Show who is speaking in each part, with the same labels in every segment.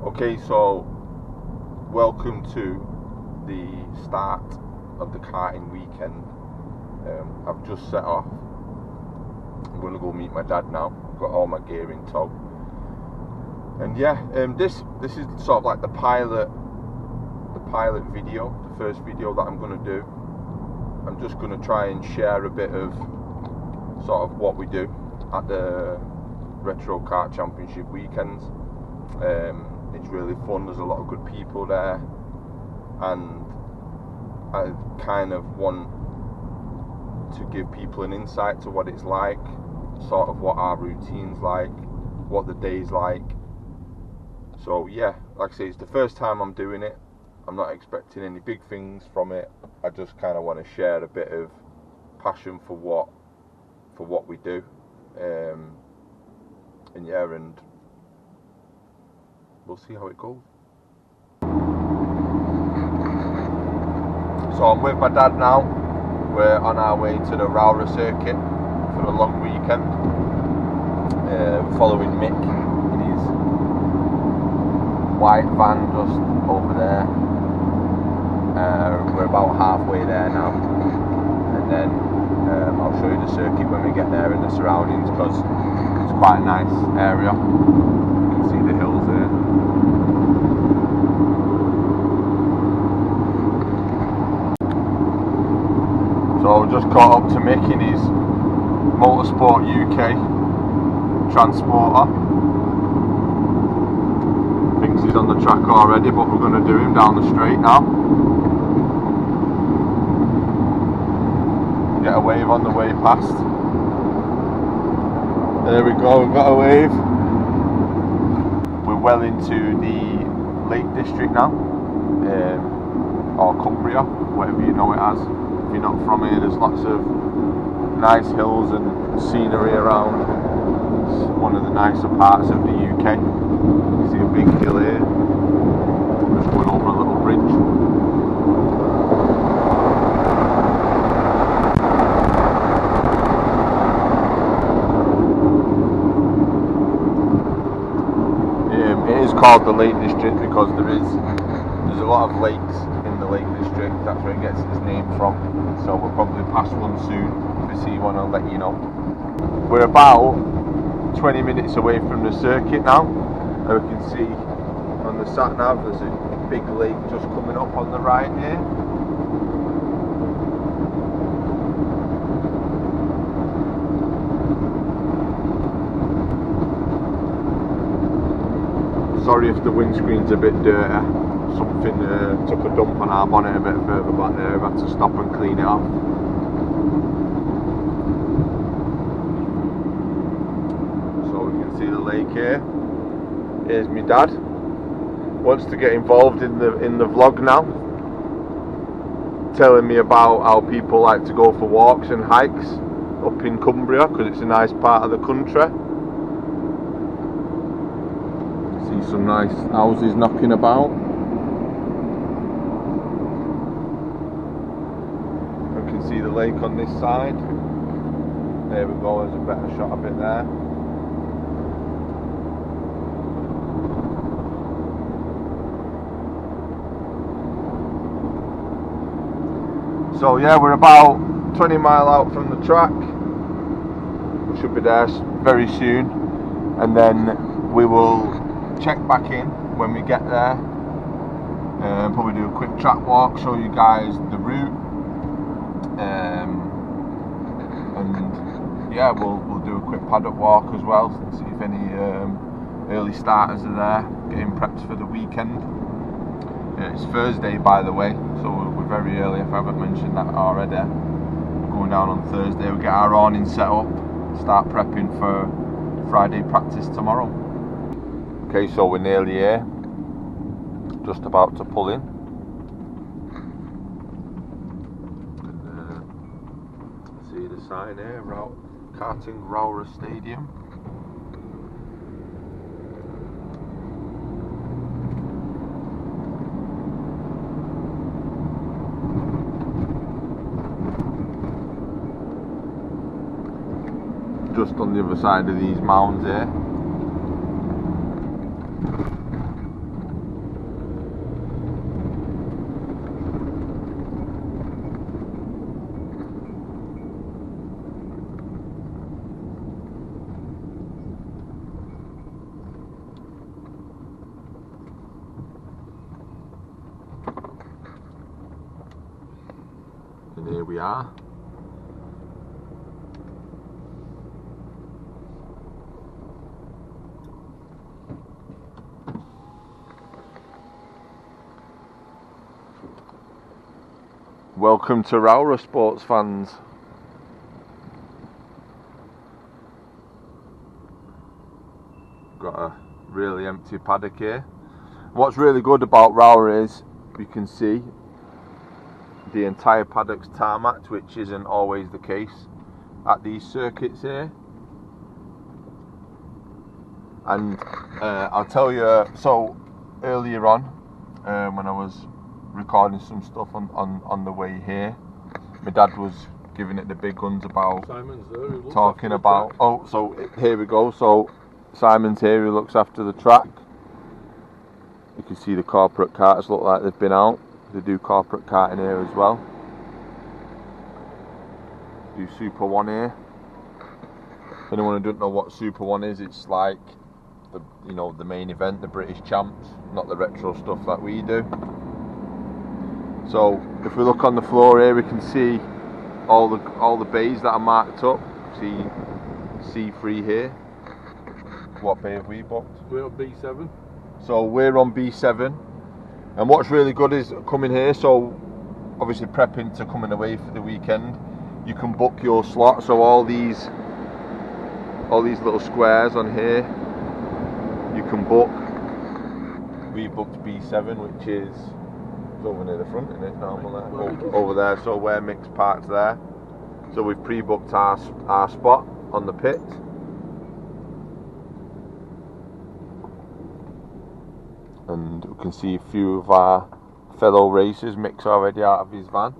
Speaker 1: Okay, so welcome to the start of the karting weekend. I've just set off. I'm going to go meet my dad now. I've got all my gear in tow. And yeah, this is sort of like the pilot video, the first video that I'm going to do. I'm just going to try and share a bit of sort of what we do at the Retro Kart Championship weekends. It's really fun. There's a lot of good people there, and I kind of want to give people an insight to what it's like, sort of what our routine's like, what the day's like. So yeah, like I say, it's the first time I'm doing it. I'm not expecting any big things from it. I just kind of want to share a bit of passion for what we do, and yeah, and we'll see how it goes. So I'm with my dad now. We're on our way to the Rowrah circuit for a long weekend. Following Mick in his white van just over there. We're about halfway there now, and then I'll show you the circuit when we get there and the surroundings, because it's quite a nice area. You can see the hills there. So I just caught up to Mick in his Motorsport UK transporter. Thinks he's on the track already, but we're going to do him down the straight now. Get a wave on the way past. There we go, we've got a wave. We're well into the Lake District now, or Cumbria, whatever you know it as. If you're not from here, there's lots of nice hills and scenery around. It's one of the nicer parts of the UK. You see a big hill here. We're just going over a little bridge. It is called the Lake District because there's a lot of lakes in the Lake District. That's where it gets its name from. So we'll probably pass one soon. If we see one, I'll let you know. We're about 20 minutes away from the circuit now. And we can see on the sat nav there's a big lake just coming up on the right here. Sorry if the windscreen's a bit dirty. Something took a dump on our bonnet a bit further back there. I've had to stop and clean it off. So we can see the lake here. Here's my dad. Wants to get involved in the vlog now. Telling me about how people like to go for walks and hikes up in Cumbria, because it's a nice part of the country. See some nice houses knocking about. You can see the lake on this side. There we go, there's a better shot of it there. So yeah, we're about 20 mile out from the track. We should be there very soon, and then we will check back in when we get there. Probably do a quick track walk, show you guys the route, and yeah, we'll do a quick paddock walk as well, see if any early starters are there, getting prepped for the weekend. It's Thursday, by the way, so we're very early, if I haven't mentioned that already. We're going down on Thursday, we get our awning set up, start prepping for Friday practice tomorrow. Okay, so we're nearly here, just about to pull in. See the sign here, Karting Rowrah Stadium. Just on the other side of these mounds here. we are. Welcome to Rowrah, sports fans. Got a really empty paddock here. What's really good about Rowrah is you can see the entire paddock's tarmac, which isn't always the case at these circuits here. And I'll tell you, so earlier on when I was recording some stuff on the way here, my dad was giving it the big guns about
Speaker 2: Simon's there,
Speaker 1: talking about so here we go. So Simon's here, who looks after the track. You can see the corporate karts look like they've been out. They do corporate karting here as well. Do Super 1 here. If anyone who doesn't know what Super 1 is, it's like the main event, the British champs, not the retro stuff that we do. So if we look on the floor here, we can see all the bays that are marked up. See C3 here. What bay have we booked?
Speaker 2: We're on B7.
Speaker 1: So we're on B7, and what's really good is coming here. So obviously prepping to coming away for the weekend, you can book your slot. So all these little squares on here, you can book. We booked B7, which is over near the front, isn't it? Over there. So where Mick's parked there. So we've pre-booked our spot on the pit. And we can see a few of our fellow racers. Mick's already out of his van.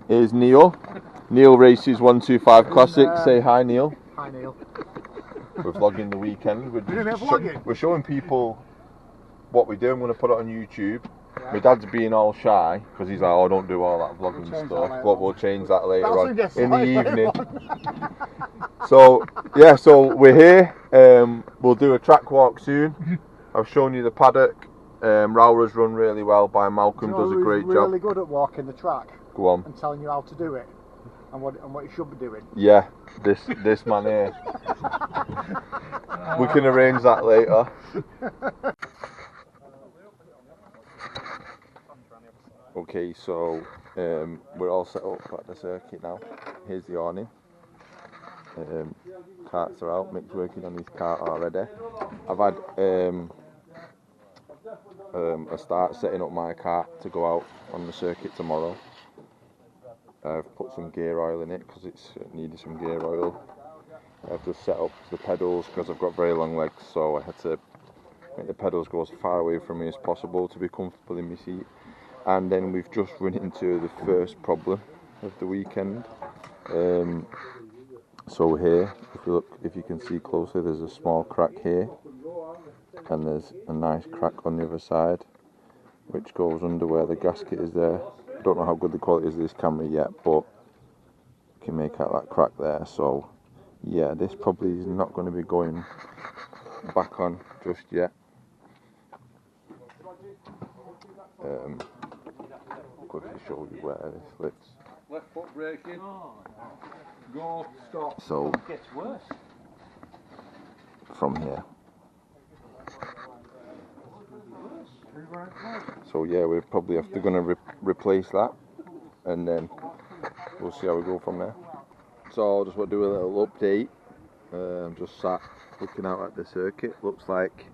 Speaker 1: Here's Neil. Neil races 125 Classic. Say hi, Neil.
Speaker 3: Hi, Neil.
Speaker 1: We're vlogging the weekend. We're showing people what we do. I'm going to put it on YouTube. Yeah. My dad's being all shy because he's like, oh, don't do all that vlogging stuff. But we'll change that later on in the evening. So yeah, so we're here. We'll do a track walk soon. I've shown you the paddock. Rowrah's run really well by Malcolm. Does a great job.
Speaker 3: Really good at walking the track.
Speaker 1: Go on.
Speaker 3: And telling you how to do it and what you should be doing.
Speaker 1: Yeah, this man here. We can arrange that later. Okay, so we're all set up at the circuit now. Here's the awning. Karts are out. Mick's working on his kart already. I've had a start setting up my kart to go out on the circuit tomorrow. I've put some gear oil in it because it's needed some gear oil. I've just set up the pedals because I've got very long legs, so I had to make the pedals go as far away from me as possible to be comfortable in my seat. And then we've just run into the first problem of the weekend. So here, if you can see closely, there's a small crack here, and there's a nice crack on the other side, which goes under where the gasket is there. I don't know how good the quality is of this camera yet, but you can make out that crack there. So yeah, this probably is not going to be going back on just yet. Quickly show you where this slips.
Speaker 2: Left foot braking. Go, stop.
Speaker 1: So
Speaker 3: It gets worse.
Speaker 1: From here. So yeah, we're probably going to replace that, and then we'll see how we go from there. So I just want to do a little update. Just sat looking out at the circuit. Looks like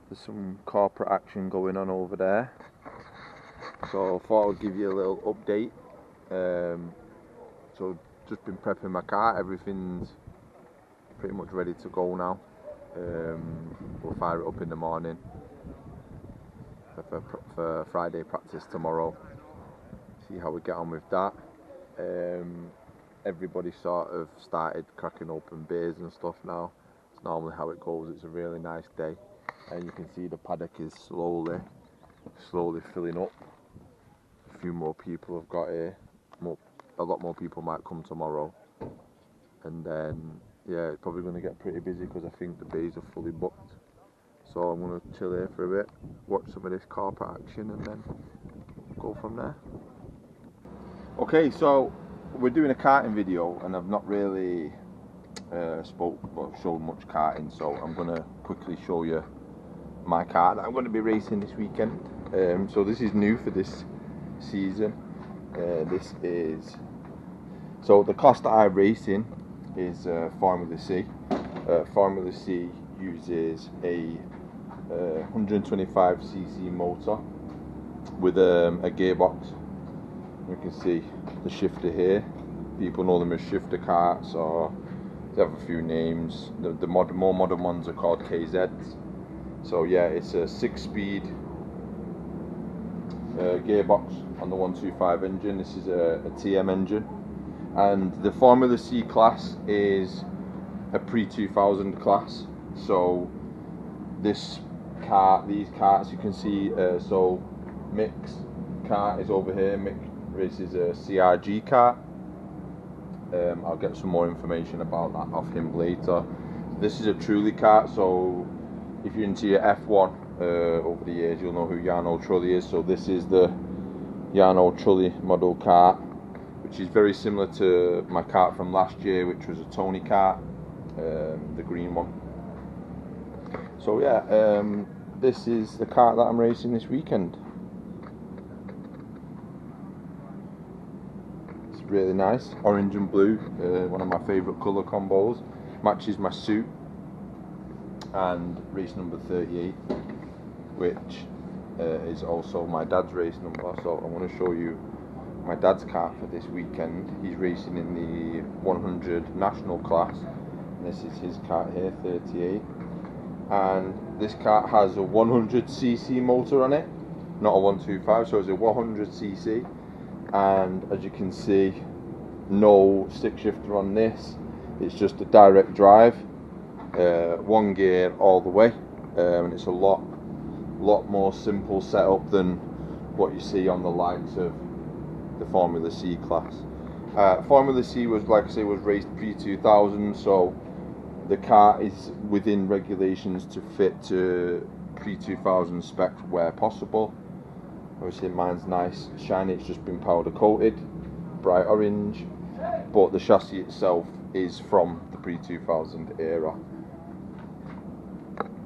Speaker 1: there's some corporate action going on over there. So I thought I'd give you a little update. So just been prepping my car. Everything's pretty much ready to go now. We'll fire it up in the morning for Friday practice tomorrow. See how we get on with that. Everybody sort of started cracking open beers and stuff now. It's normally how it goes. It's a really nice day, and you can see the paddock is slowly filling up. A few more people have got here. A lot more people might come tomorrow, and then yeah, it's probably going to get pretty busy because I think the bays are fully booked. So I'm going to chill here for a bit, watch some of this corporate action, and then go from there. Okay, so we're doing a karting video, and I've not really shown much karting, so I'm going to quickly show you my kart that I'm going to be racing this weekend. So this is new for this season. So the class that I'm racing is Formula C. Formula C uses a 125cc motor with a gearbox. You can see the shifter here. People know them as shifter karts, or they have a few names. The more modern ones are called KZs. So yeah, it's a 6-speed gearbox on the 125 engine. This is a TM engine, and the Formula C class is a pre-2000 class. So these karts you can see. So Mick's kart is over here. Mick races a CRG kart. I'll get some more information about that off him later. This is a Trulli kart, so if you're into your F1 over the years, you'll know who Jarno Trulli is. So this is the Jarno Trulli model kart, which is very similar to my kart from last year, which was a Tony kart, the green one. So yeah, this is the kart that I'm racing this weekend. It's really nice, orange and blue, one of my favourite colour combos. Matches my suit. And race number 38, which is also my dad's race number. So I want to show you my dad's kart for this weekend. He's racing in the 100 national class. This is his kart here, 38. And this kart has a 100cc motor on it, not a 125, so it's a 100cc. And as you can see, no stick shifter on this. It's just a direct drive. One gear all the way, and it's a lot more simple setup than what you see on the likes of the Formula C class. Formula C was, like I say, was raced pre-2000, so the car is within regulations to fit to pre-2000 specs where possible. Obviously mine's nice, shiny, it's just been powder coated, bright orange, but the chassis itself is from the pre-2000 era.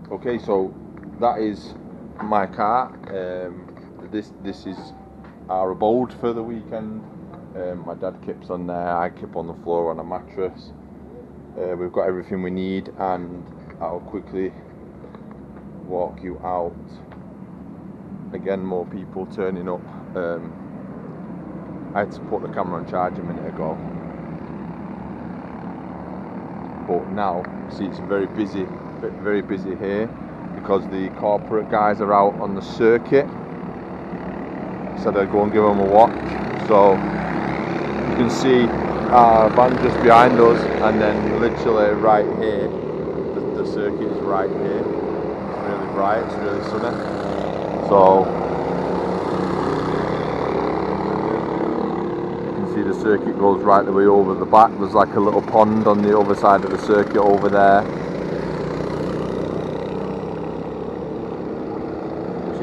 Speaker 1: Okay, so that is my car. This is our abode for the weekend. My dad kips on there, I kip on the floor on a mattress. We've got everything we need, and I'll quickly walk you out. Again, more people turning up. I had to put the camera on charge a minute ago, but now see it's very busy here because the corporate guys are out on the circuit. Said I'd go and give them a watch. So you can see our van just behind us, and then literally right here, the circuit is right here. It's really bright, it's really sunny. So you can see the circuit goes right the way over the back. There's like a little pond on the other side of the circuit over there.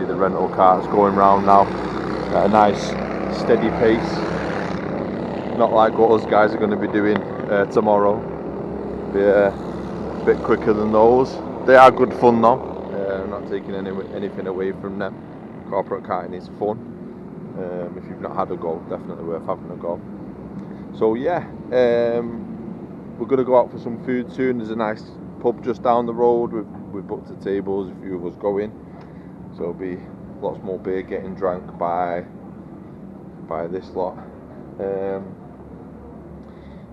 Speaker 1: The rental carts going round now at a nice steady pace, not like what us guys are going to be doing tomorrow. Be a bit quicker than those. They are good fun though. I'm not taking anything away from them. Corporate karting is fun. If you've not had a go, definitely worth having a go. So yeah, we're going to go out for some food soon. There's a nice pub just down the road. We've booked the tables, a few of us going. So there'll be lots more beer getting drank by this lot.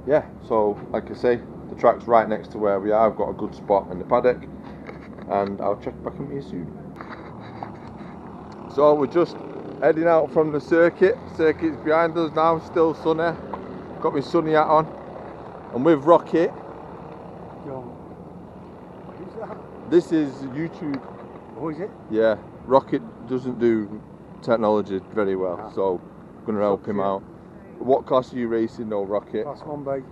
Speaker 1: Yeah, so like I say, the track's right next to where we are. I've got a good spot in the paddock, and I'll check back in with you soon. So we're just heading out from the circuit. Circuit's behind us now, still sunny. Got my sunny hat on. I'm with Rocket.
Speaker 3: Who's that?
Speaker 1: This is YouTube.
Speaker 3: Oh, is it?
Speaker 1: Yeah, Rocket doesn't do technology very well, so I'm going to help him out. What class are you racing though, Rocket?
Speaker 3: Class 1B.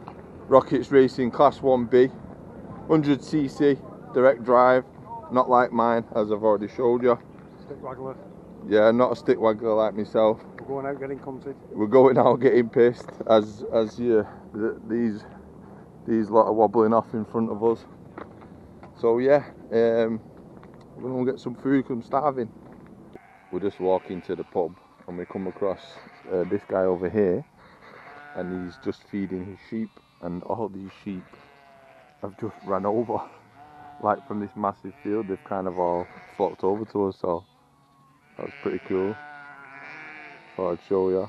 Speaker 1: Rocket's racing Class 1B, 100cc, direct drive, not like mine, as I've already showed you.
Speaker 3: Stick waggler.
Speaker 1: Yeah, not a stick waggler like myself.
Speaker 3: going out getting cunted.
Speaker 1: We're going out getting pissed as these lot are wobbling off in front of us. So yeah, we're gonna get some food 'cause I'm starving. We're just walking to the pub and we come across this guy over here, and he's just feeding his sheep, and all these sheep have just ran over. Like from this massive field, they've kind of all flocked over to us, so that was pretty cool. Thought I'd show you.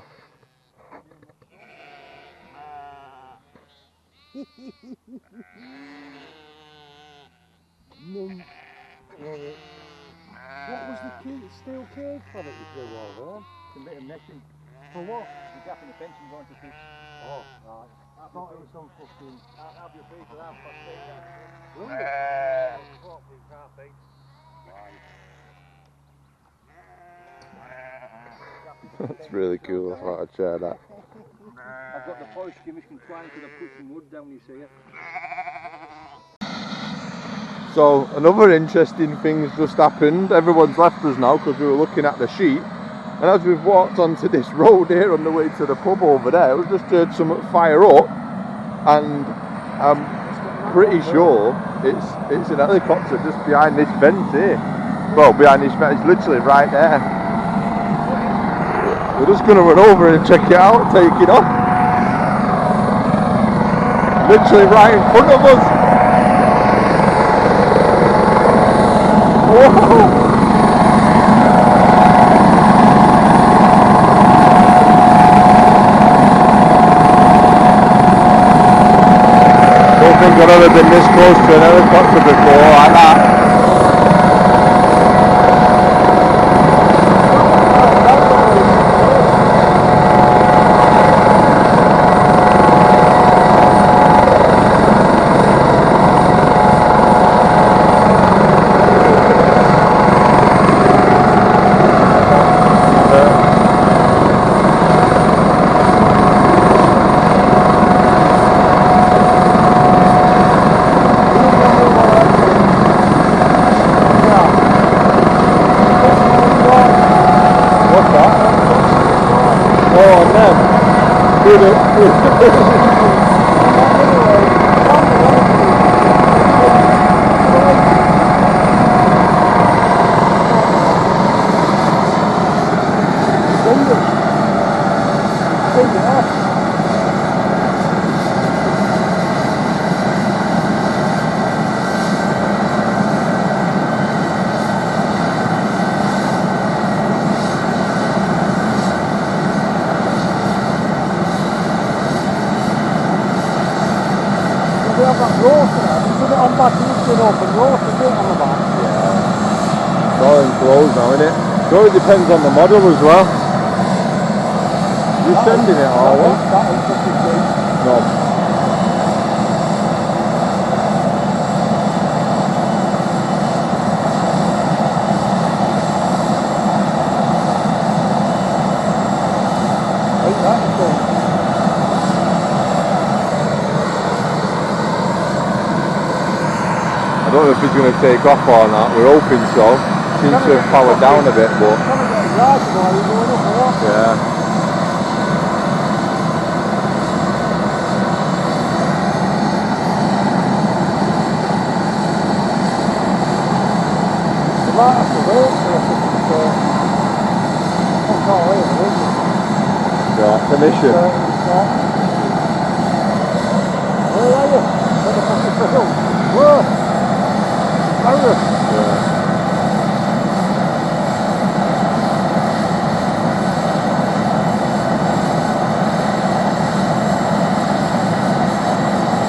Speaker 3: What was the steel cage for that you threw over?
Speaker 4: It's a bit of netting.
Speaker 3: For what?
Speaker 4: You're gapping the fence and going to fish.
Speaker 3: Oh, right. I thought it was some fucking...
Speaker 4: I'll have your piece of that for
Speaker 1: That's really cool. I thought I'd share that.
Speaker 4: I've got the polish skimmish and trying to put some wood down, you see it.
Speaker 1: So another interesting thing's just happened. Everyone's left us now because we were looking at the sheep, and as we've walked onto this road here on the way to the pub over there, we've just heard something fire up, and I'm pretty sure it's an helicopter just behind this fence here. Well, behind this fence, it's literally right there. We're just going to run over and check it out, take it off. Literally right in front of us. Whoa! Don't think I've ever been this close to an helicopter before like that. It's all enclosed now, isn't it? It all depends on the model as well. You're sending it or what? No. I don't know if it's going to take off or not. We're hoping so. Seems to have powered down a bit, but yeah. Commission.
Speaker 3: Where are you? Whoa! Yeah.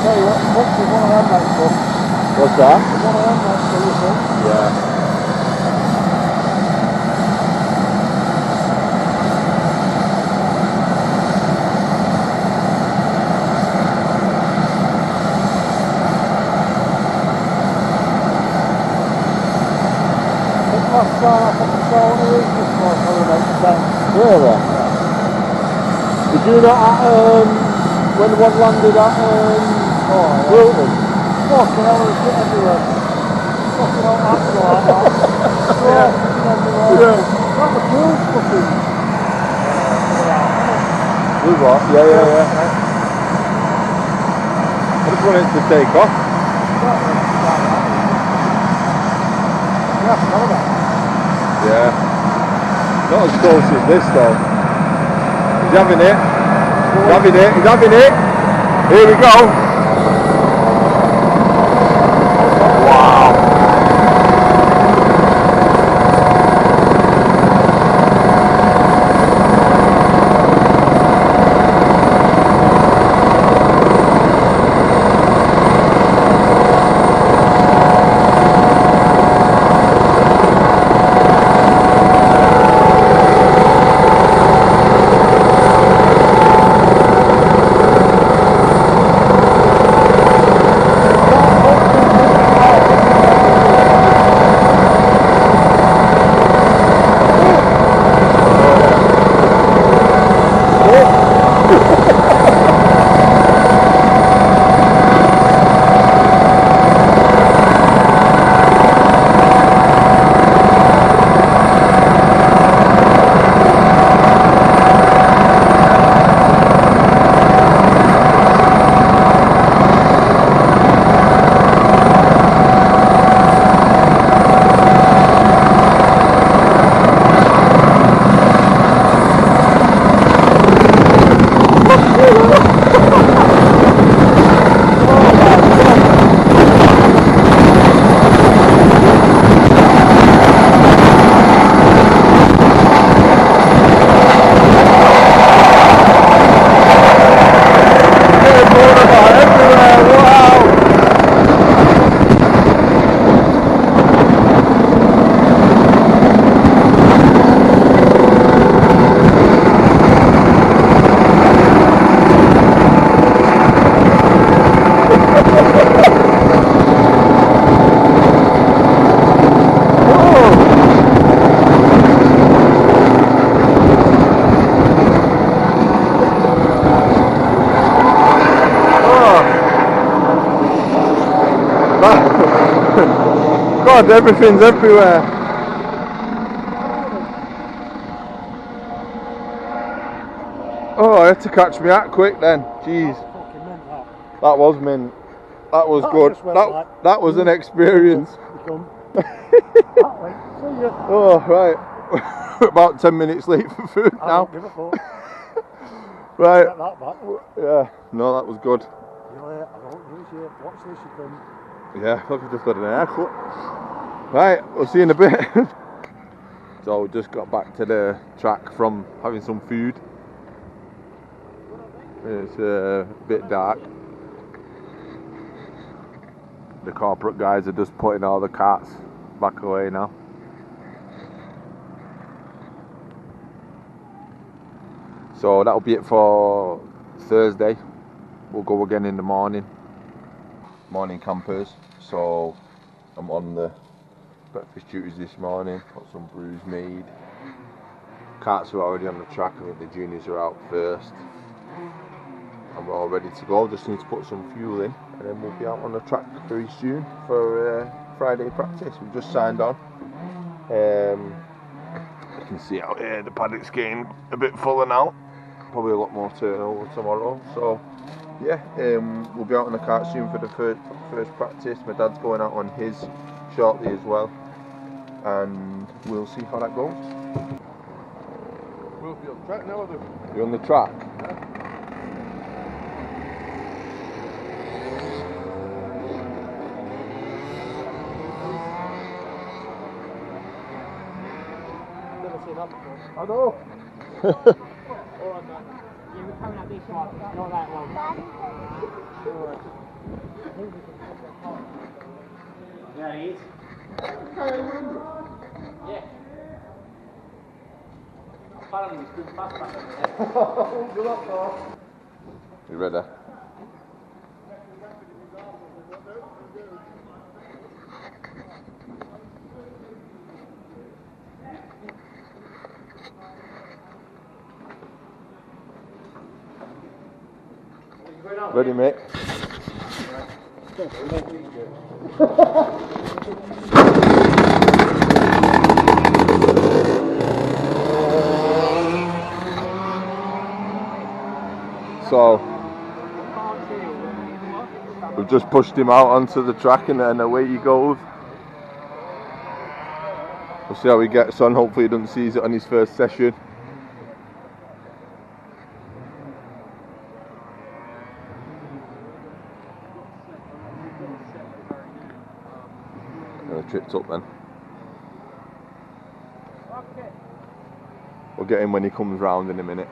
Speaker 3: Tell you what, one of them nights, bro.
Speaker 1: What's that?
Speaker 3: One of them nights, do you think?
Speaker 1: Yeah. Really? Did you not at when one landed at Wilton?
Speaker 3: Fucking hell, there's shit everywhere. Fucking hell, that's like that. Yeah. Everywhere.
Speaker 1: Yeah.
Speaker 3: That was huge fucking.
Speaker 1: Was what? Yeah, yeah, yeah. I just want it to take off. Yeah. Not as close as this though. He's having it. He's having it. He's having it. Here we go. Wow. God, everything's everywhere. Oh, I had to catch me out quick then. Jeez. That was mint. That was good. That was an experience. Oh, right. We're about 10 minutes late for food now. Right. Yeah. No, that was good. Yeah, look, I've just had an haircut. Right, we'll see you in a bit. So we just got back to the track from having some food. It's a bit dark. The corporate guys are just putting all the carts back away now. So that'll be it for Thursday. We'll go again in the morning. Morning campers. So I'm on the breakfast duties this morning. Got some brews made. Carts are already on the track. I think the juniors are out first. And we're all ready to go. Just need to put some fuel in, and then we'll be out on the track very soon for Friday practice. We've just signed on. You can see out here the paddock's getting a bit fuller now. Probably a lot more turnover tomorrow. So yeah, we'll be out on the kart soon for the first practice. My dad's going out on his shortly as well, and we'll see how that goes.
Speaker 2: We'll be on the track now,
Speaker 1: You're on the track?
Speaker 2: Yeah.
Speaker 3: I know.
Speaker 4: There he is. Yeah. Apparently he's good fast back there.
Speaker 1: You ready? Ready, mate? So we've just pushed him out onto the track and then away he goes. We'll see how he gets on. Hopefully he doesn't seize it on his first session. And I tripped up then. We'll get him when he comes round in a minute.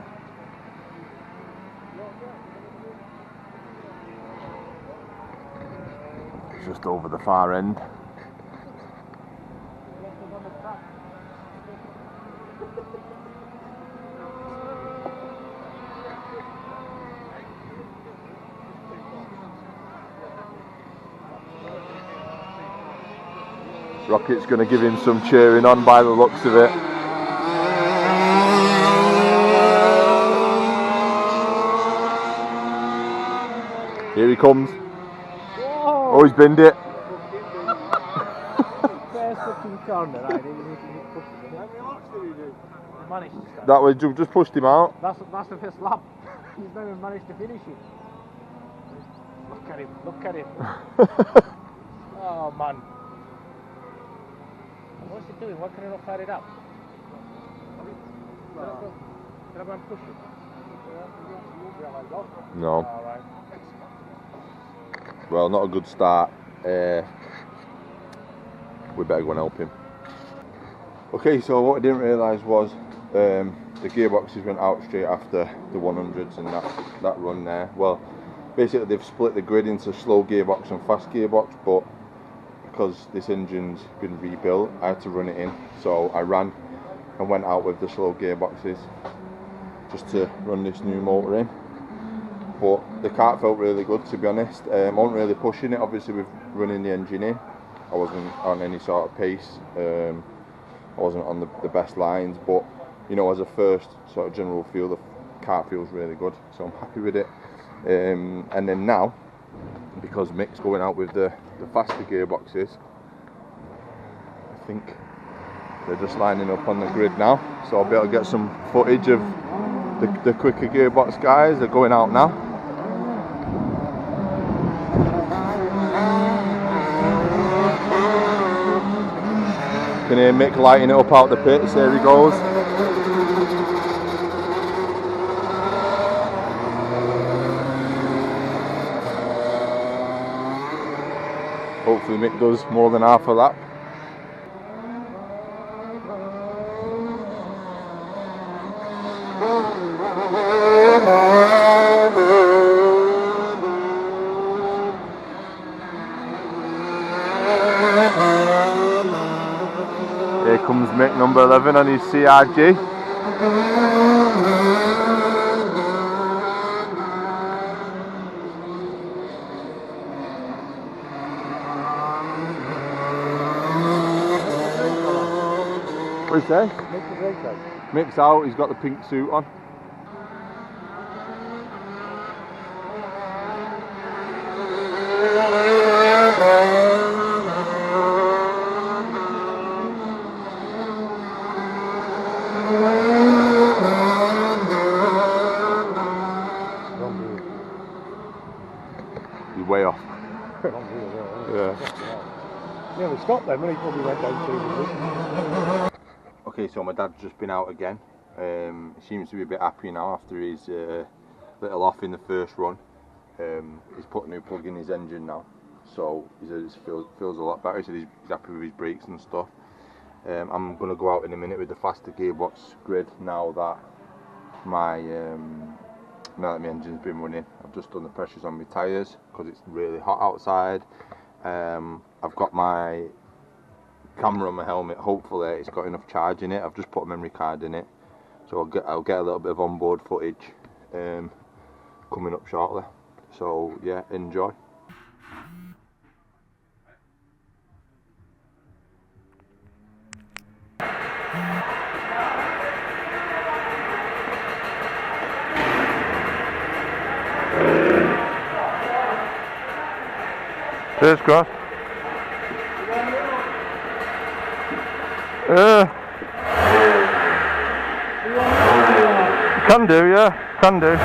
Speaker 1: Just over the far end. Rocket's going to give him some cheering on by the looks of it. Here he comes.
Speaker 3: Whoa.
Speaker 1: Oh, he's binned it.
Speaker 3: First fucking corner, I didn't even push it.
Speaker 4: How many laps did he do?
Speaker 3: Managed to start.
Speaker 1: That way, just pushed him out.
Speaker 3: That's the first lap. He's not even managed to finish it. Look at him, look at him. Oh man. What's he doing? Why can he not fire it up? Can I go and push it?
Speaker 1: No.
Speaker 3: Alright.
Speaker 1: Well, not a good start. We better go and help him. Okay, so what I didn't realise was the gearboxes went out straight after the 100s and that run there. Well, basically they've split the grid into slow gearbox and fast gearbox, but because this engine's been rebuilt, I had to run it in. So I ran and went out with the slow gearboxes just to run this new motor in. But the kart felt really good, to be honest. I wasn't really pushing it, obviously, with running the engine in. I wasn't on any sort of pace. I wasn't on the best lines, but you know, as a first sort of general feel, the kart feels really good, so I'm happy with it. And then now, because Mick's going out with the faster gearboxes, I think they're just lining up on the grid now, so I'll be able to get some footage of the quicker gearbox guys. They're going out now. You can hear Mick lighting it up out the pits. There he goes. Hopefully Mick does more than half a lap. Here comes Mick, number 11 on his CRG. What do you say? Mick's out, he's got the pink suit on. He's way off. Yeah.
Speaker 3: Yeah, we stopped then when he probably went down to.
Speaker 1: Okay, so my dad's just been out again. He seems to be a bit happy now after his little off in the first run. He's put a new plug in his engine now, so he says it feels a lot better. He said he's happy with his brakes and stuff. I'm going to go out in a minute with the faster gearbox grid now that my engine's been running. I've just done the pressures on my tyres because it's really hot outside. I've got my camera on my helmet. Hopefully it's got enough charge in it. I've just put a memory card in it, so I'll get a little bit of onboard footage coming up shortly. So yeah, enjoy. Cheers, Cross. Can do, yeah, can do.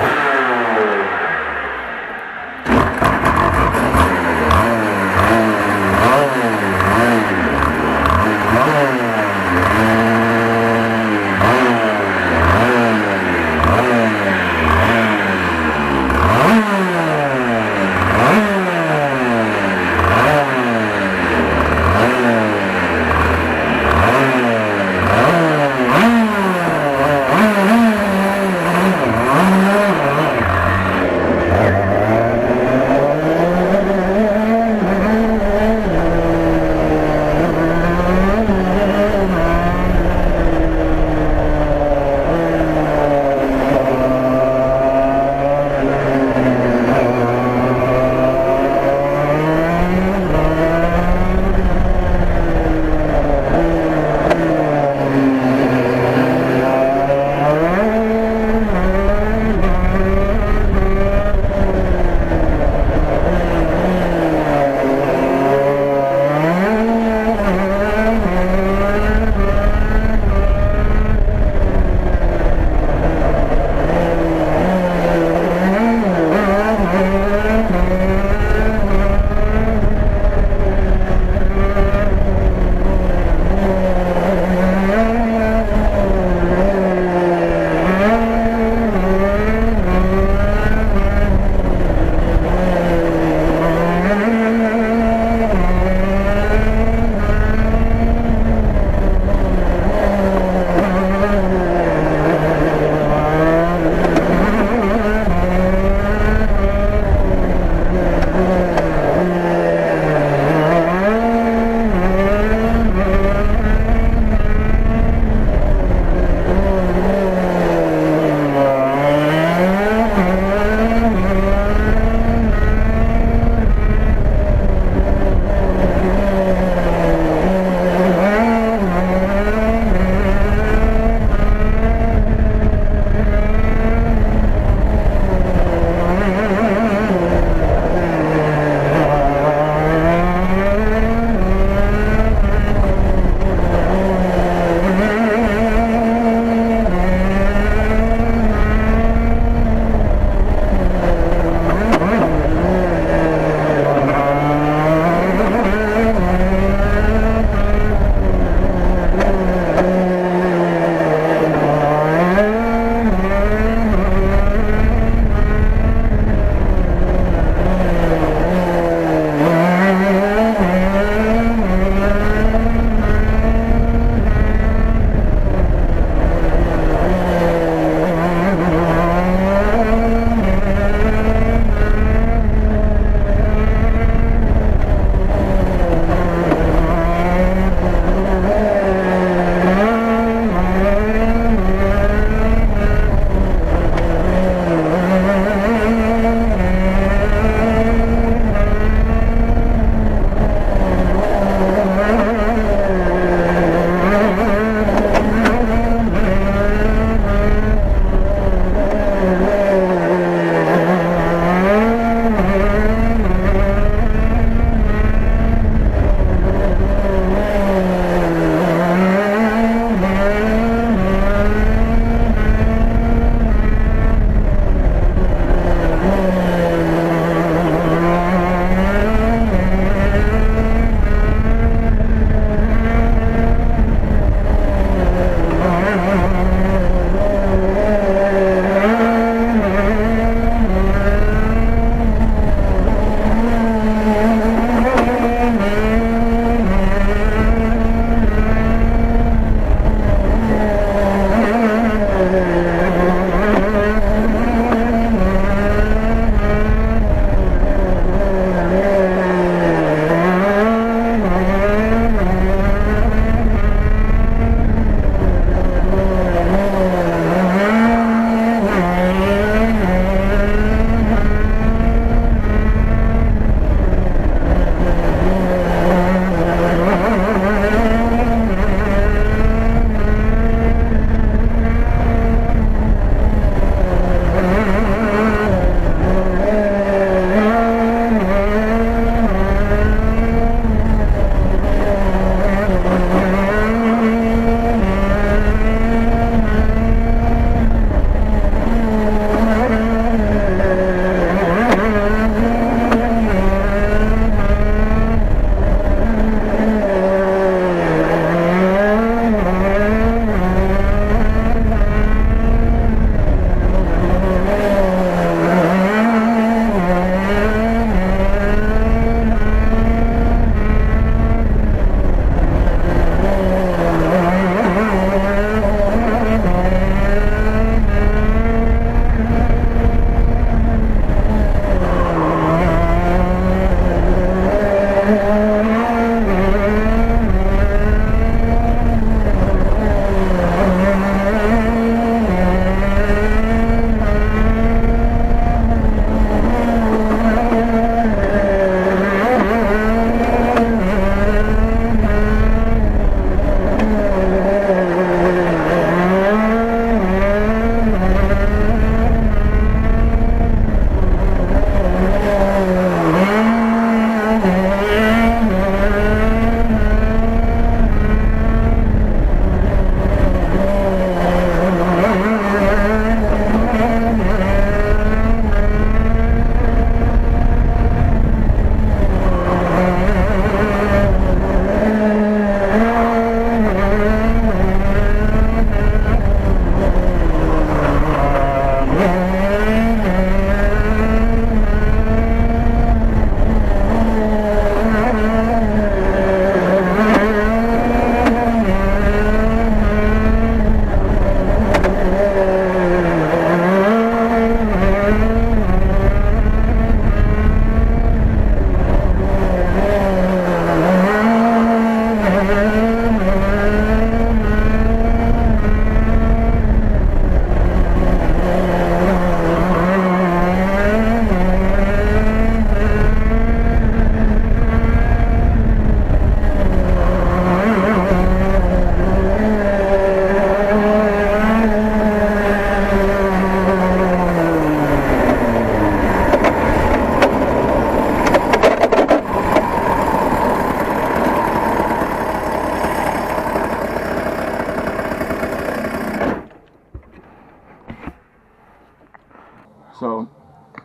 Speaker 1: So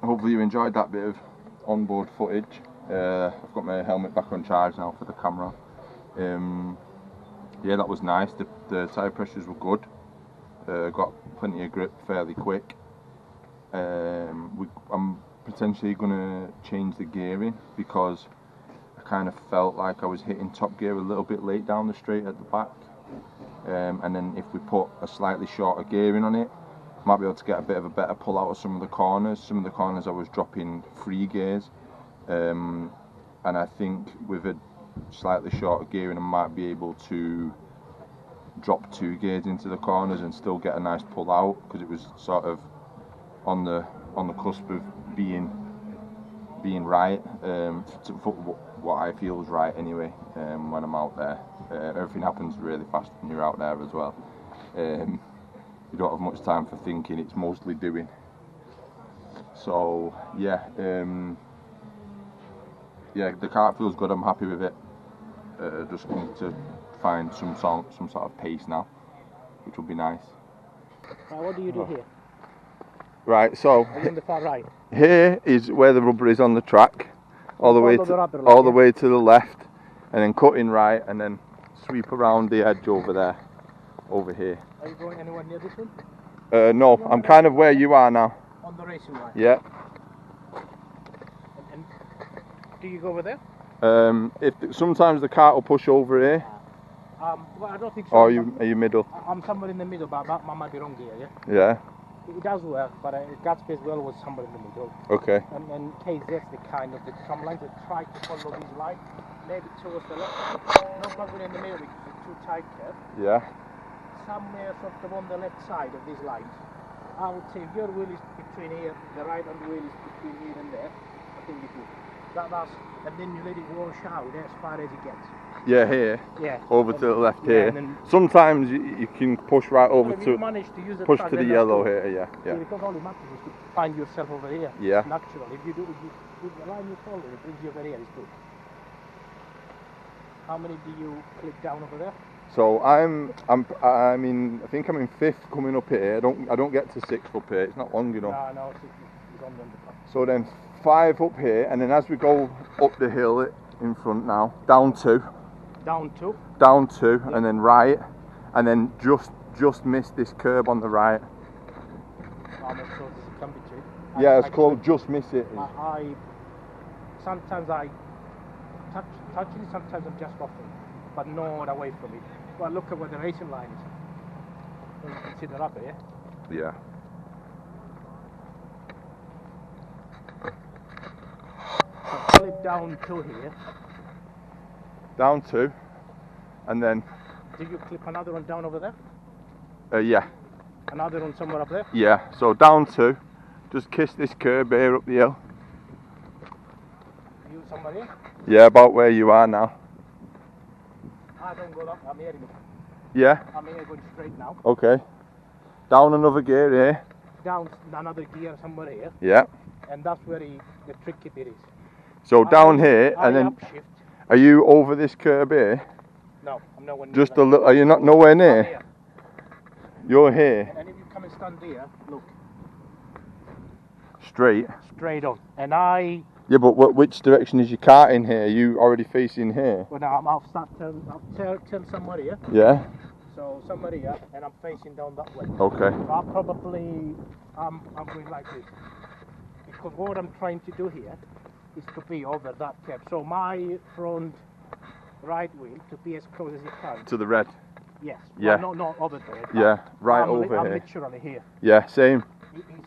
Speaker 1: hopefully you enjoyed that bit of onboard footage. I've got my helmet back on charge now for the camera. Yeah, that was nice. The tyre pressures were good. Got plenty of grip fairly quick. I'm potentially going to change the gearing because I kind of felt like I was hitting top gear a little bit late down the straight at the back. And then if we put a slightly shorter gearing on it, might be able to get a bit of a better pull out of some of the corners. Some of the corners I was dropping 3 gears, and I think with a slightly shorter gearing I might be able to drop 2 gears into the corners and still get a nice pull out, because it was sort of on the cusp of being right, for what I feel is right anyway. When I'm out there, everything happens really fast when you're out there as well. You don't have much time for thinking, it's mostly doing. So yeah, yeah, the kart feels good, I'm happy with it. Just need to find some sort of pace now, which will be nice.
Speaker 3: Right, what do you do here?
Speaker 1: Right, so
Speaker 3: Are you on the far right?
Speaker 1: here is where the rubber is on the track, all the way
Speaker 3: Follow
Speaker 1: to
Speaker 3: the rubber, like,
Speaker 1: all the way to the left, and then cut in right, and then sweep around the edge over there, over here.
Speaker 3: Are you going anywhere near this one?
Speaker 1: No, I'm kind of where you are now.
Speaker 3: On the racing line?
Speaker 1: Yeah.
Speaker 3: And do you go over there?
Speaker 1: Sometimes the cart will push over here.
Speaker 3: Well, I don't think so.
Speaker 1: Or are you middle?
Speaker 3: I'm somewhere in the middle, but I might be wrong here, yeah?
Speaker 1: Yeah.
Speaker 3: It does work, but God's space well was somewhere in the middle.
Speaker 1: Okay.
Speaker 3: And KZ's the kind of some lines that try to follow these lines, maybe towards the left, not probably in the middle because it's too tight curve.
Speaker 1: Yeah.
Speaker 3: Somewhere sort of on the left side of these lines. I would say if your wheel is between here, the right hand wheel is between here and there, I think you do. That's, and then you let it wash out as far as it gets.
Speaker 1: Yeah, here.
Speaker 3: Yeah.
Speaker 1: Over to the left
Speaker 3: yeah,
Speaker 1: here.
Speaker 3: Then,
Speaker 1: sometimes you can push right over
Speaker 3: if
Speaker 1: to
Speaker 3: you manage to use the
Speaker 1: push
Speaker 3: track,
Speaker 1: to the
Speaker 3: then
Speaker 1: yellow
Speaker 3: that's
Speaker 1: here. Yeah.
Speaker 3: because all it matters is to find yourself over here.
Speaker 1: Yeah.
Speaker 3: Naturally, if you do, if the line you follow, it brings you over here. It's good. How many do you click down over there?
Speaker 1: So I think I'm in 5th coming up here. I don't get to 6th up here. It's not long enough.
Speaker 3: No, it's on the undercut.
Speaker 1: So then 5 up here, and then as we go up the hill in front now, down 2.
Speaker 3: Down 2.
Speaker 1: Down 2,
Speaker 3: yeah.
Speaker 1: And then right, and then just miss this curb on the right.
Speaker 3: As close as it can be to.
Speaker 1: Yeah, as close. Just miss it.
Speaker 3: Sometimes I touch it. Sometimes I'm just off it, but not away from it. Well, look at where the racing line is. You can see the rubber, yeah?
Speaker 1: Yeah.
Speaker 3: So clip down 2 here.
Speaker 1: Down 2, and then.
Speaker 3: Did you clip another one down over there?
Speaker 1: Yeah.
Speaker 3: Another one somewhere up there?
Speaker 1: Yeah. So down 2, just kiss this curb here up the hill.
Speaker 3: You somewhere here?
Speaker 1: Yeah, about where you are now.
Speaker 3: I don't go up. I'm here.
Speaker 1: Yeah.
Speaker 3: I'm here going straight now.
Speaker 1: Okay. Down another gear here.
Speaker 3: Down another gear somewhere here.
Speaker 1: Yeah.
Speaker 3: And that's where the tricky bit is.
Speaker 1: So down here, and then.
Speaker 3: Upshift.
Speaker 1: Are you over this curb here?
Speaker 3: No, I'm nowhere near.
Speaker 1: Just a little. Are you not nowhere near? You're here.
Speaker 3: And if you come and stand here, look.
Speaker 1: Straight.
Speaker 3: Straight on. And I.
Speaker 1: Yeah, but which direction is your cart in here? Are you already facing here?
Speaker 3: Well, now I'll start turn somewhere here.
Speaker 1: Yeah.
Speaker 3: So somewhere here, and I'm facing down that way.
Speaker 1: Okay.
Speaker 3: So I'll probably I'm going like this, because what I'm trying to do here is to be over that curve. So my front right wheel to be as close as you can.
Speaker 1: To the red.
Speaker 3: Yes.
Speaker 1: Yeah.
Speaker 3: Well, not over there.
Speaker 1: Yeah. Right
Speaker 3: I'm
Speaker 1: over here.
Speaker 3: I'm literally here.
Speaker 1: Yeah. Same.
Speaker 3: It is,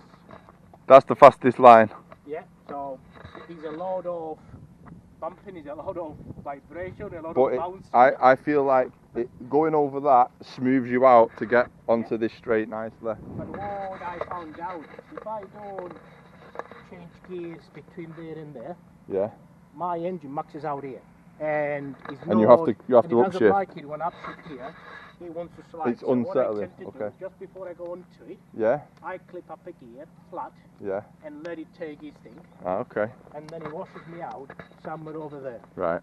Speaker 1: That's the fastest line.
Speaker 3: yeah. So it's a lot of bumping, it's a lot of vibration, a lot
Speaker 1: But
Speaker 3: of bounce.
Speaker 1: I feel like going over that smooths you out to get onto this straight nicely.
Speaker 3: But what I found out, if I don't change gears between there and there,
Speaker 1: Yeah.
Speaker 3: my engine maxes out here, and it's
Speaker 1: And you have to
Speaker 3: it doesn't
Speaker 1: upshift.
Speaker 3: like it when upshift here. He wants to slide.
Speaker 1: It's
Speaker 3: so
Speaker 1: unsettling,
Speaker 3: What I tend to do,
Speaker 1: okay.
Speaker 3: just before I go onto it,
Speaker 1: Yeah.
Speaker 3: I clip up a gear flat
Speaker 1: Yeah.
Speaker 3: and let it take its thing,
Speaker 1: Ah, okay.
Speaker 3: and then it washes me out somewhere over there.
Speaker 1: Right.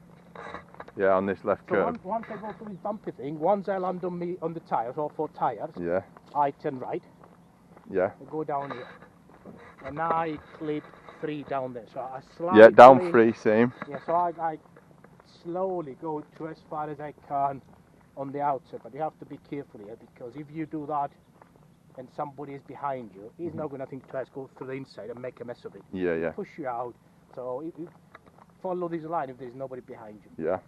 Speaker 1: Yeah, on this left
Speaker 3: So
Speaker 1: curve.
Speaker 3: once I go through this bumpy thing, once I land on the tires, or 4 tires,
Speaker 1: Yeah.
Speaker 3: I turn right
Speaker 1: Yeah.
Speaker 3: and go down here. and I clip 3 down there. So I slightly...
Speaker 1: Yeah, down 3, same.
Speaker 3: Yeah, so I slowly go to as far as I can on the outside, but you have to be careful here, because if you do that and somebody is behind you, he's not going to think twice, go through the inside and make a mess of it.
Speaker 1: Yeah, yeah.
Speaker 3: Push you out. So follow this line if there's nobody behind you.
Speaker 1: Yeah.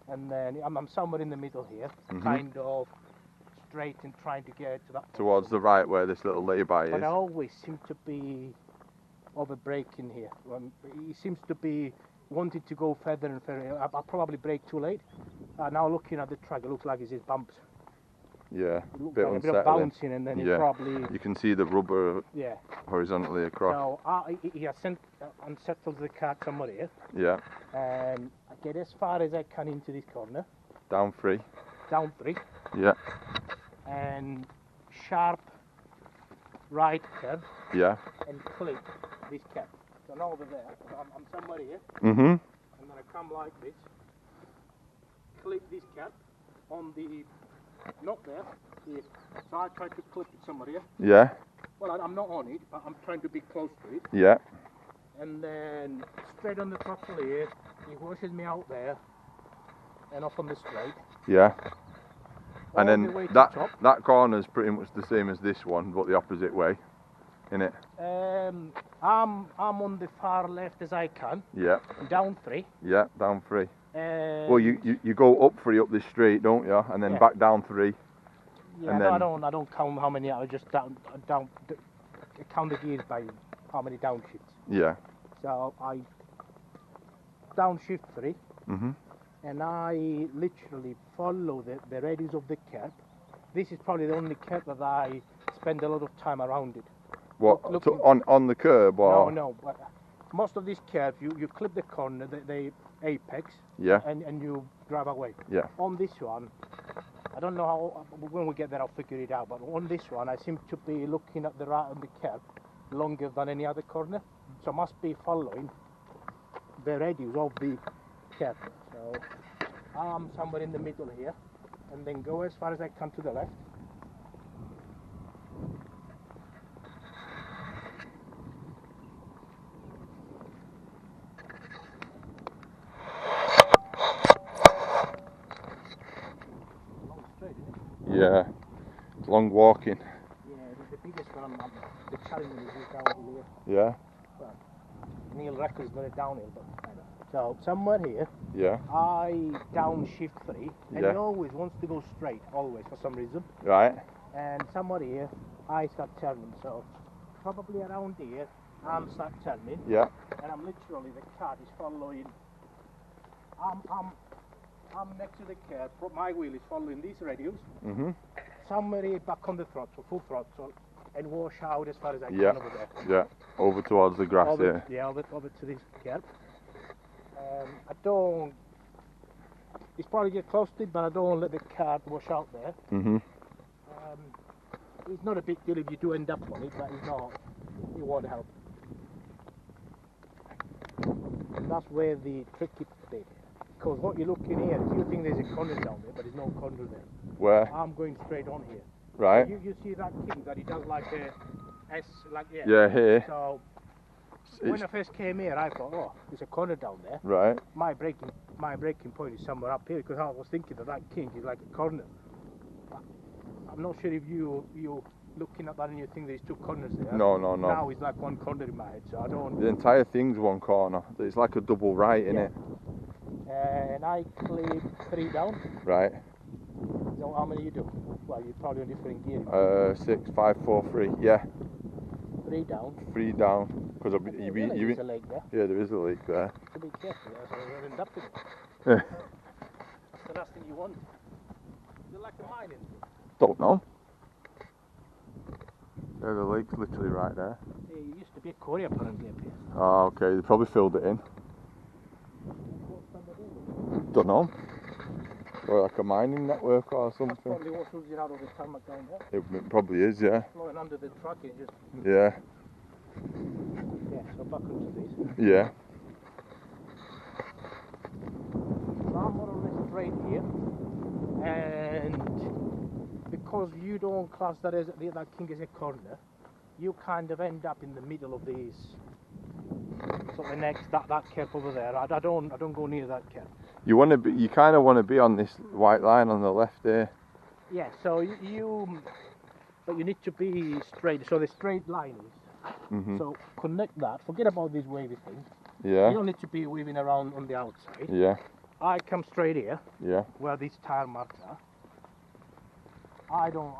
Speaker 3: And then I'm somewhere in the middle here, kind of straight and trying to get to that
Speaker 1: Towards the right where this little lay-by
Speaker 3: But
Speaker 1: is.
Speaker 3: I always seem to be over braking here. He seems to be wanting to go further and further. I'll probably brake too late. Now looking at the track, it looks like it's his bumps.
Speaker 1: Yeah,
Speaker 3: It looks
Speaker 1: bit
Speaker 3: like a bit of
Speaker 1: unsettling.
Speaker 3: bouncing, and then he
Speaker 1: Yeah.
Speaker 3: probably...
Speaker 1: You can see the rubber
Speaker 3: Yeah.
Speaker 1: horizontally across.
Speaker 3: So he has unsettled the car somewhere here.
Speaker 1: Yeah.
Speaker 3: And I get as far as I can into this corner.
Speaker 1: Down 3.
Speaker 3: Down 3.
Speaker 1: Yeah.
Speaker 3: And sharp right curve.
Speaker 1: Yeah.
Speaker 3: And clip this cap. So now over there, I'm somewhere here.
Speaker 1: Mhm.
Speaker 3: And then I come like this. Clip this cap on the... Not there. Here. So I try to clip it somewhere here.
Speaker 1: Yeah.
Speaker 3: Well, I'm not on it, but I'm trying to be close to it.
Speaker 1: Yeah.
Speaker 3: And then straight on the throttle here, he washes me out there and off on the straight.
Speaker 1: Yeah. And
Speaker 3: all the way
Speaker 1: then
Speaker 3: to
Speaker 1: that
Speaker 3: top.
Speaker 1: that corner is pretty much the same as this one, but the opposite way, innit?
Speaker 3: I'm on the far left as I can.
Speaker 1: Yeah.
Speaker 3: Down 3.
Speaker 1: Yeah. Down 3.
Speaker 3: And
Speaker 1: Well, you go up 3 up this straight, don't you? And then
Speaker 3: Yeah.
Speaker 1: back down 3.
Speaker 3: yeah,
Speaker 1: and
Speaker 3: no,
Speaker 1: then-
Speaker 3: I don't count how many. I just I count the gears by how many downshifts.
Speaker 1: Yeah.
Speaker 3: So I downshift 3.
Speaker 1: Mhm.
Speaker 3: And I literally follow the radius of the curb. This is probably the only curb that I spend a lot of time around it.
Speaker 1: What?
Speaker 3: Looking-
Speaker 1: On the curb or?
Speaker 3: No. But most of these curves, you clip the corner, the apex,
Speaker 1: Yeah.
Speaker 3: and you drive away.
Speaker 1: Yeah.
Speaker 3: On this one, I don't know how, when we get there I'll figure it out, but on this one I seem to be looking at the right on the curb longer than any other corner. So I must be following the radius of the curve. So I'm somewhere in the middle here, and then go as far as I can to the left. Long straight, isn't it?
Speaker 1: Yeah. It's long walking.
Speaker 3: Yeah, the biggest one, the challenge is down here.
Speaker 1: Yeah.
Speaker 3: Neil reckons got it downhill, but so somewhere here,
Speaker 1: Yeah.
Speaker 3: I downshift 3, and
Speaker 1: Yeah.
Speaker 3: he always wants to go straight, always for some reason.
Speaker 1: Right.
Speaker 3: And somewhere here, I start turning. So probably around here, I'm start turning,
Speaker 1: Yeah.
Speaker 3: and I'm literally the car is following. I'm next to the curb. My wheel is following this radius.
Speaker 1: Mhm.
Speaker 3: Somewhere here, back on the throttle, full throttle, and wash out as far as I can
Speaker 1: Yeah.
Speaker 3: over there.
Speaker 1: Yeah. Over towards the grass
Speaker 3: Over,
Speaker 1: here.
Speaker 3: over to this curb. I don't. It's probably get close to it, but I don't let the car wash out there.
Speaker 1: Mhm.
Speaker 3: It's not a big deal if you do end up on it, but it's not. It won't help. And that's where the tricky bit. Because what you're looking here is you think there's a corner down there, but there's no corner there.
Speaker 1: Where?
Speaker 3: I'm going straight on here.
Speaker 1: Right.
Speaker 3: You see that king that he does like a S, like yeah.
Speaker 1: Yeah. Here.
Speaker 3: So when I first came here, I thought, oh, there's a corner down there.
Speaker 1: Right.
Speaker 3: My breaking point is somewhere up here, because I was thinking that king is like a corner. I'm not sure if you looking at that and you think there's 2 corners there.
Speaker 1: No.
Speaker 3: Now it's like 1 corner in my head, so I don't.
Speaker 1: The entire thing's one corner. It's like a double right, innit?
Speaker 3: And I clip 3 down.
Speaker 1: Right.
Speaker 3: So how many you do? Well, you're probably on different gear.
Speaker 1: 6, 5, 4, 3. Yeah.
Speaker 3: 3 down.
Speaker 1: 3 down. Because
Speaker 3: There's a lake there.
Speaker 1: yeah, there is a lake there.
Speaker 3: So be careful, so you'll end up in it.
Speaker 1: Yeah.
Speaker 3: That's the last thing you want. You're like a mine in it.
Speaker 1: Don't know. Yeah, the lake's literally right there.
Speaker 3: There used to be a quarry apparently up here.
Speaker 1: Oh, okay. They probably filled it in. Don't know. Or like a mining network or
Speaker 3: That's
Speaker 1: something.
Speaker 3: probably what's oozing out of the tarmac down there.
Speaker 1: It probably is, yeah.
Speaker 3: Flowing under the truck and just,
Speaker 1: Yeah.
Speaker 3: yeah, so back onto this.
Speaker 1: Yeah.
Speaker 3: So I'm more or less straight here. And because you don't class that as that king as a corner, you kind of end up in the middle of these. So the next that curve over there, I don't go near that curve.
Speaker 1: You kind of want to be on this white line on the left there.
Speaker 3: Yeah, so but you need to be straight. So the straight line is. So connect that. Forget about these wavy things.
Speaker 1: Yeah.
Speaker 3: You don't need to be weaving around on the outside.
Speaker 1: Yeah.
Speaker 3: I come straight here.
Speaker 1: Yeah.
Speaker 3: Where these tire marks are. I don't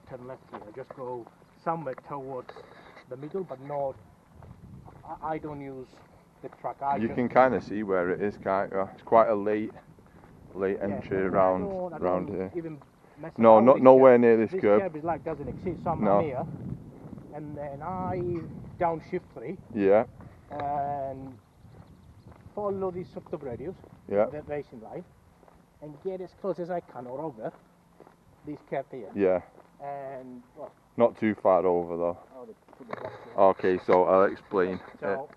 Speaker 3: turn left here. I just go somewhere towards the middle, but not. I don't use the track.
Speaker 1: You can kind of see where it is, can't you? It's quite a late entry around here.
Speaker 3: Even mess
Speaker 1: No,
Speaker 3: around with
Speaker 1: nowhere
Speaker 3: this
Speaker 1: near this curb.
Speaker 3: This curb is like doesn't exist. So I'm
Speaker 1: No.
Speaker 3: here, and then I downshift 3
Speaker 1: Yeah.
Speaker 3: and follow these sort of radius,
Speaker 1: Yeah.
Speaker 3: the racing line, and get as close as I can or over this curb here.
Speaker 1: Yeah.
Speaker 3: And well,
Speaker 1: Not too far over though.
Speaker 3: oh, put the box here.
Speaker 1: Okay, so I'll explain.
Speaker 3: So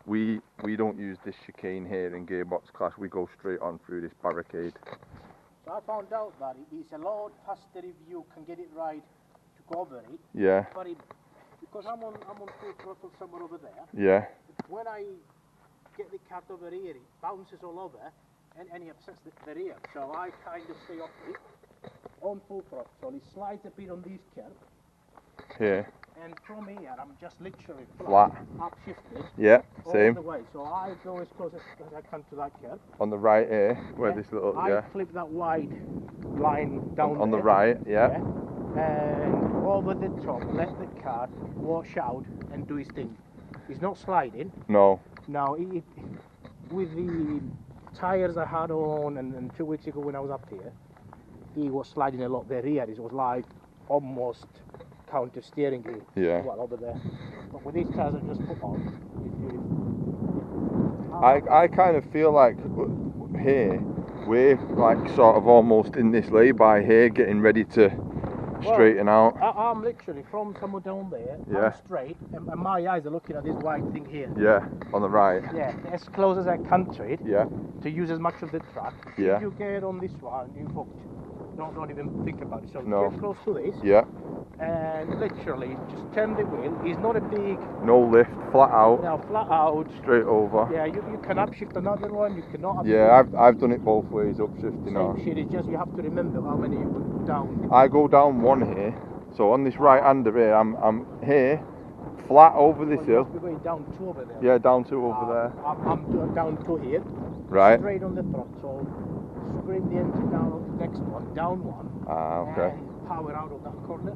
Speaker 1: We don't use this chicane here in gearbox class. We go straight on through this barricade.
Speaker 3: So I found out that it is a lot faster if you can get it right to go over it.
Speaker 1: Yeah.
Speaker 3: But because I'm on full throttle somewhere over there,
Speaker 1: Yeah.
Speaker 3: when I get the cat over here, it bounces all over and it upsets the rear. So I kind of stay off it on full throttle. It slides a bit on this curve,
Speaker 1: Here.
Speaker 3: and from here I'm just literally
Speaker 1: Flat.
Speaker 3: upshifted
Speaker 1: Yeah.
Speaker 3: all
Speaker 1: Same.
Speaker 3: the way. So I go as close as I can to that curve.
Speaker 1: On the right here, where
Speaker 3: Yeah.
Speaker 1: this little
Speaker 3: I flip that wide line down
Speaker 1: on the
Speaker 3: there.
Speaker 1: right. Yeah.
Speaker 3: And over the top, let the car wash out and do his thing. He's not sliding.
Speaker 1: No.
Speaker 3: Now, with the tyres I had on and 2 weeks ago when I was up here, he was sliding a lot. The rear, it was like almost counter steering gear.
Speaker 1: Yeah.
Speaker 3: Well, over there. But with these tyres I just put on, it's beautiful.
Speaker 1: I kind of feel like here we're like sort of almost in this lay-by here, getting ready to straighten out.
Speaker 3: I'm literally from somewhere down there.
Speaker 1: Yeah.
Speaker 3: I'm straight, and my eyes are looking at this white thing here.
Speaker 1: Yeah, on the right.
Speaker 3: Yeah, as close as I can to it.
Speaker 1: Yeah.
Speaker 3: To use as much of the track.
Speaker 1: Yeah.
Speaker 3: If you get on this one, you hooked. Don't even think about it. So
Speaker 1: No.
Speaker 3: get close to this.
Speaker 1: Yeah.
Speaker 3: And literally just turn the wheel. It's not a big.
Speaker 1: No lift, flat out,
Speaker 3: Now flat out.
Speaker 1: straight over.
Speaker 3: Yeah, you can upshift another one. You cannot.
Speaker 1: Yeah, I've done it both ways, upshifting
Speaker 3: Same
Speaker 1: or.
Speaker 3: shit. It's just you have to remember how many you put down.
Speaker 1: I go down one here, so on this right hander here, I'm here, flat over this
Speaker 3: We're
Speaker 1: hill.
Speaker 3: going down 2 over there.
Speaker 1: Yeah, down 2 over there.
Speaker 3: I'm down 2 here.
Speaker 1: Right.
Speaker 3: Straight on the throttle. Scream the engine down on the next one. Down 1.
Speaker 1: Ah, okay.
Speaker 3: And power out of that corner.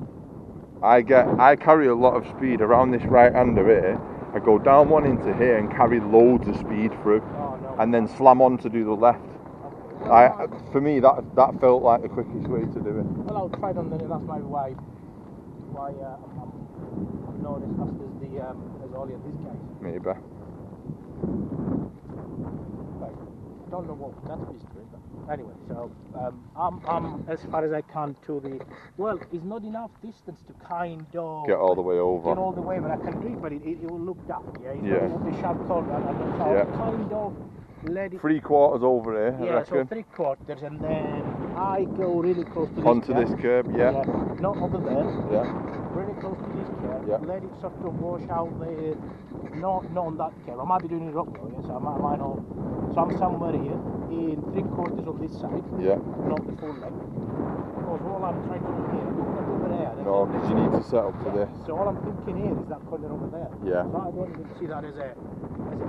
Speaker 1: I carry a lot of speed around this right hander here. I go down 1 into here and carry loads of speed through,
Speaker 3: Oh no.
Speaker 1: and then slam on to do the left.
Speaker 3: Okay.
Speaker 1: For me, that felt like the quickest way to do it.
Speaker 3: Well, I'll try it on the. That's my why I'm not as fast as all of these guys.
Speaker 1: Maybe.
Speaker 3: Right. I don't know what that is doing, but anyway. So I'm as far as I can to the. Well, it's not enough distance to kind of
Speaker 1: Get all the way over.
Speaker 3: get all the way, but I can do it. But it will look daft. Yeah. It's
Speaker 1: Yeah.
Speaker 3: not the sharp corner. And so
Speaker 1: Yeah.
Speaker 3: I'll kind of let it.
Speaker 1: 3/4 over here, I
Speaker 3: Yeah, so
Speaker 1: reckon.
Speaker 3: 3/4, and then I go really close to
Speaker 1: Onto
Speaker 3: this
Speaker 1: this curb, yeah.
Speaker 3: not over there.
Speaker 1: Yeah.
Speaker 3: Really close to this curve.
Speaker 1: Yeah.
Speaker 3: Let it sort of wash out there. Not on that curve. I might be doing it wrong though, yeah, so I might not. So I'm somewhere here in 3/4 of this side.
Speaker 1: Yeah.
Speaker 3: Not the full length. Because all I'm trying to do here, not over there.
Speaker 1: No, because you need to set up to this.
Speaker 3: So all I'm thinking here is that corner over there.
Speaker 1: Yeah.
Speaker 3: So I don't even see that as a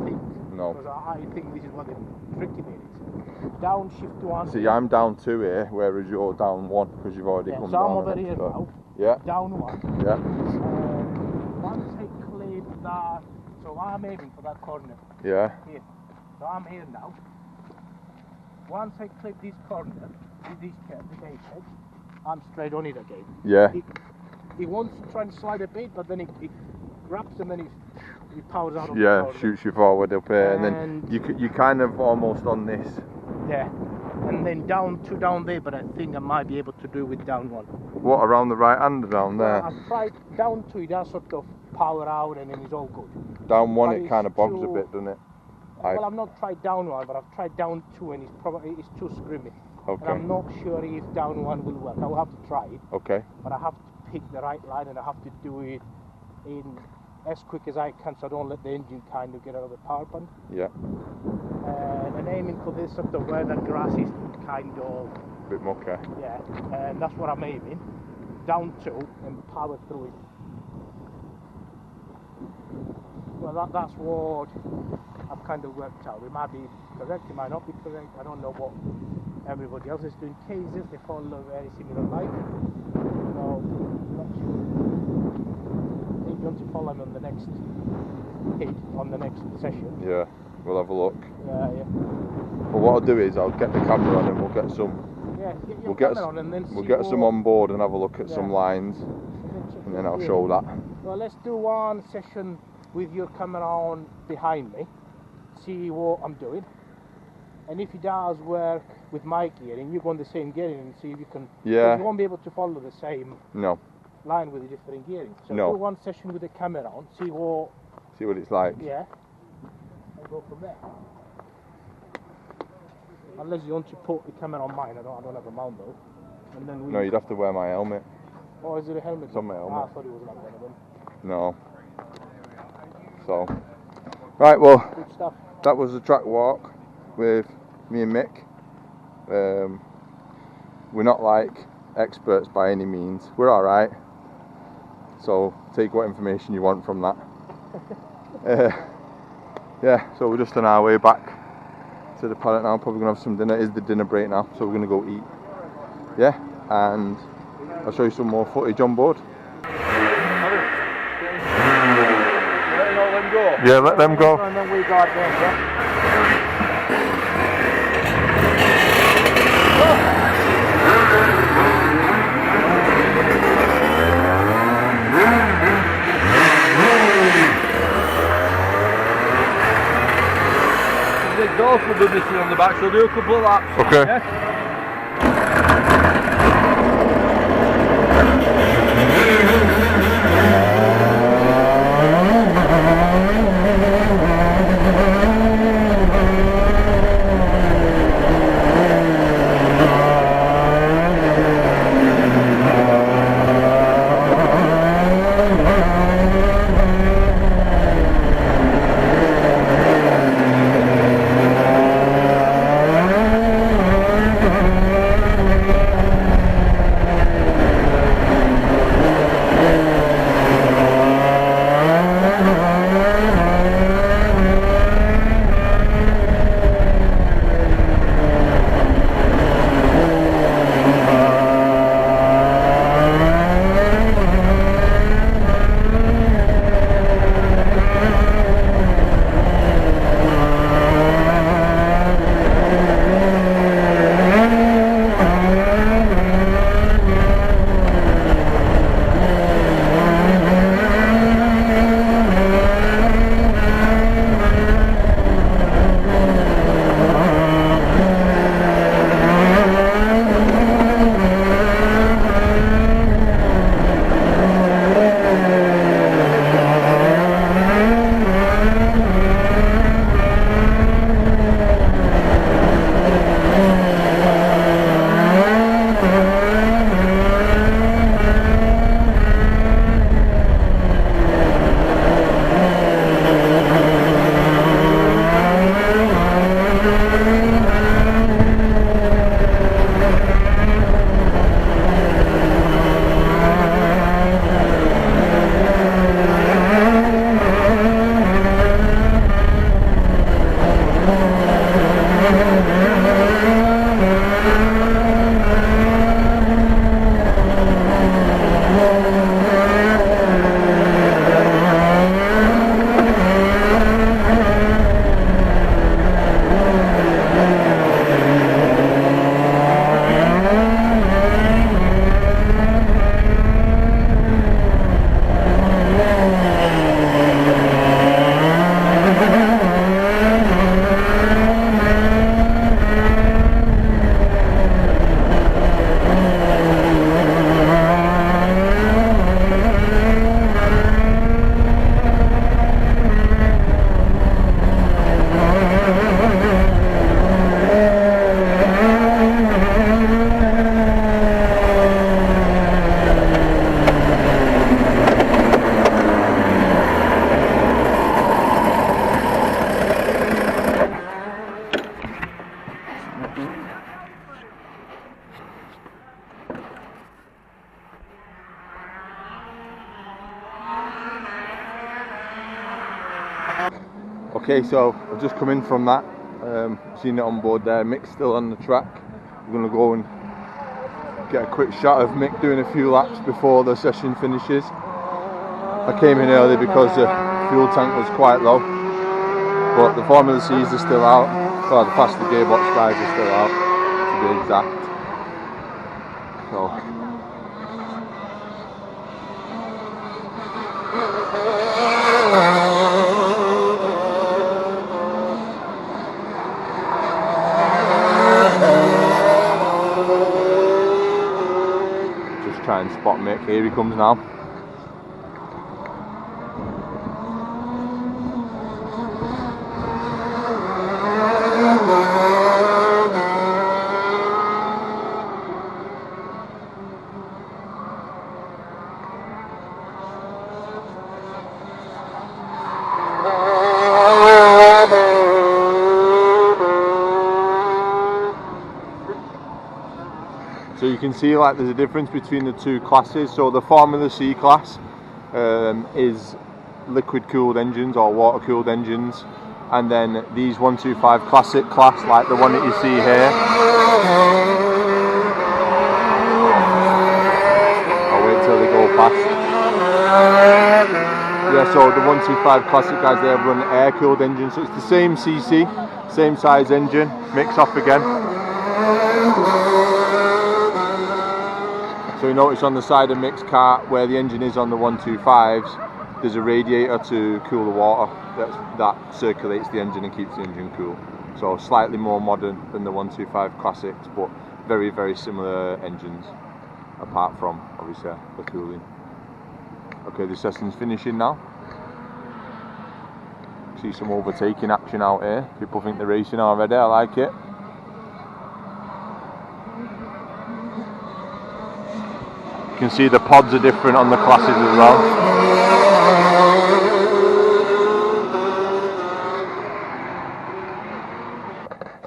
Speaker 3: thing.
Speaker 1: No.
Speaker 3: Because I think this is what the tricky bit is. Downshift 1.
Speaker 1: See, I'm down 2 here, whereas you're down 1 because you've already
Speaker 3: Yeah,
Speaker 1: come
Speaker 3: so
Speaker 1: down.
Speaker 3: I'm over
Speaker 1: an
Speaker 3: here
Speaker 1: extra.
Speaker 3: now.
Speaker 1: Yeah.
Speaker 3: Down 1.
Speaker 1: Yeah.
Speaker 3: Once I clip that, so I'm aiming for that corner
Speaker 1: Yeah.
Speaker 3: here. So I'm here now. Once I clip this corner, this curve, the apex, I'm straight on it again.
Speaker 1: Yeah.
Speaker 3: He wants to try and slide a bit, but then it grabs and then he powers out of the
Speaker 1: Yeah,
Speaker 3: corner.
Speaker 1: shoots you forward up here, and then
Speaker 3: And-
Speaker 1: you kind of almost on this.
Speaker 3: Yeah. And then down 2 down there, but I think I might be able to do with down 1.
Speaker 1: What, around the right hander down there?
Speaker 3: I've tried down 2, it does sort of power out and then it's all good.
Speaker 1: Down 1
Speaker 3: but
Speaker 1: it
Speaker 3: it's
Speaker 1: kind of bogs a
Speaker 3: too-
Speaker 1: bit, doesn't it?
Speaker 3: Well, I've not tried down 1, but I've tried down 2 and it's too screamy. And
Speaker 1: Okay.
Speaker 3: I'm not sure if down 1 will work. I will have to try it,
Speaker 1: Okay.
Speaker 3: but I have to pick the right line and I have to do it in as quick as I can, so I don't let the engine kind of get out of the power band.
Speaker 1: Yeah.
Speaker 3: And I'm aiming for this sort of where the grass is kind of
Speaker 1: Bit mucky.
Speaker 3: yeah, and that's what I'm aiming down to and power through it. Well, that's what I've kind of worked out. It might be correct, it might not be correct. I don't know what everybody else is doing. Cases, they follow a very similar line. So, not sure. If you want to follow me on the next hit, on the next session.
Speaker 1: Yeah, we'll have a look.
Speaker 3: Yeah, yeah.
Speaker 1: But what I'll do is I'll get the camera on and we'll get some.
Speaker 3: Yeah, get your
Speaker 1: We'll get
Speaker 3: camera on and then
Speaker 1: we'll
Speaker 3: see
Speaker 1: get some
Speaker 3: what-
Speaker 1: on board and have a look at
Speaker 3: Yeah.
Speaker 1: some lines, and then I'll show that.
Speaker 3: Well, let's do one session with your camera on behind me, see what I'm doing, and if it does work with my gearing, you go on the same gearing and see if you can.
Speaker 1: Yeah.
Speaker 3: You won't be able to follow the same
Speaker 1: No,
Speaker 3: line with a different gearing. So
Speaker 1: No.
Speaker 3: do one session with the camera on, see what,
Speaker 1: see what it's like.
Speaker 3: yeah, and go from there. Unless you want to put the camera on mine, I don't have a mount though. And then we.
Speaker 1: No, you'd have to wear my helmet.
Speaker 3: Oh, is it a helmet?
Speaker 1: It's on my helmet.
Speaker 3: Ah, I thought it was like one of them.
Speaker 1: No. So, right, well,
Speaker 3: Good stuff.
Speaker 1: that was the track walk with me and Mick. We're not like experts by any means. We're alright. So take what information you want from that. Yeah, so we're just on our way back to the paddock now. Probably gonna have some dinner. It is the dinner break now, so we're gonna go eat. Yeah, and I'll show you some more footage on board.
Speaker 2: Let them go.
Speaker 1: Yeah, let them go.
Speaker 3: And then we got them, yeah.
Speaker 2: The exhaust will be missing on the back, so we'll do a couple of laps.
Speaker 1: Okay.
Speaker 2: Yeah?
Speaker 1: Okay, so I've just come in from that. Seen it on board there. Mick's still on the track. We're going to go and get a quick shot of Mick doing a few laps before the session finishes. I came in early because the fuel tank was quite low, but the Formula C's are still out. Well, the faster gearbox guys are still out, to be exact. So just try and spot Mick. Here he comes now. So you can see like there's a difference between the two classes. So the Formula C class is liquid cooled engines or water cooled engines, and then these 125 classic class, like the one that you see here. I'll wait till they go past. Yeah, so the 125 classic guys, they run air cooled engines, so it's the same CC, same size engine. Mix off again. So you notice on the side of Mick's kart where the engine is on the 125s, there's a radiator to cool the water that circulates the engine and keeps the engine cool. So slightly more modern than the 125 classics, but very, very similar engines, apart from obviously the cooling. Okay, the session's finishing now. See some overtaking action out here. People think they're racing already, I like it. You can see the pods are different on the classes as well.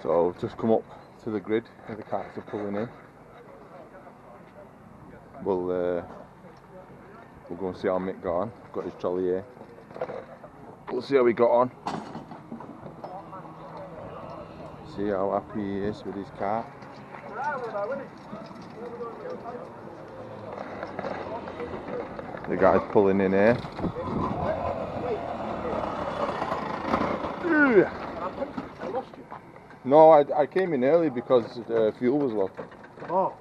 Speaker 1: So we've just come up to the grid where the karts are pulling in. We'll go and see how Mick got on. Got his trolley here. We'll see how he got on. See how happy he is with his kart. The guy's pulling in here.
Speaker 3: I lost you.
Speaker 1: No, I came in early because fuel was low.
Speaker 3: Oh.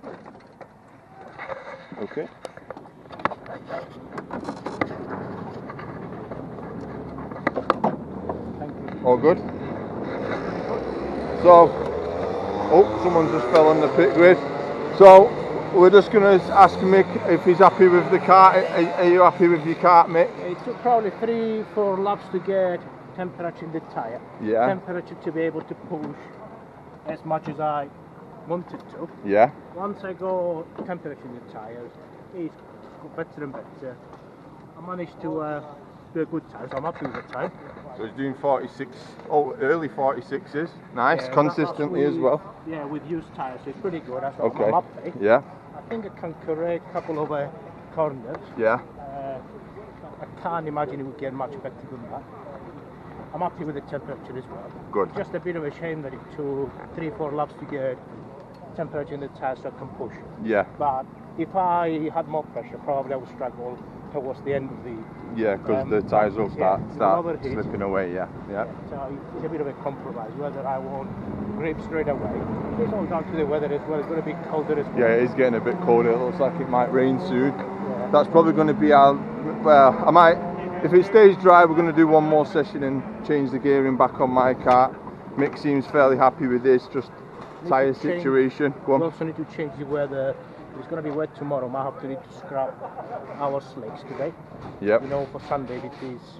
Speaker 1: Okay.
Speaker 3: Thank you.
Speaker 1: All good? So, oh, someone just fell on the pit grid. So, we're just going to ask Mick if he's happy with the kart. Are you happy with your kart, Mick?
Speaker 3: It took probably 3-4 laps to get temperature in the tyre.
Speaker 1: Yeah.
Speaker 3: Temperature to be able to push as much as I wanted to.
Speaker 1: Yeah.
Speaker 3: Once I got temperature in the tyres, it's got better and better. I managed to do a good time, so I'm happy with the time.
Speaker 1: So he's doing 46, early 46s. Nice,
Speaker 3: Yeah,
Speaker 1: consistently
Speaker 3: that's
Speaker 1: as well.
Speaker 3: Yeah, with used tyres, so it's pretty good. That's
Speaker 1: Okay.
Speaker 3: I'm happy.
Speaker 1: Yeah.
Speaker 3: I think I can correct a couple of corners.
Speaker 1: Yeah.
Speaker 3: I can't imagine it would get much better than that. I'm happy with the temperature as well.
Speaker 1: Good.
Speaker 3: It's just a bit of a shame that it took 3-4 laps to get temperature in the tyre so I can push.
Speaker 1: Yeah.
Speaker 3: But if I had more pressure, probably I would struggle towards the end of the...
Speaker 1: Yeah, because the tyres will start
Speaker 3: overheat.
Speaker 1: slipping away, yeah. Yeah.
Speaker 3: So it's a bit of a compromise, whether I want grip straight away. It's all down to the weather as well. It's going to be colder as well.
Speaker 1: Yeah, it is getting a bit colder. It looks like it might rain soon.
Speaker 3: Yeah.
Speaker 1: That's probably going to be our... Well, I might... If it stays dry, we're going to do one more session and change the gearing back on my kart. Mick seems fairly happy with this, just tyre situation. Go on.
Speaker 3: We also need to change the weather. It's going to be wet tomorrow. I might have to need to scrap our slicks today.
Speaker 1: Yep.
Speaker 3: You know, for Sunday, if it's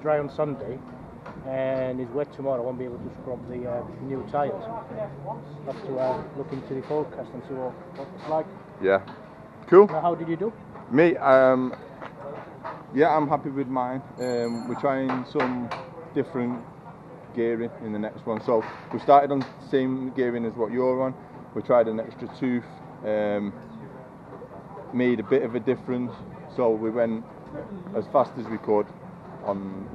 Speaker 3: dry on Sunday and it's wet tomorrow, I won't be able to scrap the new tyres. Have to look into the forecast and see what it's like.
Speaker 1: Yeah. Cool.
Speaker 3: Now, how did you do?
Speaker 1: Me, yeah, I'm happy with mine. We're trying some different gearing in the next one. So we started on the same gearing as what you're on. We tried an extra tooth, made a bit of a difference. So we went as fast as we could on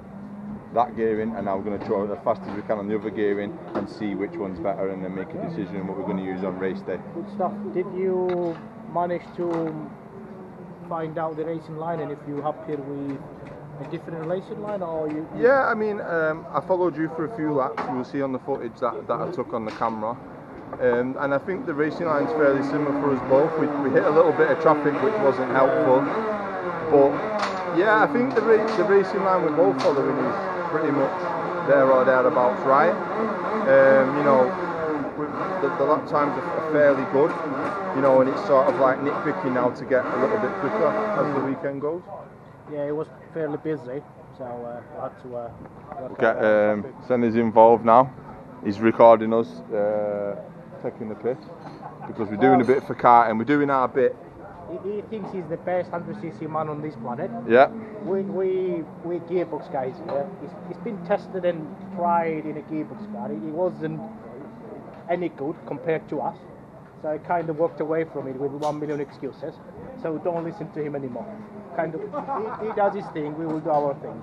Speaker 1: that gearing, and now we're going to throw it as fast as we can on the other gearing and see which one's better, and then make a decision on what we're going to use on race day.
Speaker 3: Good stuff. Did you manage to find out the racing line, and if you're happy with a different racing line, or you?
Speaker 1: Yeah, I mean, I followed you for a few laps. You will see on the footage that I took on the camera. And I think the racing line's fairly similar for us both. We hit a little bit of traffic which wasn't helpful, but yeah, I think the racing line we're both following is pretty much there or thereabouts right. You know, the lap times are fairly good, you know, and it's sort of like nitpicking now to get a little bit quicker as the weekend goes.
Speaker 3: Yeah, it was fairly busy, so I had to work
Speaker 1: Okay,
Speaker 3: out
Speaker 1: Senna's involved now. He's recording us taking the piss because we're doing a bit for karting. We're doing our bit.
Speaker 3: He thinks he's the best 100cc man on this planet.
Speaker 1: Yeah.
Speaker 3: We gearbox guys. He's been tested and tried in a gearbox car. He wasn't any good compared to us. So I kind of walked away from it with 1 million excuses. So don't listen to him anymore. Kind of, he does his thing. We will do our thing.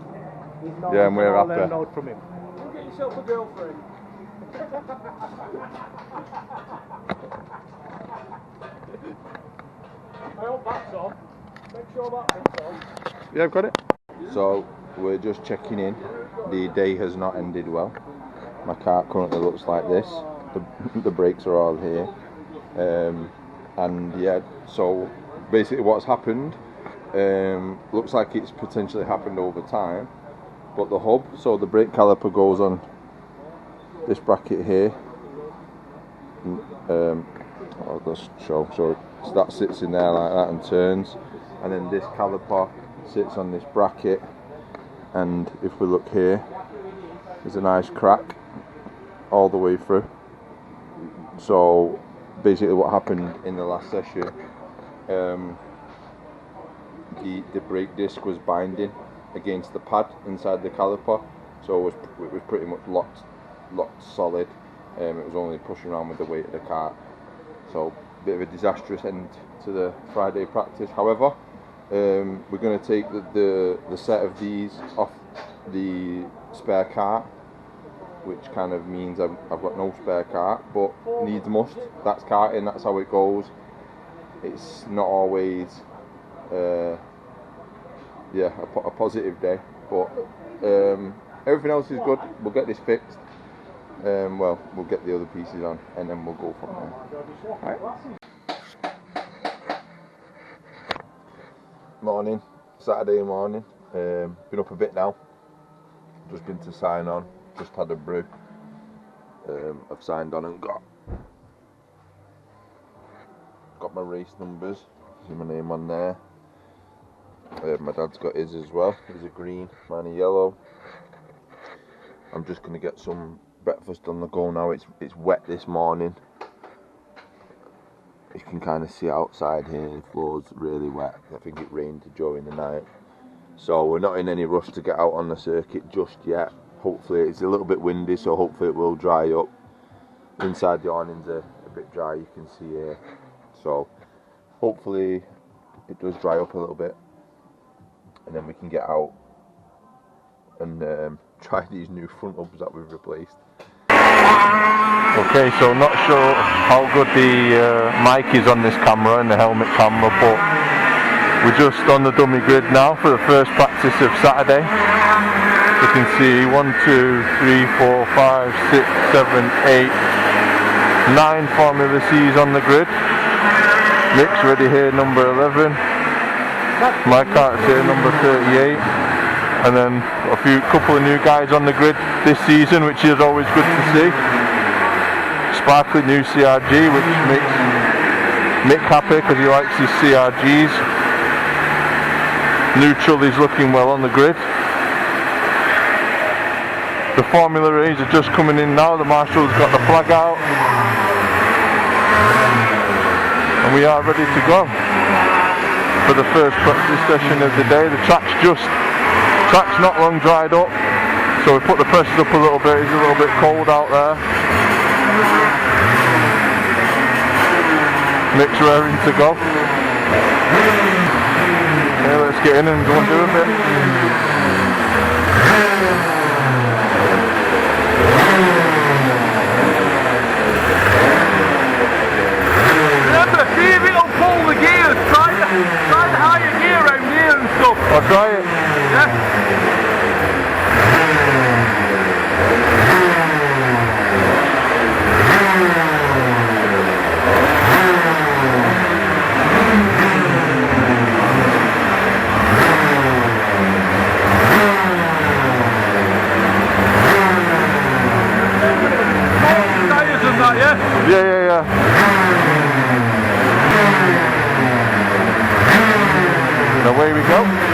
Speaker 3: He's not,
Speaker 1: yeah, and we're
Speaker 3: I'll
Speaker 1: happy.
Speaker 3: note from him.
Speaker 2: Get yourself a girlfriend. I hope that's on. Make sure that bit's on.
Speaker 1: Yeah, I've got it. So we're just checking in. The day has not ended well. My car currently looks like this. The brakes are all here. And yeah, so basically what's happened, looks like it's potentially happened over time, but the hub, so the brake caliper goes on this bracket here. I'll just show. So that sits in there like that and turns, and then this caliper sits on this bracket, and if we look here, there's a nice crack all the way through. So basically what happened in the last session, the brake disc was binding against the pad inside the caliper, so it was pretty much locked solid. It was only pushing around with the weight of the car, so a bit of a disastrous end to the Friday practice. However, we're going to take the set of these off the spare cart, which kind of means I've got no spare cart, but needs must. That's karting, that's how it goes. It's not always a positive day, but everything else is good. We'll get this fixed. Well, we'll get the other pieces on, and then we'll go from there. Right. Morning, Saturday morning. Been up a bit now. Just been to sign on. Just had a brew. I've signed on and got my race numbers. See my name on there. My dad's got his as well. He's a green, mine a yellow. I'm just gonna get some breakfast on the go now. It's wet this morning. You can kind of see outside here, the floor's really wet. I think it rained during the night. So we're not in any rush to get out on the circuit just yet. Hopefully it's a little bit windy, so hopefully it will dry up. Inside the awnings are a bit dry, you can see here. So hopefully it does dry up a little bit, and then we can get out and try these new front hubs that we've replaced. Okay, so not sure how good the mic is on this camera and the helmet camera, but we're just on the dummy grid now for the first practice of Saturday. You can see 1, 2, 3, 4, 5, 6, 7, 8, 9 Formula C's on the grid. Nick's ready here, number 11. My cart's here, number 38. And then a couple of new guys on the grid this season, which is always good to see. Sparkly new CRG, which makes Nick happy because he likes his CRGs. Neutral is looking well on the grid. The Formula A's are just coming in now. The marshal's got the flag out, and we are ready to go for the first practice session of the day. The track's not long dried up, so we put the pressures up a little bit. It's a little bit cold out there. Nick's raring to go. Okay, let's get in and go and do a bit. try it.
Speaker 2: Yeah. Tyres and that, yeah?
Speaker 1: Yeah. Away we go.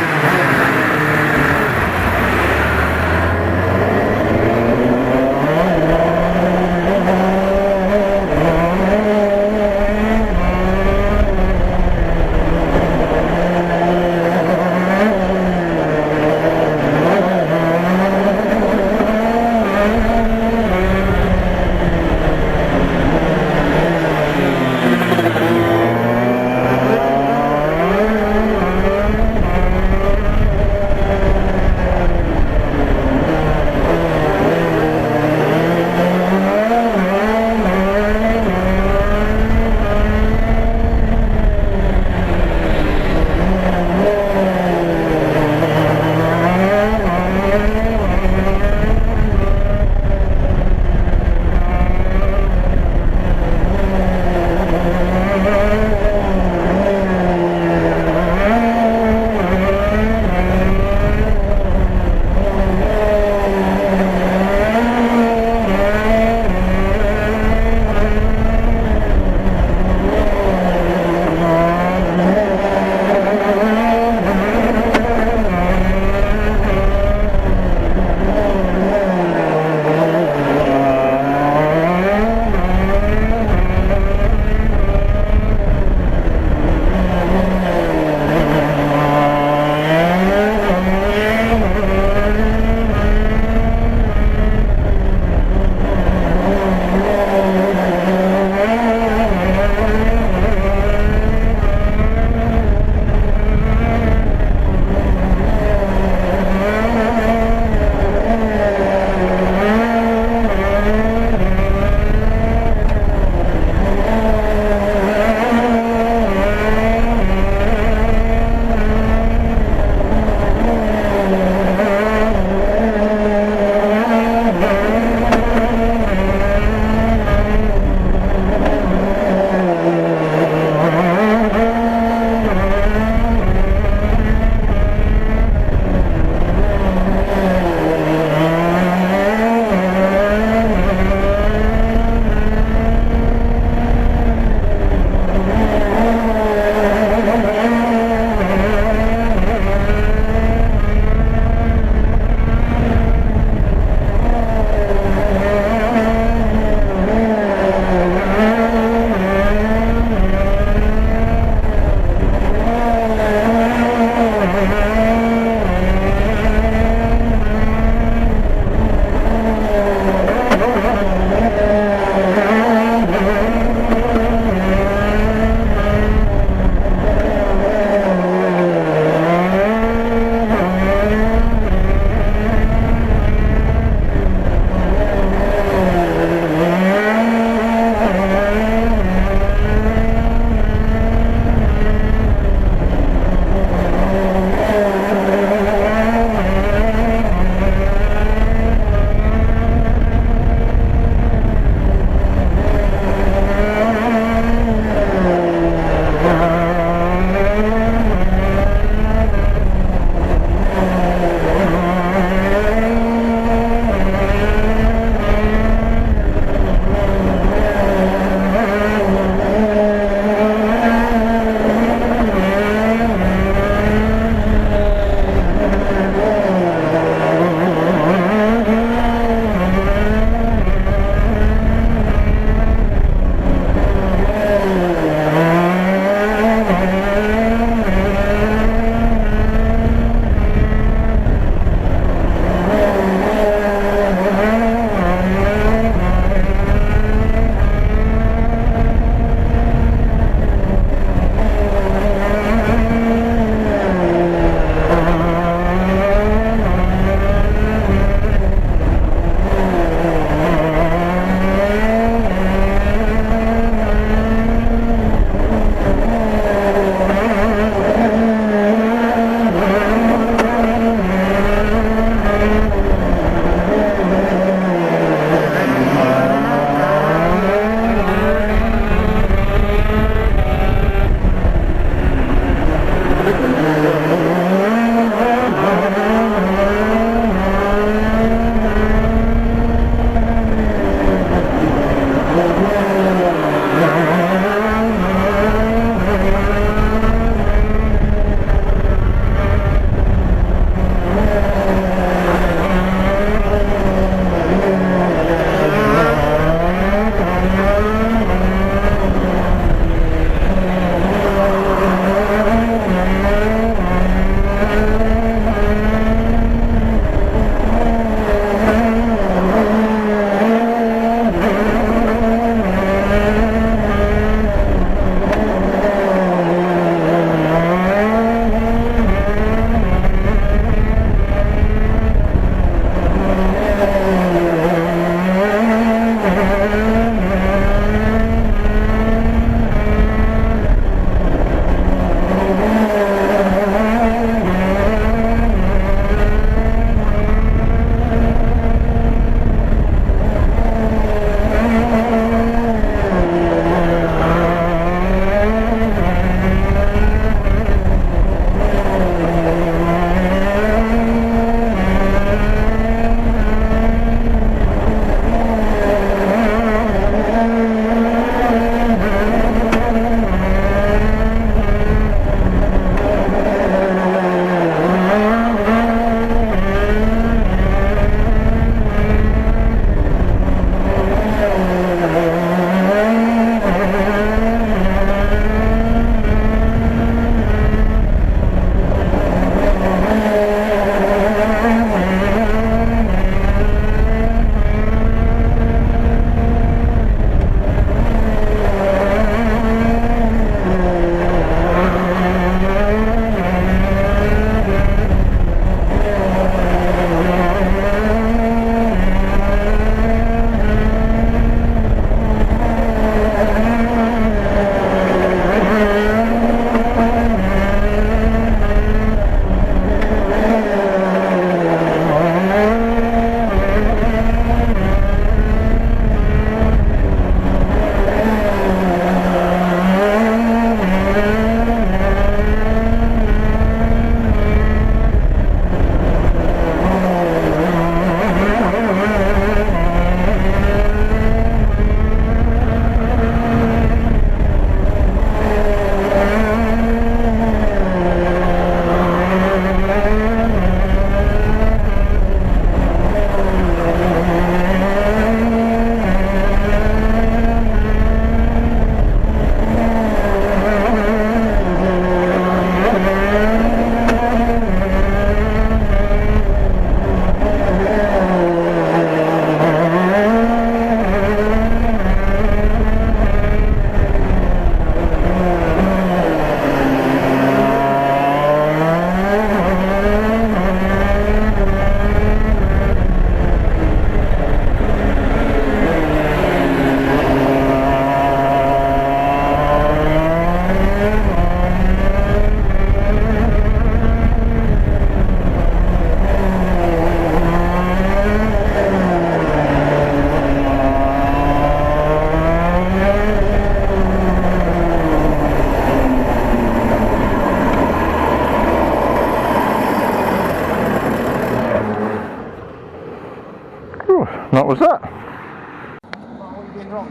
Speaker 1: What was that?
Speaker 3: What are you doing wrong?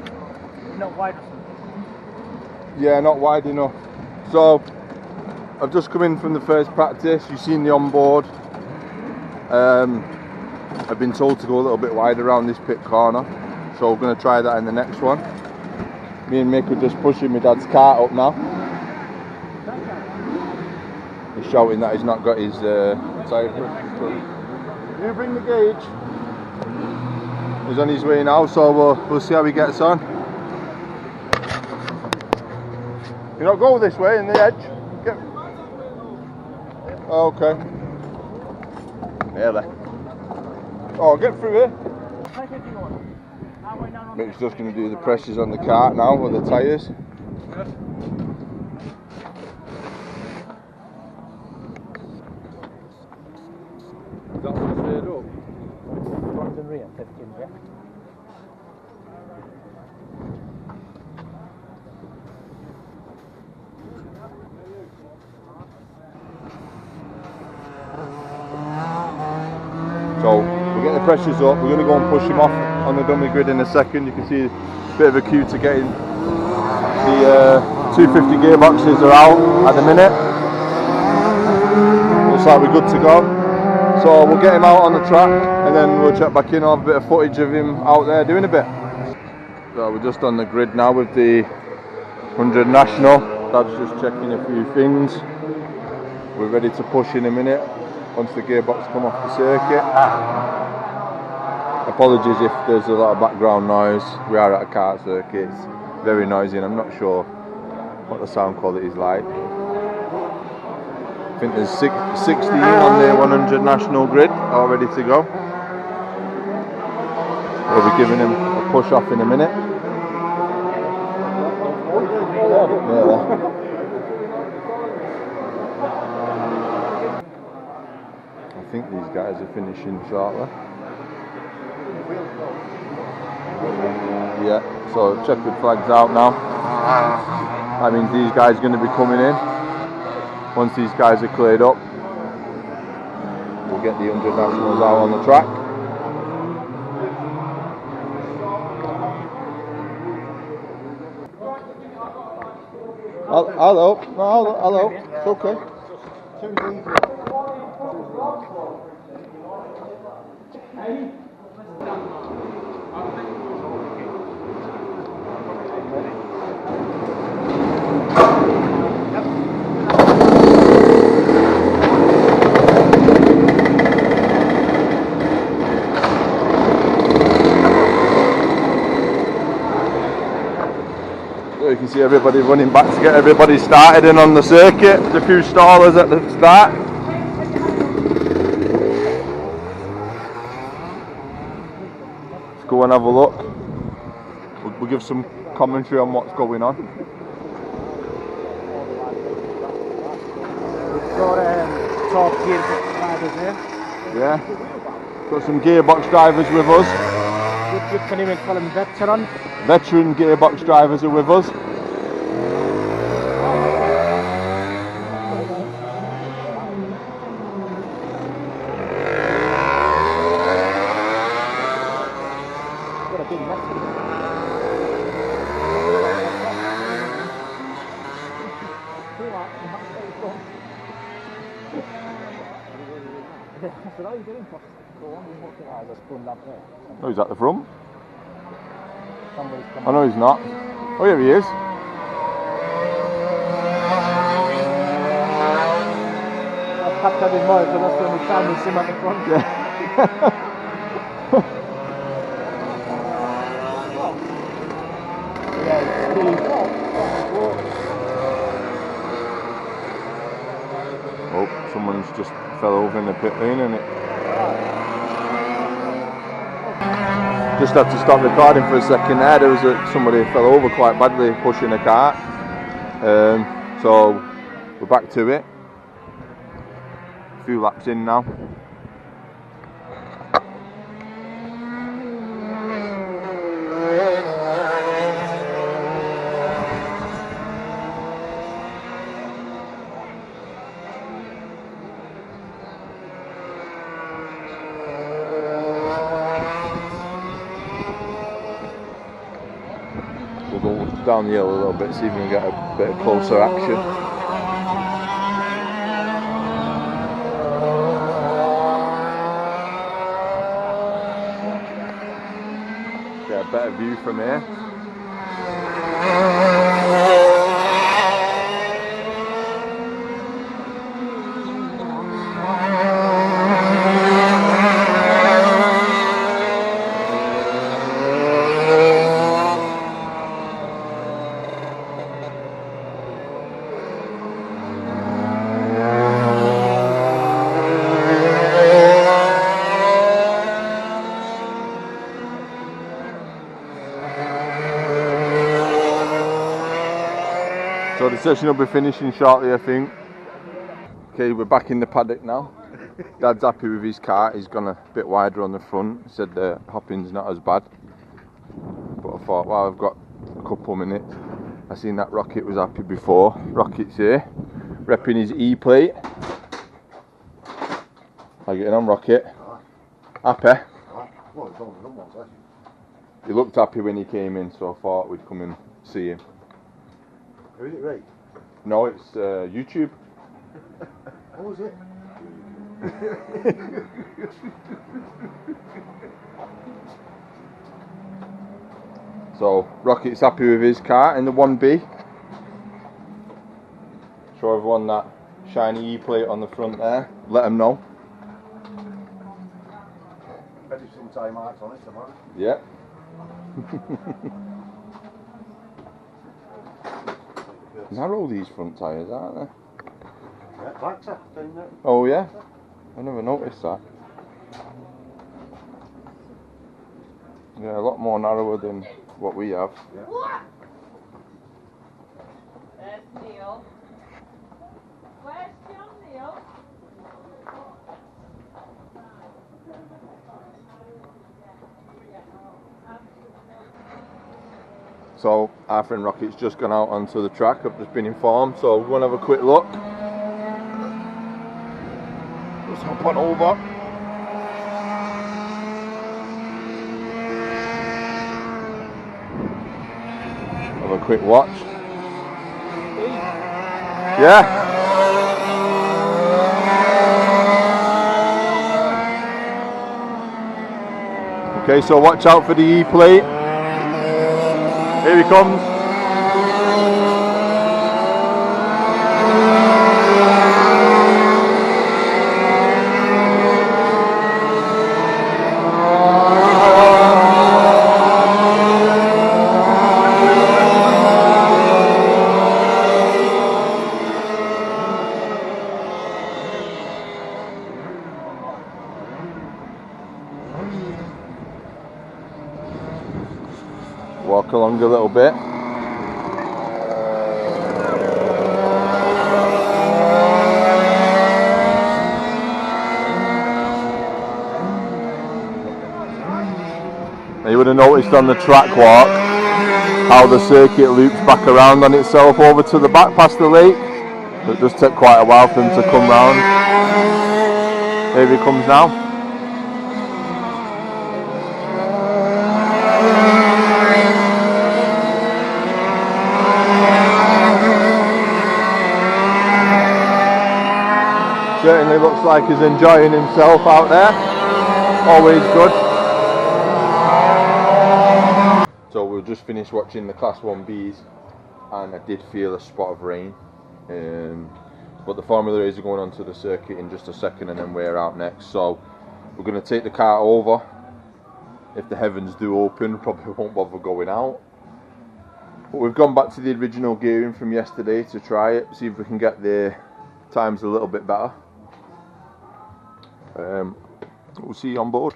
Speaker 3: You're not wide or something.
Speaker 1: Yeah, not wide enough. So I've just come in from the first practice. You've seen the onboard. I've been told to go a little bit wide around this pit corner, so we're going to try that in the next one. Me and Mick are just pushing my dad's cart up now. He's shouting that he's not got his tyre pressure. You bring the gauge. He's on his way now, so we'll see how he gets on. You not go this way in the edge. Get... Oh, okay. Nearly. Oh, get through here. Mick's just going to do the pressures on the cart now with the tyres.
Speaker 2: That one's straight up.
Speaker 3: Front and rear, 15, yeah.
Speaker 1: So we're getting the pressures up. We're going to go and push him off on the dummy grid in a second. You can see a bit of a cue to getting the 250 gearboxes are out at the minute. Looks like we're good to go. So we'll get him out on the track and then we'll check back in. I'll have a bit of footage of him out there doing a bit. So we're just on the grid now with the 100 National. Dad's just checking a few things. We're ready to push in a minute once the gearbox come off the circuit. Apologies if there's a lot of background noise. We are at a kart circuit. It's very noisy and I'm not sure what the sound quality is like. I think there's 16 on the 100 National grid all ready to go. We'll be giving him a push off in a minute. Yeah. I think these guys are finishing shortly. Yeah, so checkered flags out now. That means these guys are going to be coming in. Once these guys are cleared up, we'll get the 100 Nationals out on the track. Hello, no, hello, it's okay. So you can see everybody running back to get everybody started in on the circuit. There's a few stallers at the start. Let's go and have a look. We'll give some commentary on what's going on.
Speaker 3: We've got top gearbox drivers here.
Speaker 1: Yeah. Got some gearbox drivers with us.
Speaker 3: You can even call them veterans.
Speaker 1: Veteran gearbox drivers are with us. Oh, he's at the front. Oh no, he's not. Oh, here he is.
Speaker 3: I've captured his mind, so that's the only time we see him at the front.
Speaker 1: Yeah. Oh, someone's just fell over in the pit lane, and it just had to stop recording for a second there. There was somebody fell over quite badly pushing a cart. So we're back to it. A few laps in now. down the hill a little bit, see if we can get a bit of closer action. Get a better view from here. So the session will be finishing shortly, I think. Okay, we're back in the paddock now. Dad's happy with his car. He's gone a bit wider on the front. He said the hopping's not as bad. But I thought, well, I've got a couple of minutes. I seen that Rocket was happy before. Rocket's here, repping his E-plate. How you getting on, Rocket? Happy? He looked happy when he came in, so I thought we'd come and see him.
Speaker 5: Is it right?
Speaker 1: No, it's YouTube.
Speaker 5: What was it?
Speaker 1: So Rocket's happy with his car in the 1B. Show everyone that shiny E-plate on the front there. Let them know.
Speaker 5: Better some time marks on it tomorrow.
Speaker 1: Yeah. Narrow these front tyres, aren't they?
Speaker 5: Yeah, backs up, down there.
Speaker 1: Oh yeah? I never noticed that. Yeah, a lot more narrower than what we have.
Speaker 5: Yeah.
Speaker 6: That's Neil. Where's John, Neil?
Speaker 1: So our friend Rocket's just gone out onto the track. I've just been informed, so we're gonna have a quick look. Let's hop on over. Have a quick watch. Yeah. Okay, so watch out for the E-plate. Here he comes. Walk along a little bit. Now you would have noticed on the track walk how the circuit loops back around on itself over to the back past the lake. It does take quite a while for him to come round. Here he comes now. Certainly looks like he's enjoying himself out there. Always good. So we've just finished watching the Class 1Bs and I did feel a spot of rain. But the Formula A's are going onto the circuit in just a second and then we're out next. So we're going to take the car over. If the heavens do open, probably won't bother going out. But we've gone back to the original gearing from yesterday to try it, see if we can get the times a little bit better. We'll see you on board.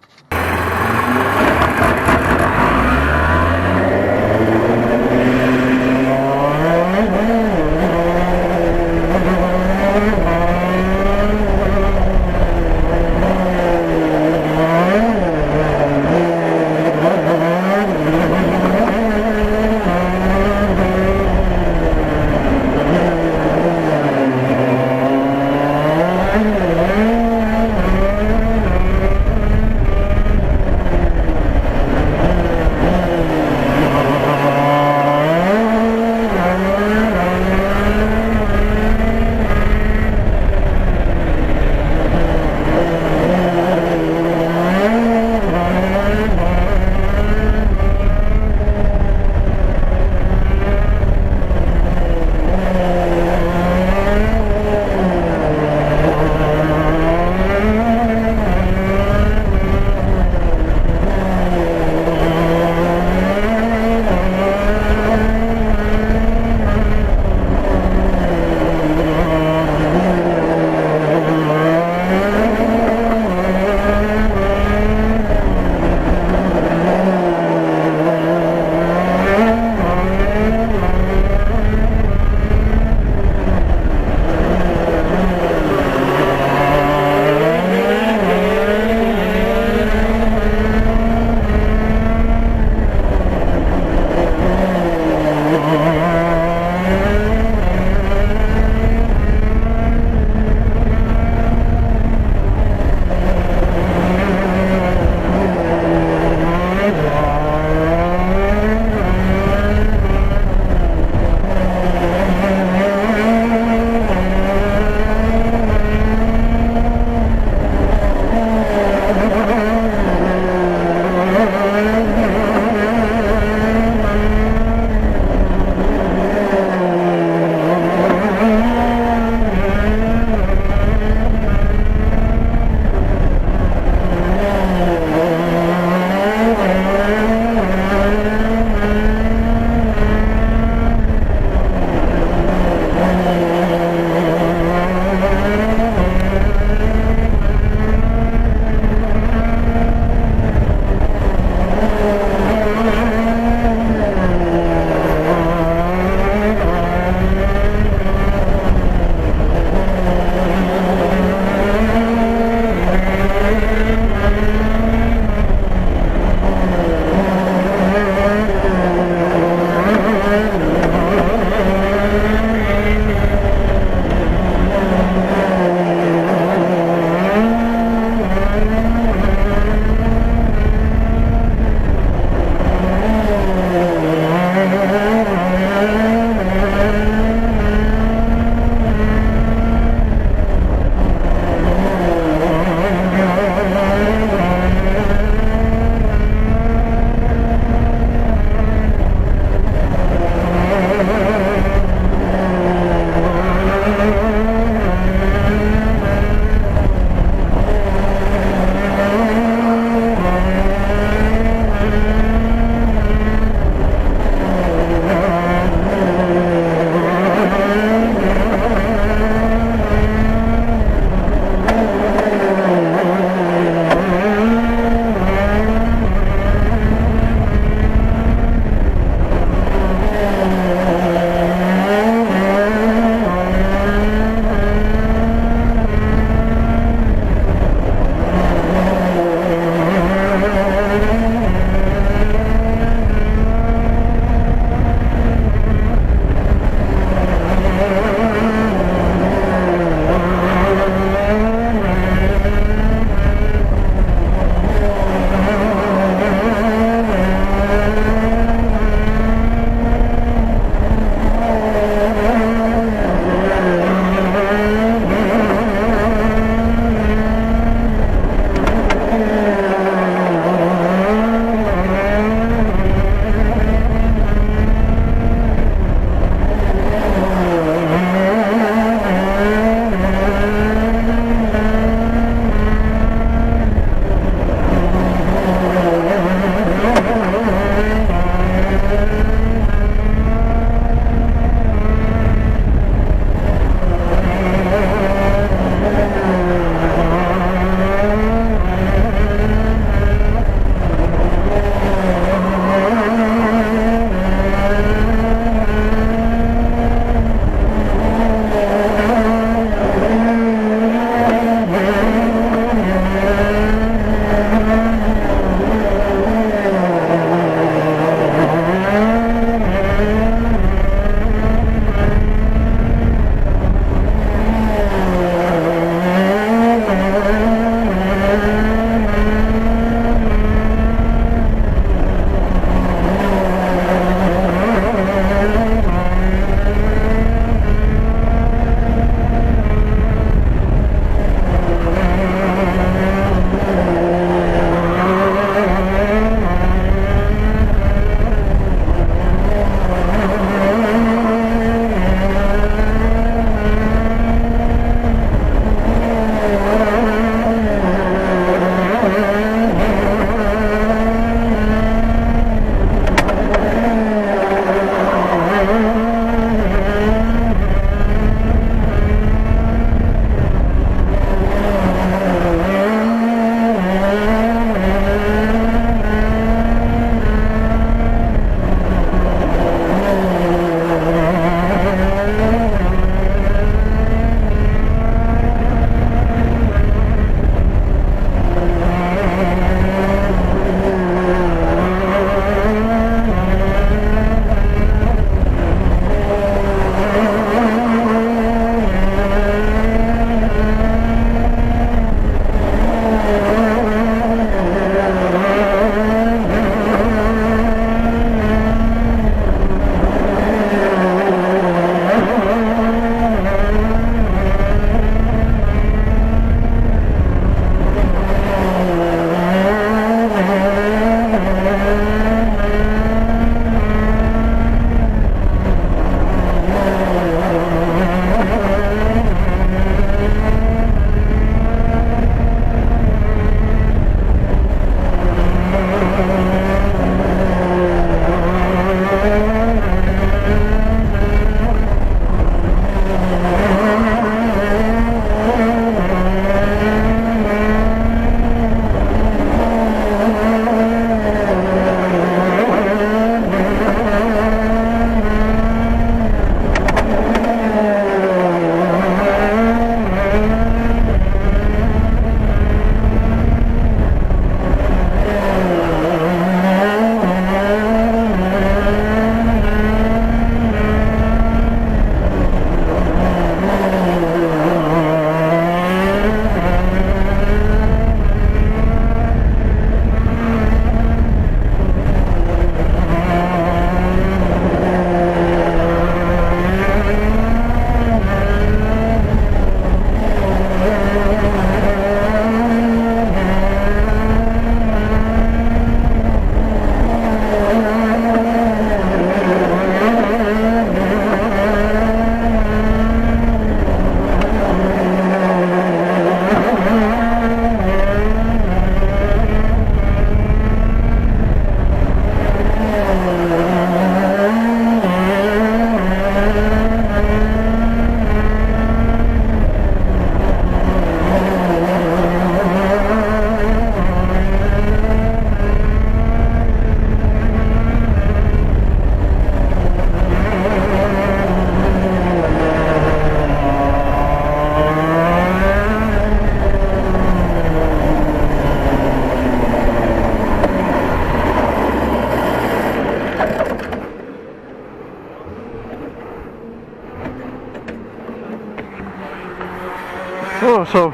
Speaker 7: Oh, so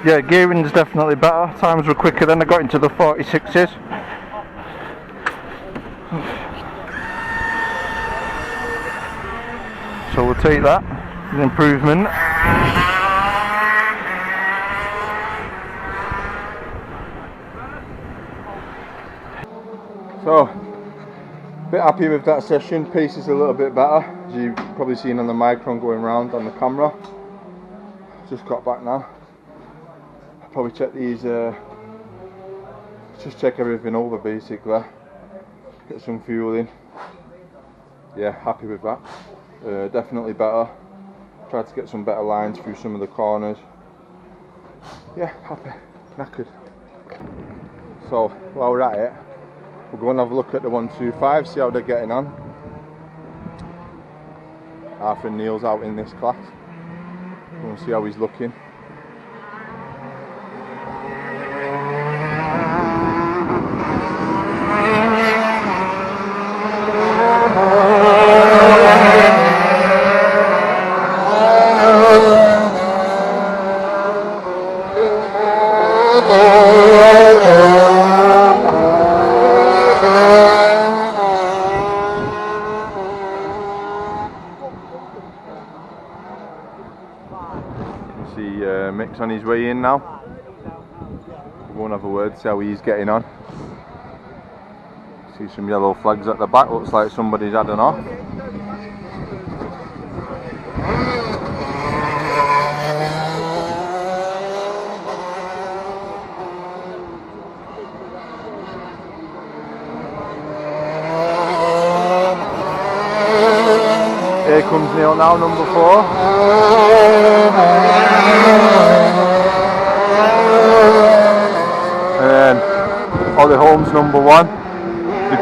Speaker 7: yeah, gearing's definitely better. Times were quicker then. I got into the 46s. So we'll take that, an improvement.
Speaker 1: So, a bit happy with that session. Pace is a little bit better, as you've probably seen on the micron going round on the camera. Just got back now. I'll probably check these, just check everything over basically. Get some fuel in. Yeah, happy with that. Definitely better. Tried to get some better lines through some of the corners. Yeah, happy. Knackered. So, while we're at it, we'll go and have a look at the 125, see how they're getting on. Arthur and Neil's out in this class. We'll see how he's looking. Mick's on his way in now. We'll go and have a word, see how he's getting on. See some yellow flags at the back, looks like somebody's had an off. Here comes Neil now, number 4. And then Ollie Holmes, number 1. The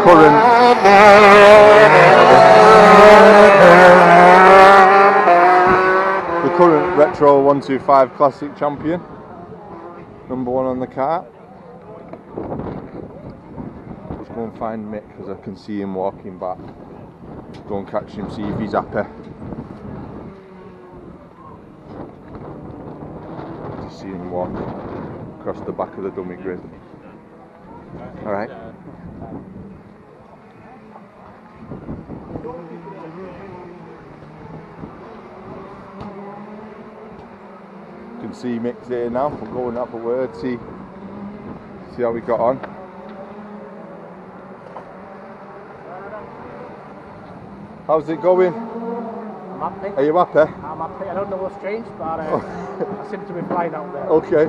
Speaker 1: current Retro 125 Classic champion, number 1 on the kart. Let's go and find Mick, because I can see him walking back. Go and catch him, see if he's happy. Just see him walk across the back of the dummy grid. Alright. You can see Mick's here now. We'll go and have a word, see how we got on. How's it going?
Speaker 3: I'm happy.
Speaker 1: Are you happy?
Speaker 3: I'm happy. I don't know what's changed, but I seem to be flying out there.
Speaker 1: Okay,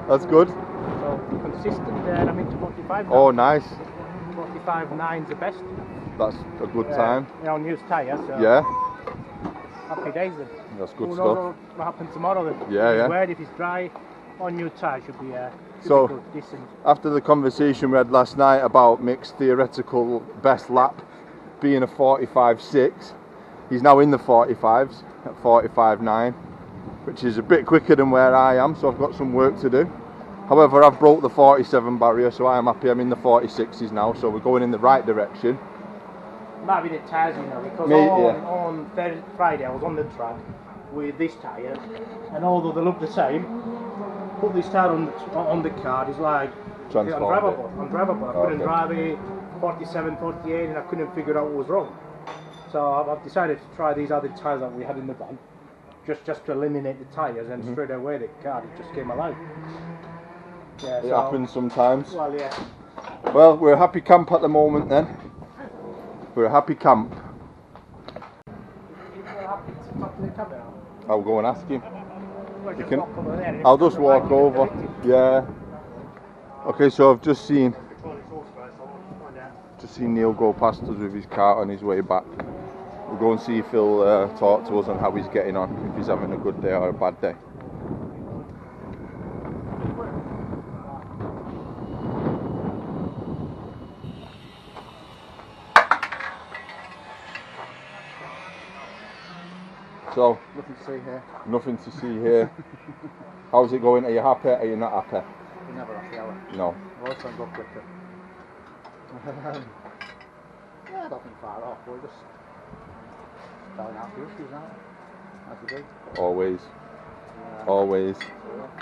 Speaker 1: that's good.
Speaker 3: So consistent there, and I'm into 45 now.
Speaker 1: Oh, nice.
Speaker 3: 45.9's the best.
Speaker 1: That's a good time.
Speaker 3: You know, new tyre, so
Speaker 1: Yeah,
Speaker 3: happy days then.
Speaker 1: that's good
Speaker 3: Who
Speaker 1: stuff.
Speaker 3: knows what happens tomorrow then?
Speaker 1: Yeah, yeah.
Speaker 3: Where if it's dry, on new tyre should be
Speaker 1: So,
Speaker 3: good, decent.
Speaker 1: After the conversation we had last night about Mick's theoretical best lap being a 45.6, he's now in the 45s at 45.9, which is a bit quicker than where I am, so I've got some work to do. However, I've broke the 47 barrier, so I am happy. I'm in the 46s now, so we're going in the right direction.
Speaker 3: Might be the tyres, you know, because on Friday I was on the track with this tyre, and although they look the same, put this tyre on the car, it's like undrivable. I couldn't drive it 47, 48, and I couldn't figure out what was wrong. So I've decided to try these other tyres that we had in the van, just to eliminate the tyres, and straight away the car just came alive. Yeah,
Speaker 1: It happens sometimes.
Speaker 3: Well, yeah.
Speaker 1: Well, we're a happy camp at the moment then. We're a happy camp. I'll go and ask him. I'll just walk over. Yeah. Okay, so I've just seen Neil go past us with his cart on his way back. We'll go and see if he'll talk to us on how he's getting on, if he's having a good day or a bad day. So,
Speaker 3: Nothing to see here.
Speaker 1: nothing to see here. How's it going? Are you happy? Are you not happy?
Speaker 3: You're never happy, are we?
Speaker 1: No.
Speaker 3: Most times go quicker. Yeah, nothing far off. We're just starting out the issues now. As we do.
Speaker 1: Always.
Speaker 3: Yeah.
Speaker 1: Always.
Speaker 3: Yeah.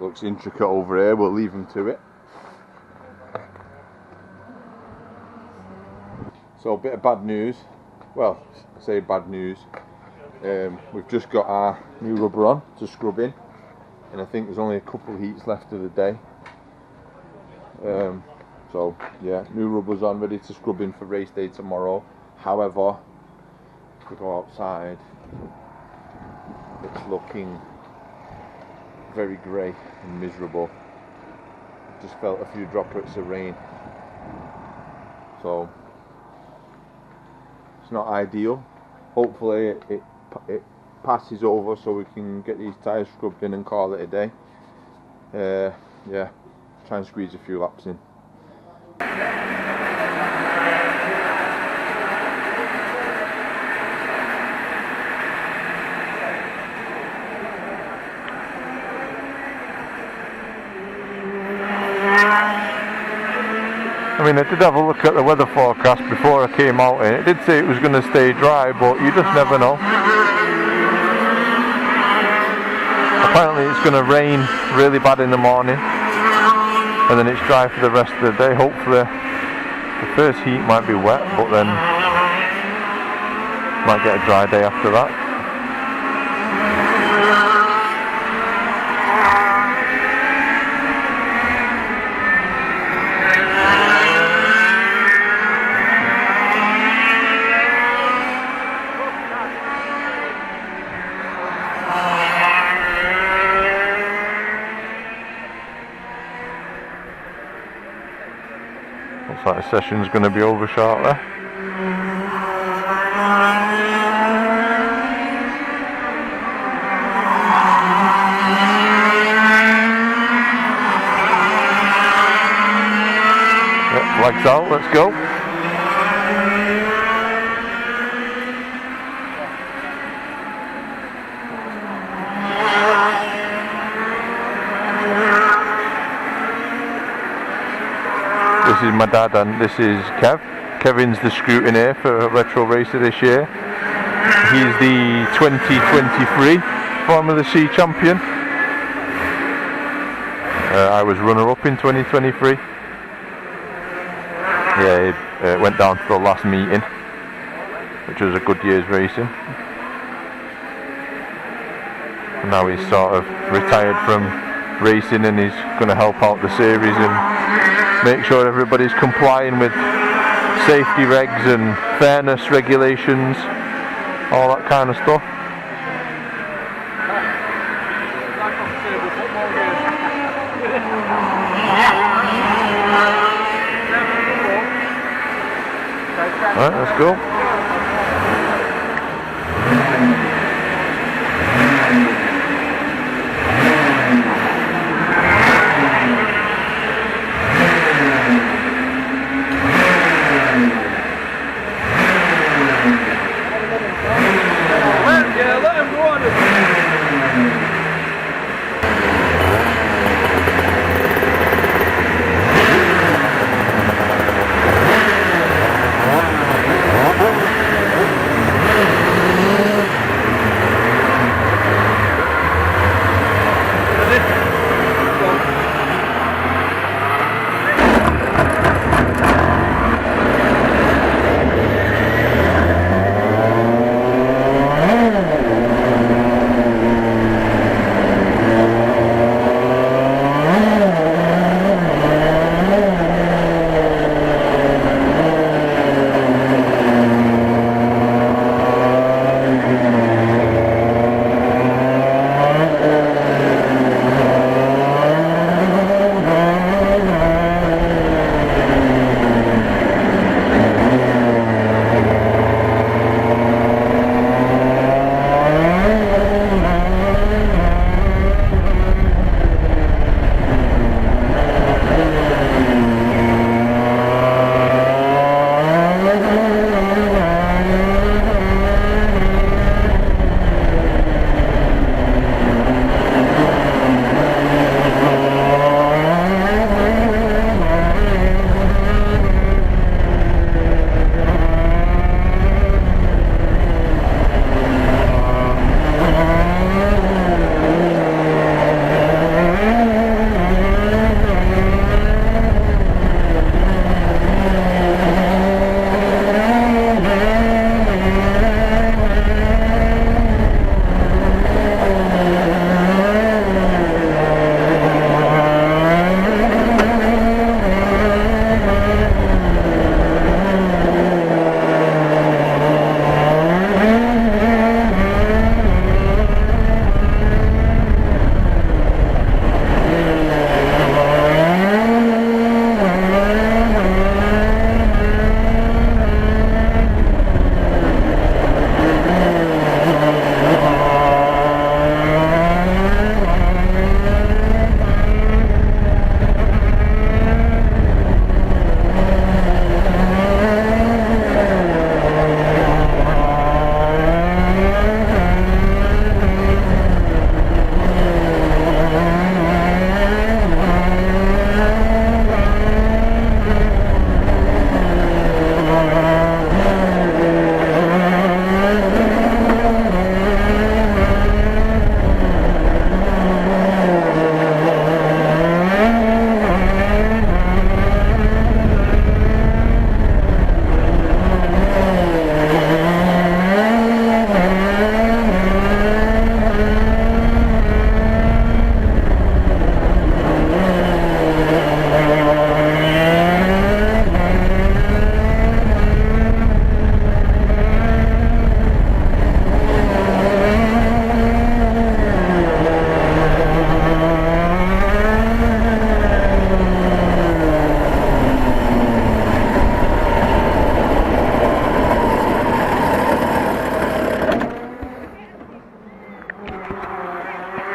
Speaker 1: Looks intricate over here, we'll leave them to it. So a bit of bad news, well, I say bad news, we've just got our new rubber on to scrub in, and I think there's only a couple of heats left of the day. So yeah, new rubber's on, ready to scrub in for race day tomorrow. However, if we go outside, it's looking very grey and miserable. Just felt a few droplets of rain, so it's not ideal. Hopefully it passes over so we can get these tyres scrubbed in and call it a day. Yeah, try and squeeze a few laps in.
Speaker 7: I mean, I did have a look at the weather forecast before I came out in. It did say it was going to stay dry, but you just never know. Apparently it's going to rain really bad in the morning, and then it's dry for the rest of the day. Hopefully the first heat might be wet, but then might get a dry day after that. Looks like the session's going to be over shortly. Yep, flags out, let's go. This is my dad and this is Kev. Kevin's the scrutineer for Retro Racer this year. He's the 2023 Formula C champion. I was runner-up in 2023. Yeah, he went down to the last meeting, which was a good year's racing. And now he's sort of retired from racing and he's going to help out the series and make sure everybody's complying with safety regs and fairness regulations, all that kind of stuff. Alright, let's go.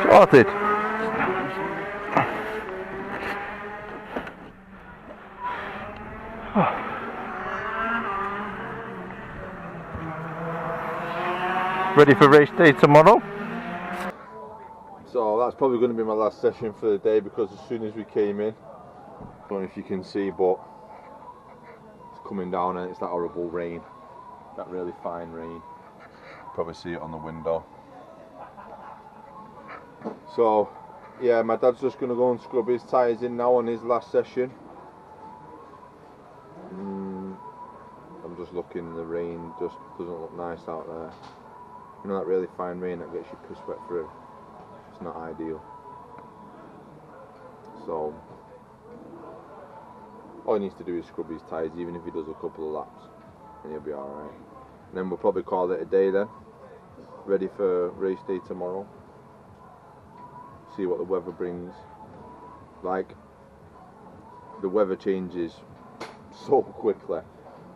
Speaker 7: Sorted. Ready for race day tomorrow?
Speaker 1: So that's probably going to be my last session for the day, because as soon as we came in, I don't know if you can see, but it's coming down and it's that horrible rain, that really fine rain. Probably see it on the window. So yeah, my dad's just going to go and scrub his tyres in now on his last session. I'm just looking, the rain just doesn't look nice out there. You know, that really fine rain that gets you piss wet through. It's not ideal. So all he needs to do is scrub his tyres, even if he does a couple of laps, and he'll be alright. And then we'll probably call it a day then, ready for race day tomorrow. See what the weather brings. Like, the weather changes so quickly.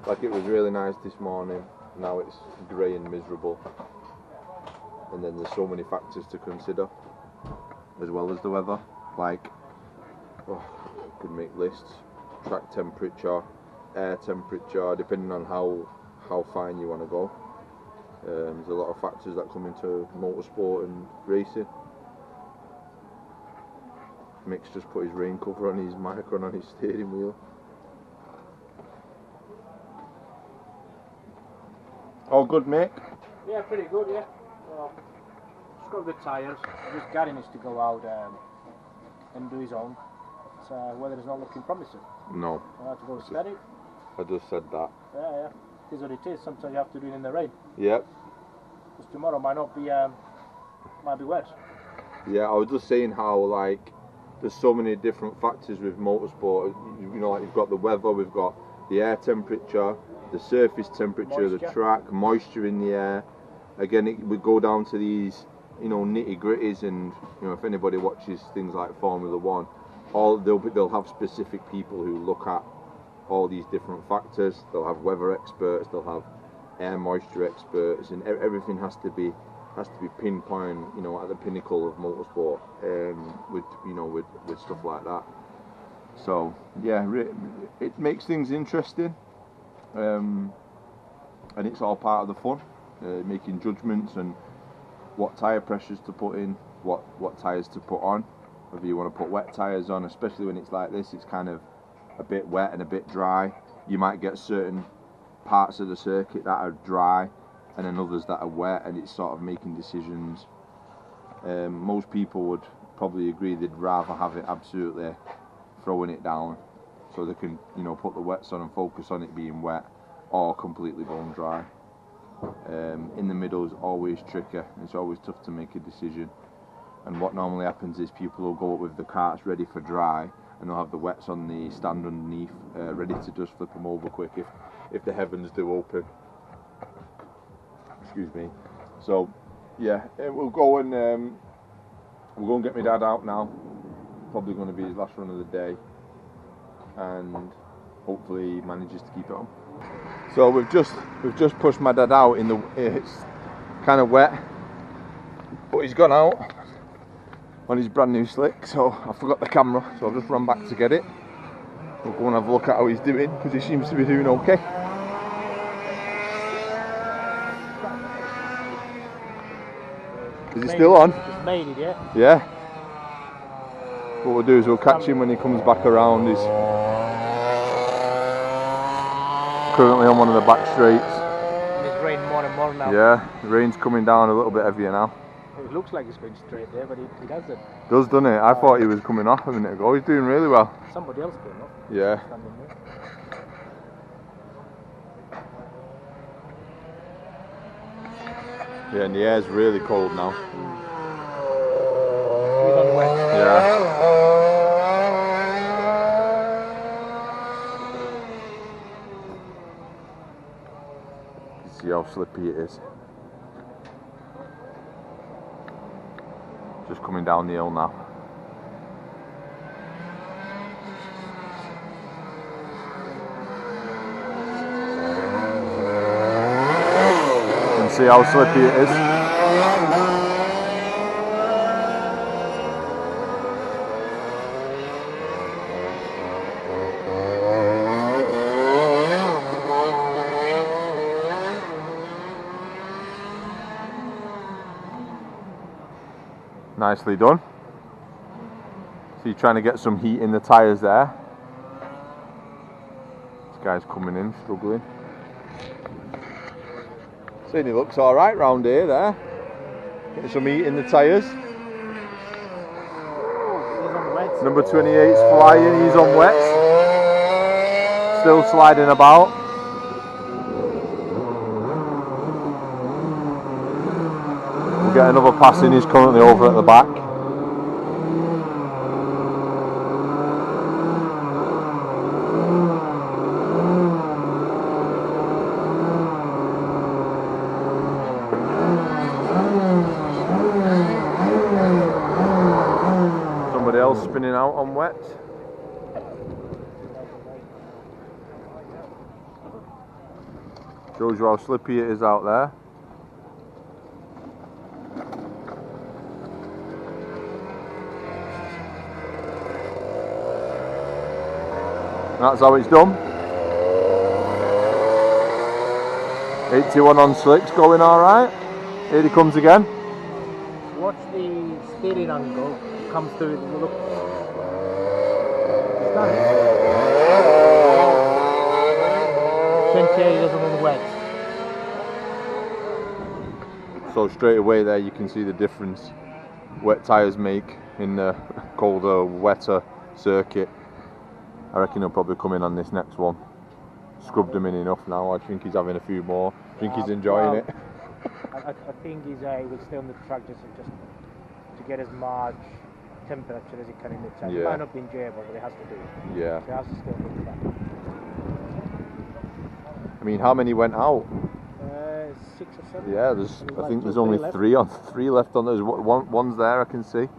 Speaker 1: Like, it was really nice this morning, now it's grey and miserable. And then there's so many factors to consider, as well as the weather. Like, could make lists, track temperature, air temperature, depending on how fine you want to go. There's a lot of factors that come into motorsport and racing. Mick's just put his rain cover on his micro on his steering wheel. All good, Mick?
Speaker 3: Yeah, pretty good, yeah. Well, scrub the tyres. Just Gary needs to go out and do his own. But weather is not looking promising.
Speaker 1: No.
Speaker 3: I have to go steady.
Speaker 1: I just said that.
Speaker 3: Yeah. It is what it is. Sometimes you have to do it in the rain.
Speaker 1: Yep.
Speaker 3: Because tomorrow might be wet.
Speaker 1: Yeah, I was just saying how, like, there's so many different factors with motorsport. You know, like, you've got the weather, we've got the air temperature, the surface temperature,
Speaker 3: Moisture.
Speaker 1: the track, moisture in the air. Again, it would go down to these, you know, nitty gritties, and you know, if anybody watches things like Formula One, they'll have specific people who look at all these different factors. They'll have weather experts, they'll have air moisture experts, and everything has to be pinpoint, you know, at the pinnacle of motorsport, with stuff like that. So yeah, it makes things interesting, and it's all part of the fun, making judgments and what tyre pressures to put in, what tyres to put on, whether you want to put wet tyres on, especially when it's like this. It's kind of a bit wet and a bit dry. You might get certain parts of the circuit that are dry and then others that are wet, and it's sort of making decisions. Most people would probably agree they'd rather have it absolutely throwing it down so they can, you know, put the wets on and focus on it being wet, or completely going dry. In the middle is always tricky. It's always tough to make a decision, and what normally happens is people will go up with the carts ready for dry, and they'll have the wets on the stand underneath, ready to just flip them over quick if the heavens do open. Excuse me. So yeah, we'll go and get my dad out now. Probably going to be his last run of the day, and hopefully he manages to keep it on. So we've just pushed my dad out it's kind of wet, but he's gone out on his brand new slick, so I forgot the camera, so I've just run back to get it. We'll go and have a look at how he's doing, because he seems to be doing okay. Is he still on?
Speaker 3: He's made it, yeah?
Speaker 1: Yeah. What we'll do is we'll catch him when he comes back around. He's currently on one of the back straights.
Speaker 3: And it's raining more and more now.
Speaker 1: Yeah, the rain's coming down a little bit heavier now.
Speaker 3: It looks like it's going straight there, but it doesn't.
Speaker 1: Doesn't it? I thought he was coming off a minute ago. He's doing really well.
Speaker 3: Somebody else came up.
Speaker 1: Yeah.
Speaker 3: Standing there.
Speaker 1: Yeah, and the air's really cold now.
Speaker 3: He's on the wet.
Speaker 1: Yeah. See how slippy it is. Just coming down the hill now. You can see how slippy it is.
Speaker 7: Nicely done. So you're trying to get some heat in the tyres there. This guy's coming in, struggling. Saying he looks alright round here there. Getting some heat in the tyres. Number 28's flying, he's on wets. Still sliding about. We'll get another pass in, he's currently over at the back. Somebody else spinning out on wet. Shows you how slippy it is out there. That's how it's done. 81 on slicks, going alright. Here he comes again.
Speaker 3: Watch the steering angle, comes through, look. It's done. 28 doesn't want wet.
Speaker 7: So straight away there you can see the difference wet tyres make in the colder, wetter circuit. I reckon he'll probably come in on this next one. Scrubbed him in enough now. I think he's having a few more. I think he's enjoying it.
Speaker 3: I think he's will stay on the track just to get as much temperature as he can in the tank. It might not be enjoyable, but he has to do it.
Speaker 7: Yeah.
Speaker 3: So he has to stay on the track.
Speaker 7: I mean, how many went out?
Speaker 3: 6 or 7.
Speaker 7: Yeah, I think there's only three left on. There's one's there I can see.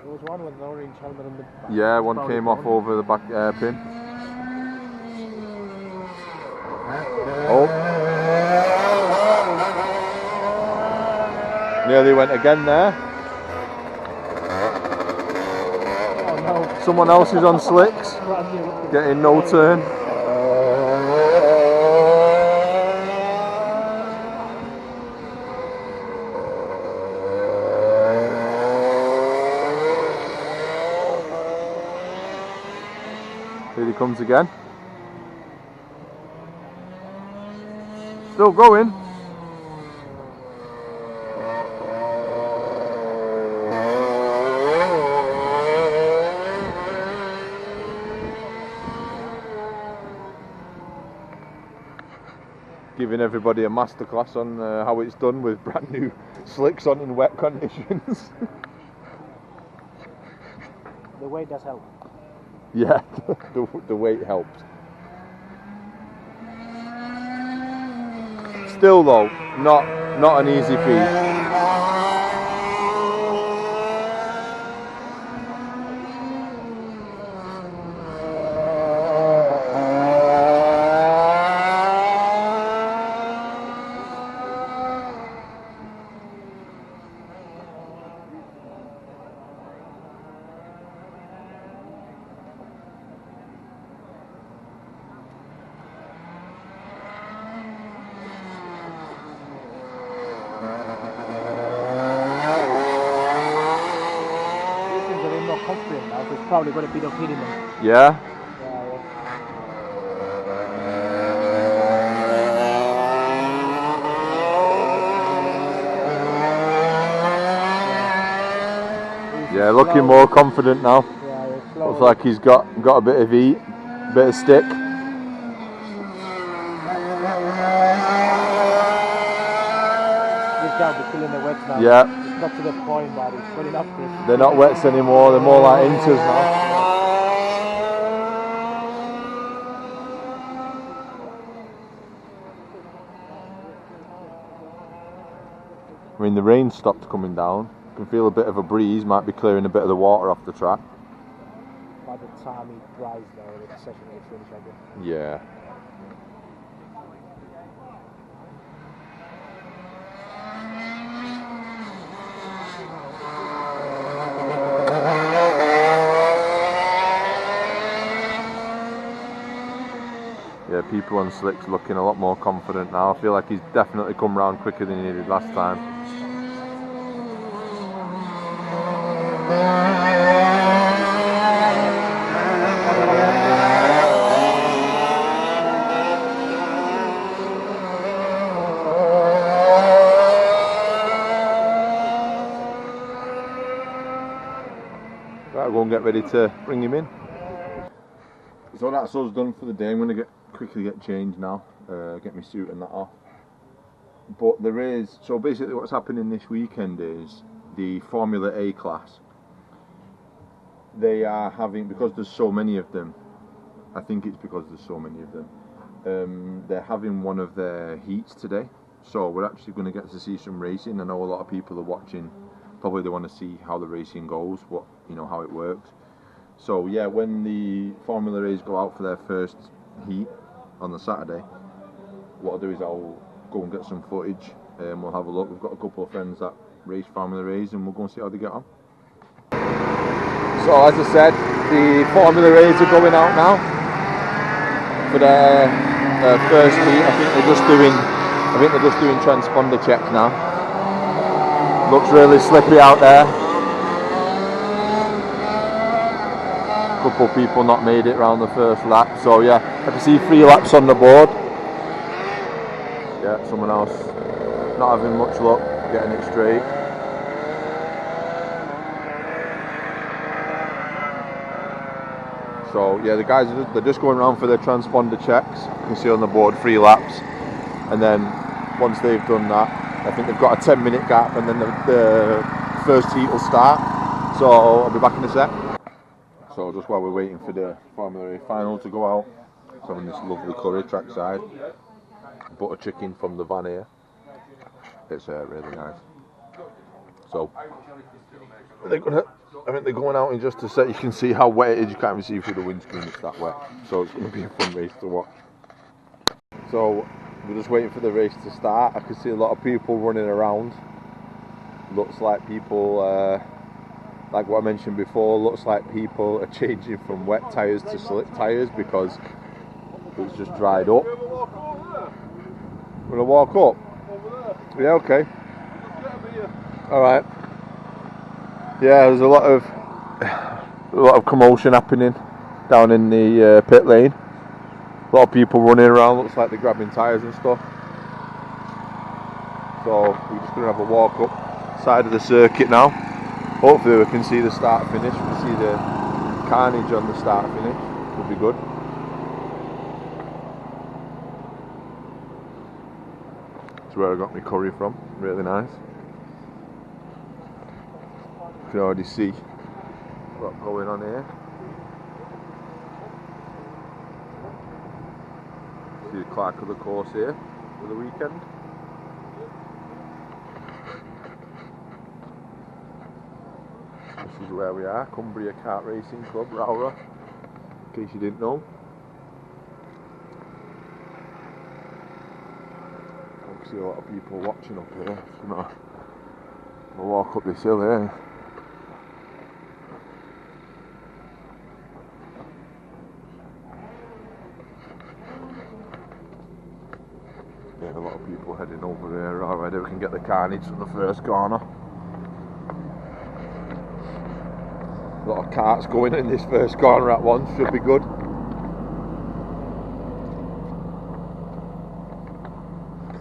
Speaker 3: There was one with an orange helmet on the back.
Speaker 7: Yeah, one came off over the back pin. Oh. Nearly went again there.
Speaker 3: Oh no.
Speaker 7: Someone else is on slicks. Getting no turn. Here he comes again. Still going. Giving everybody a masterclass on how it's done with brand new slicks on in wet conditions.
Speaker 3: The weight does help.
Speaker 7: Yeah, the weight helps. Still though, not an easy feat.
Speaker 3: Probably got a bit of heat in them.
Speaker 7: Yeah. Yeah, looking more confident now.
Speaker 3: Yeah,
Speaker 7: looks like he's got a bit of heat, bit of stick.
Speaker 3: This guy will be feeling the wets now.
Speaker 7: Yeah.
Speaker 3: It's not to the point, but it's good enough.
Speaker 7: They're not wets anymore, they're more like inters now. I mean, the rain stopped coming down. You can feel a bit of a breeze, might be clearing a bit of the water off the track.
Speaker 3: By the time it dries though, the session will finish, I guess.
Speaker 7: Yeah. Yeah, people on slicks looking a lot more confident now. I feel like he's definitely come round quicker than he did last time.
Speaker 1: Right, I'll go and get ready to bring him in. So that's us done for the day. I'm going to quickly get changed now, get my suit and that off. But there is, so basically what's happening this weekend is the Formula A class. They are having, because there's so many of them, I think it's because there's so many of them, they're having one of their heats today. So we're actually going to get to see some racing. I know a lot of people are watching, probably they want to see how the racing goes, what, you know, how it works. So yeah, when the Formula A's go out for their first heat on the Saturday, what I'll do is I'll go and get some footage and we'll have a look. We've got a couple of friends that race Formula A's and we'll go and see how they get on. So as I said, the Formula A's are going out now for their first heat. I think they're just doing transponder checks now. Looks really slippy out there. A couple of people not made it around the first lap, so yeah, I can see 3 laps on the board. Yeah, someone else not having much luck getting it straight. So yeah, the guys they're just going around for their transponder checks. You can see on the board 3 laps, and then once they've done that, I think they've got a 10-minute gap, and then the first heat will start. So I'll be back in a sec. So just while we're waiting for the Formula A final to go out, so having this lovely curry trackside, butter chicken from the van here. It's really nice. So I think they're going out in just a sec. You can see how wet it is. You can't even see through the windscreen. It's that wet. So it's going to be a fun race to watch. So we're just waiting for the race to start. I can see a lot of people running around. Looks like people. Like what I mentioned before, looks like people are changing from wet tyres to slick tyres because it's just dried up. We're gonna walk up? Yeah, okay. Alright. Yeah, there's a lot of commotion happening down in the pit lane. A lot of people running around, looks like they're grabbing tyres and stuff. So we're just gonna have a walk up side of the circuit now. Hopefully we can see the start finish, we can see the carnage on the start finish, will be good. That's where I got my curry from, really nice. You can already see what's going on here. See the clerk of the course here for the weekend. This is where we are, Cumbria Kart Racing Club, Rowrah, in case you didn't know. I can see a lot of people watching up here. I'm gonna walk up this hill here. Yeah, a lot of people heading over here already. We can get the carnage from the first corner. A lot of carts going in this first corner at once, should be good.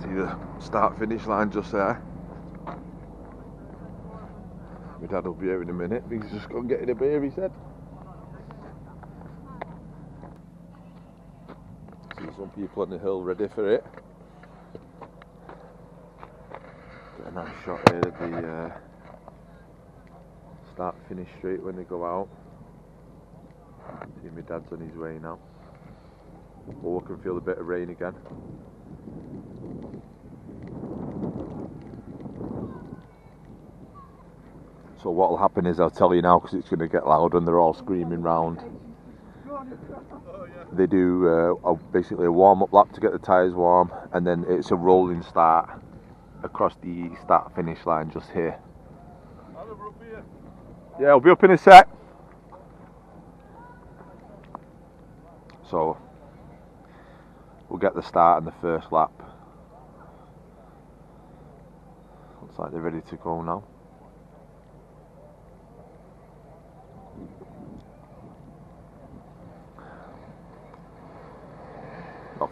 Speaker 1: See the start finish line just there. My dad will be here in a minute. He's just going to get in a beer, he said. See some people on the hill ready for it. Get a nice shot here of the start finish straight when they go out. See my dad's on his way now. Oh, I can feel a bit of rain again. So what will happen is I'll tell you now because it's going to get loud and they're all screaming round. They do basically a warm-up lap to get the tyres warm, and then it's a rolling start across the start finish line just here. Yeah, I'll be up in a sec. So we'll get the start in the first lap. Looks like they're ready to go now.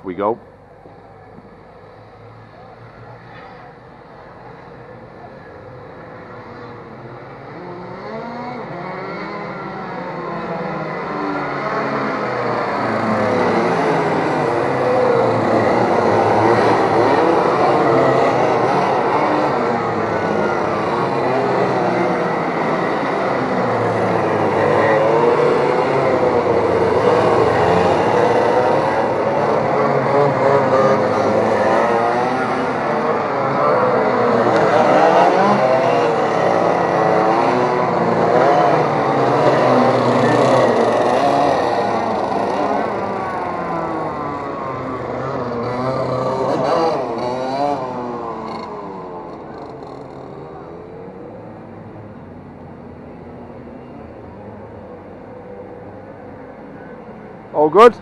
Speaker 7: off we go. All good?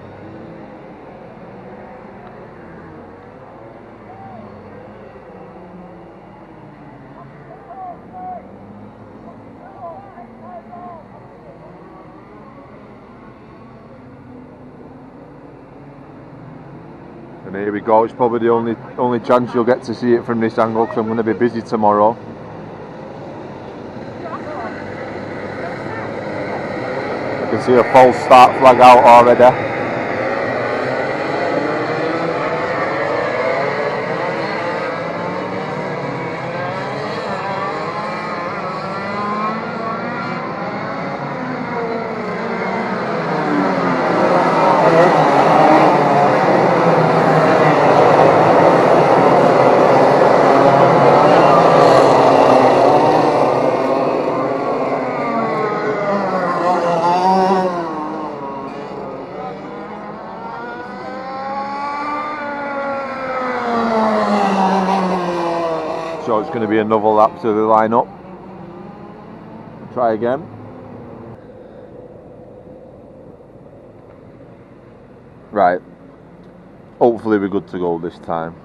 Speaker 7: And here we go, it's probably the only chance you'll get to see it from this angle because I'm going to be busy tomorrow. You can see a false start flag out already. So it's going to be another lap to the line up. Try again. Right. Hopefully we're good to go this time.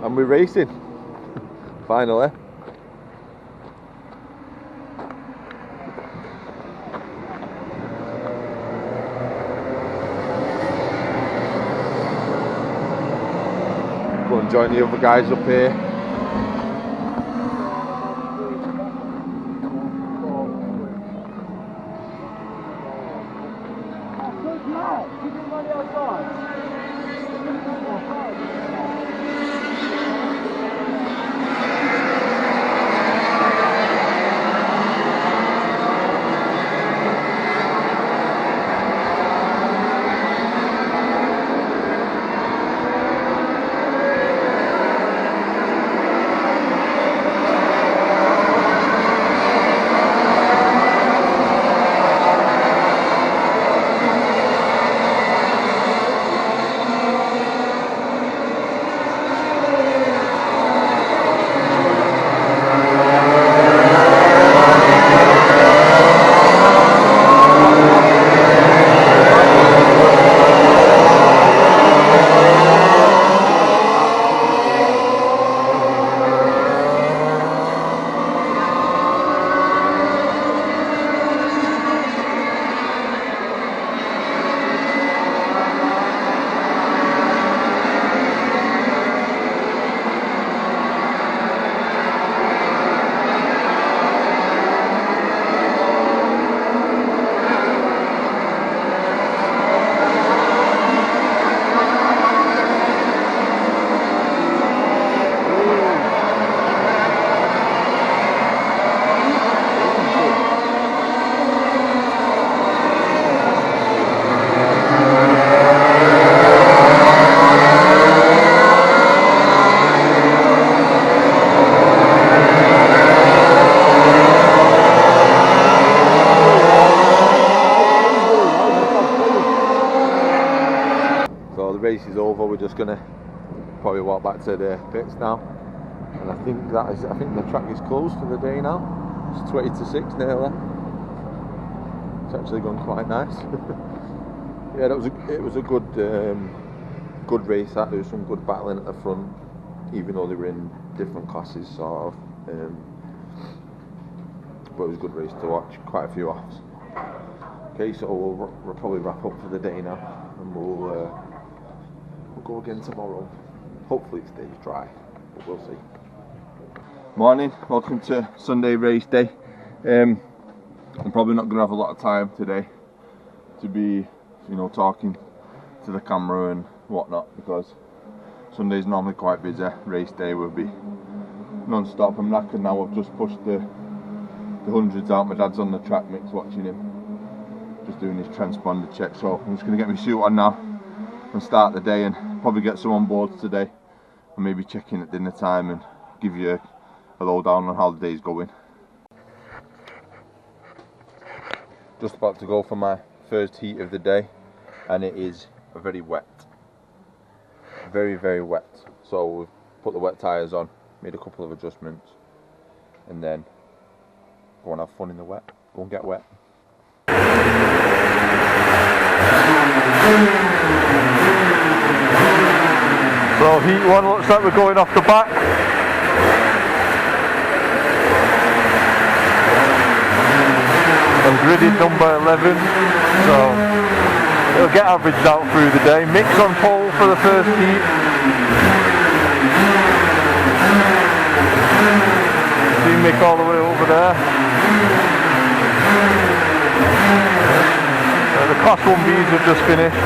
Speaker 7: And we're racing, finally. Go and join the other guys up here.
Speaker 1: So the race is over. We're just gonna probably walk back to the pits now, and I think the track is closed for the day now. It's 20 to 6 nearly. It's actually gone quite nice. Yeah, it was a good race. There was some good battling at the front, even though they were in different classes, sort of. But it was a good race to watch. Quite a few offs. Okay, so we'll probably wrap up for the day now, and we'll go again tomorrow. Hopefully it stays dry, but we'll see. Morning, welcome to Sunday race day. I'm probably not going to have a lot of time today to be, talking to the camera and whatnot, because Sunday's normally quite busy. Race day will be non-stop. I'm knackered now. I've just pushed the hundreds out. My dad's on the track mix watching him, just doing his transponder check. So I'm just going to get my suit on now and start the day, and probably get some on boards today, and maybe check in at dinner time and give you a lowdown on how the day's going. Just about to go for my first heat of the day, and it is very wet. Very, very wet. So we've put the wet tyres on, made a couple of adjustments, and then go and have fun in the wet. Go and get wet.
Speaker 7: So heat 1 looks like we're going off the back. And gridded number 11, so it'll get averaged out through the day. Mix on pole for the first heat. See Mick all the way over there. The Class 1Bs have just finished.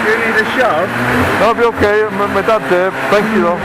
Speaker 5: You need a shove?
Speaker 7: That'll be okay, my dad's there, thank you though.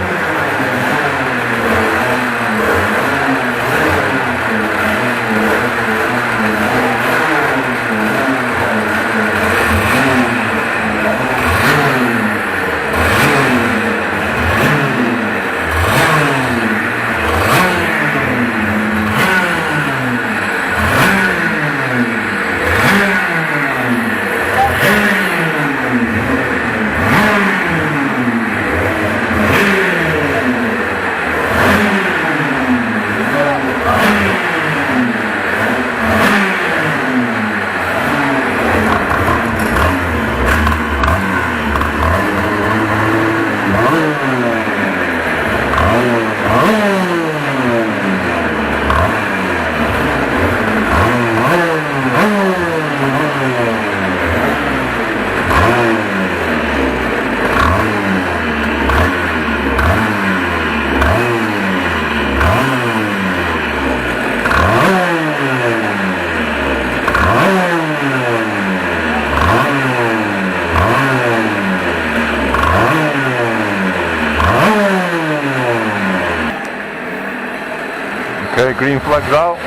Speaker 7: Okay, green flag's out.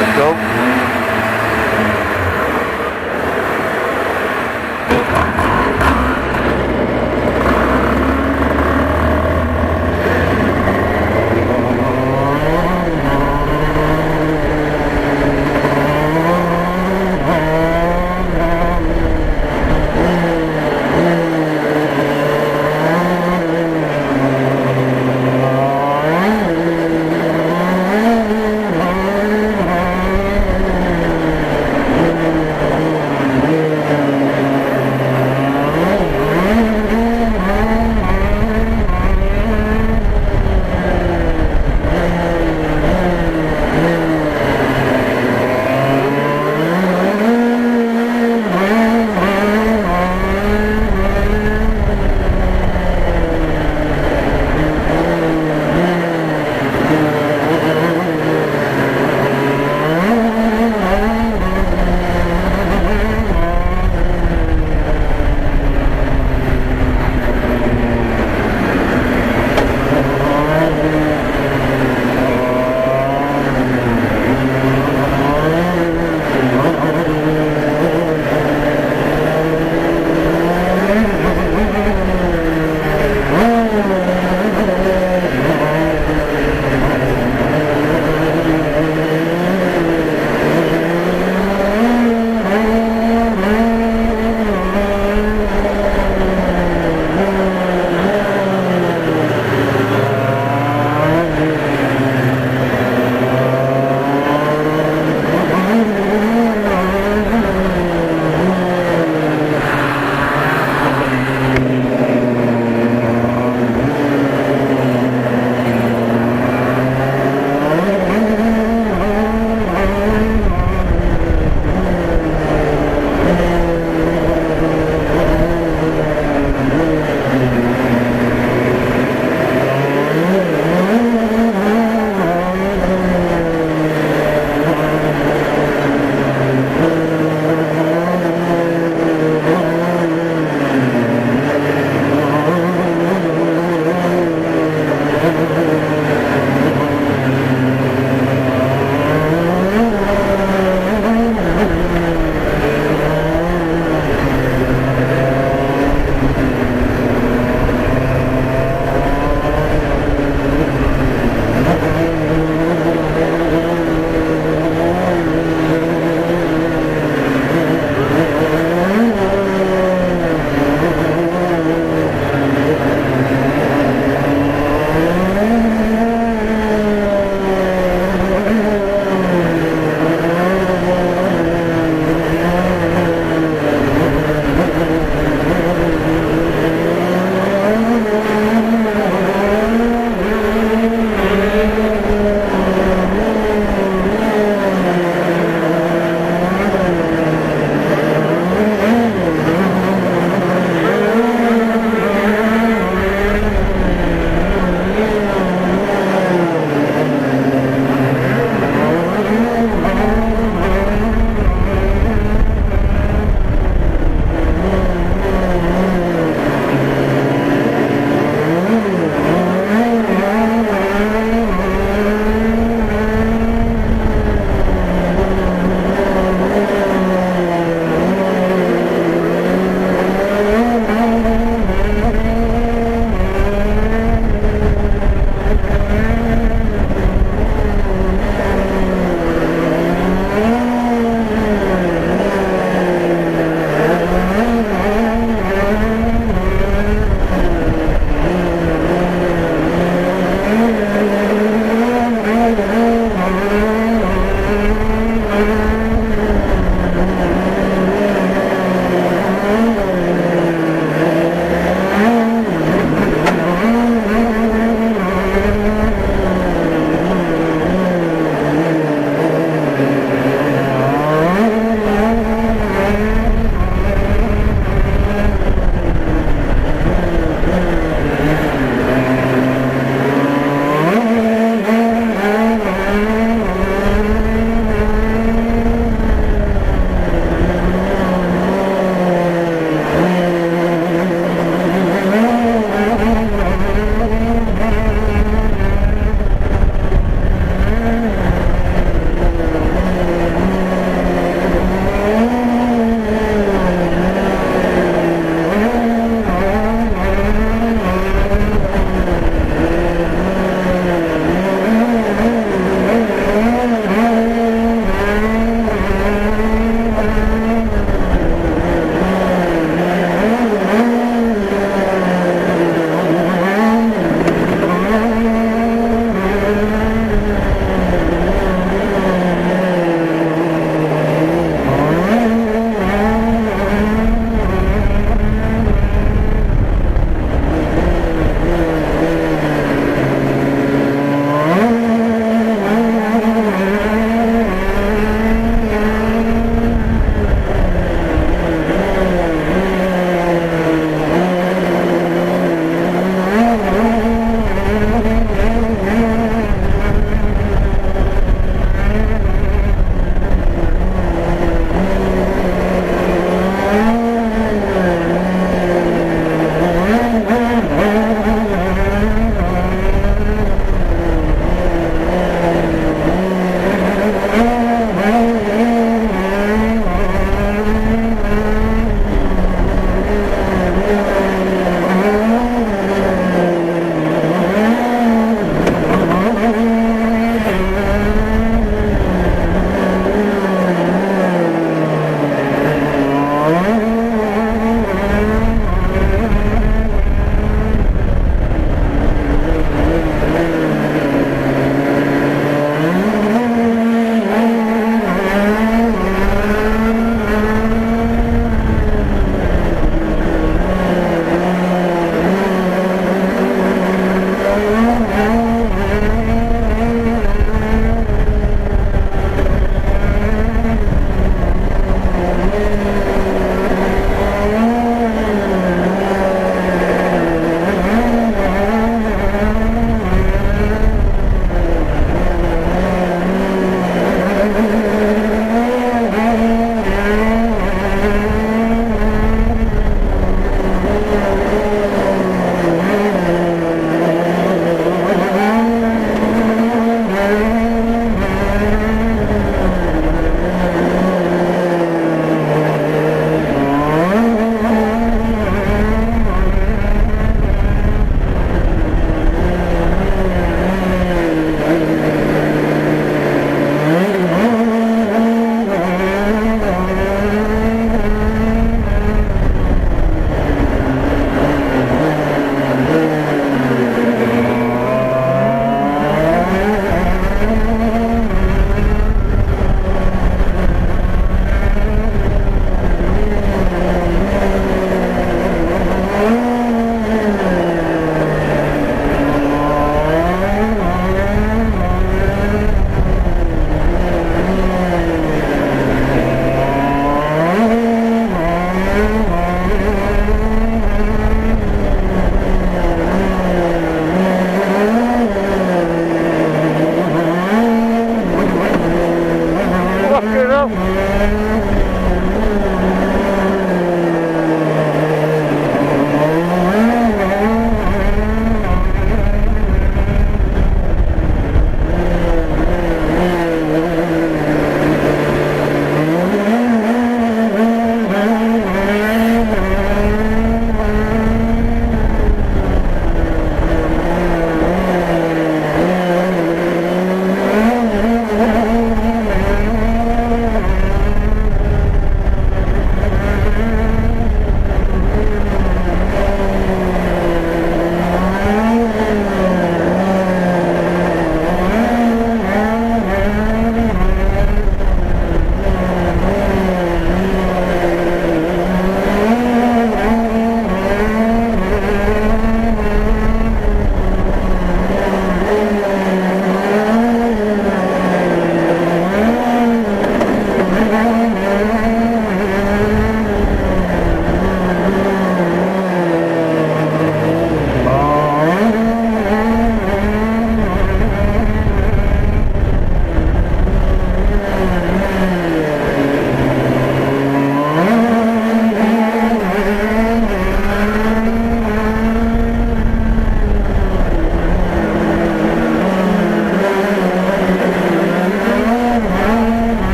Speaker 7: Let's go.